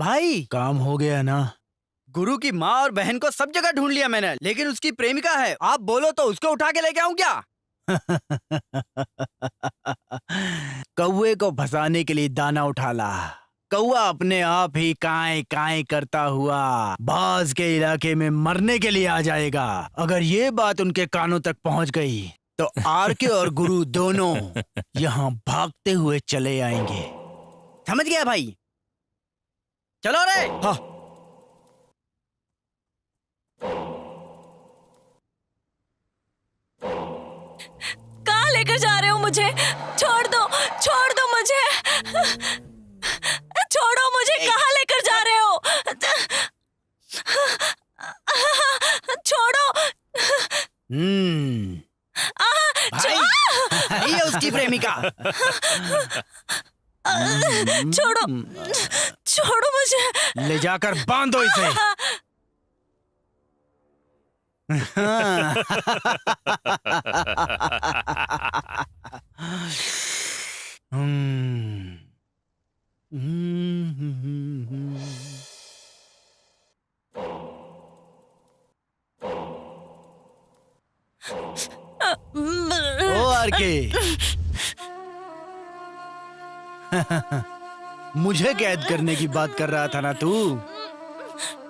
S3: भाई
S8: काम हो गया ना?
S3: गुरु की माँ और बहन को सब जगह ढूंढ लिया मैंने, लेकिन उसकी प्रेमिका है। आप बोलो तो उसको उठा के लेके आऊं क्या?
S8: कौवे को फंसाने के लिए दाना उठा ला। कौवा अपने आप ही काएं काएं करता हुआ बाज के इलाके में मरने के लिए आ जाएगा। अगर ये बात उनके कानों तक पहुंच गई तो आरके और गुरु दोनों यहाँ भागते हुए चले आएंगे।
S3: समझ गया भाई? चलो रे।
S10: हाँ।
S1: कहाँ लेकर जा रहे हो मुझे? छोड़ दो मुझे। छोड़ो मुझे, कहाँ लेकर जा रहे हो? छोड़ो।
S3: भाई, ये उसकी प्रेमिका।
S1: छोड़ो मुझे।
S8: ले जाकर बांधो इसे। ओ आरके, मुझे कैद करने की बात कर रहा था ना तू?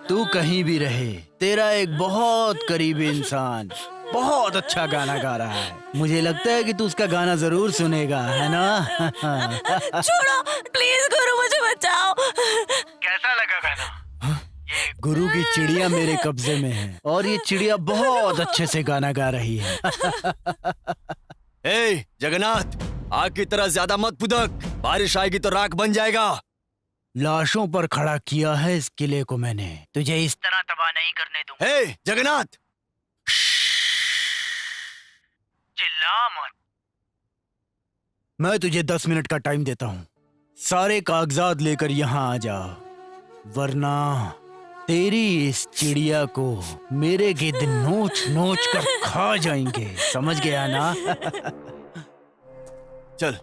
S8: तू कहीं भी रहे, तेरा एक बहुत करीबी इंसान बहुत अच्छा गाना गा रहा है। मुझे लगता है कि तू उसका गाना जरूर सुनेगा, है ना?
S1: छोड़ो प्लीज गुरु, मुझे बचाओ।
S9: कैसा लगा गाना?
S8: गुरु की चिड़िया मेरे कब्जे में है और ये चिड़िया बहुत अच्छे से गाना गा रही है।
S10: ए जगन्नाथ, आग की तरह ज्यादा मत फुदक, बारिश आएगी तो राख बन जाएगा।
S8: लाशों पर खड़ा किया है इस किले को मैंने, तुझे इस
S9: तरह तबाह नहीं करने दूंगा।
S10: ए जगन्नाथ,
S9: चिल्ला मत।
S8: मैं तुझे 10 मिनट का टाइम देता हूँ। सारे कागजात लेकर यहाँ आ जा, वरना तेरी इस चिड़िया को मेरे गिद्ध नोच नोच कर खा जाएंगे। समझ गया ना?
S10: चल।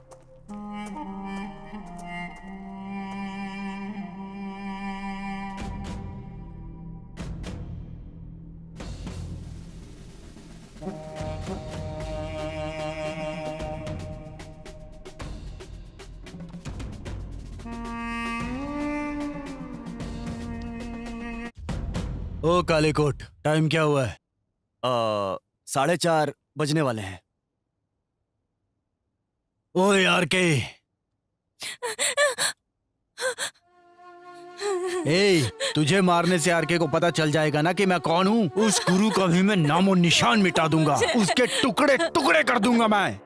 S8: ओ काले कोट, टाइम क्या हुआ है?
S10: 4:30 बजने वाले हैं।
S8: ओ यार के, तुझे मारने से आरके को पता चल जाएगा ना कि मैं कौन हूँ। उस गुरु का भी मैं नामो निशान मिटा दूंगा, उसके टुकड़े टुकड़े कर दूंगा मैं।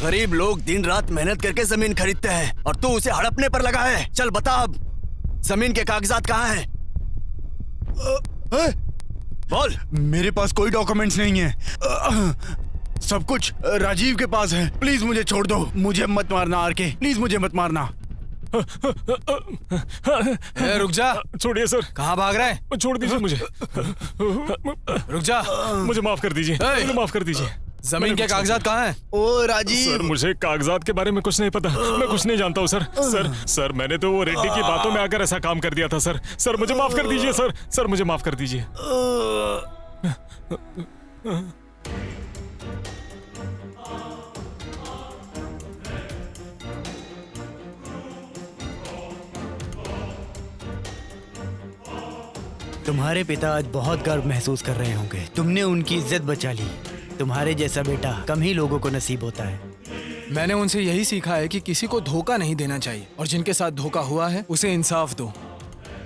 S10: गरीब लोग दिन रात मेहनत करके जमीन खरीदते हैं और तू उसे हड़पने पर लगा है। चल बता अब, जमीन के कागजात कहाँ हैं? बोल।
S8: मेरे पास कोई डॉक्यूमेंट्स नहीं है। सब कुछ राजीव के पास है। प्लीज मुझे छोड़ दो। मुझे मत मारना आरके, प्लीज मुझे मत मारना।
S4: ए, रुक जा।
S6: छोड़िए सर।
S4: कहाँ भाग रहा है?
S6: छोड़ दीजिए मुझे।
S4: रुक जा।
S6: मुझे माफ कर दीजिए, मुझे माफ कर दीजिए।
S4: जमीन के कागजात कहाँ हैं?
S8: ओ राजीव।
S6: सर मुझे कागजात के बारे में कुछ नहीं पता, मैं कुछ नहीं जानता हूँ सर। सर मैंने तो वो रेड्डी की बातों में आकर ऐसा काम कर दिया था सर मुझे माफ कर दीजिए सर मुझे माफ कर दीजिए।
S3: तुम्हारे पिता आज बहुत गर्व महसूस कर रहे होंगे। तुमने उनकी इज्जत बचा ली। तुम्हारे जैसा बेटा कम ही लोगों को नसीब होता है।
S4: मैंने उनसे यही सीखा है कि किसी को धोखा नहीं देना चाहिए और जिनके साथ धोखा हुआ है उसे इंसाफ दो।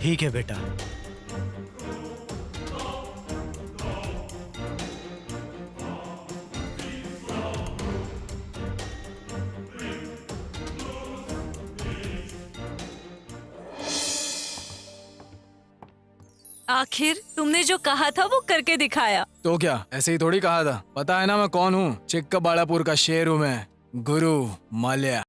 S3: ठीक है बेटा।
S1: आखिर तुमने जो कहा था वो करके दिखाया।
S4: तो क्या ऐसे ही थोड़ी कहा था? पता है ना मैं कौन हूँ? चिक्कबाड़ापुर का शेर हूँ मैं, गुरु माल्या।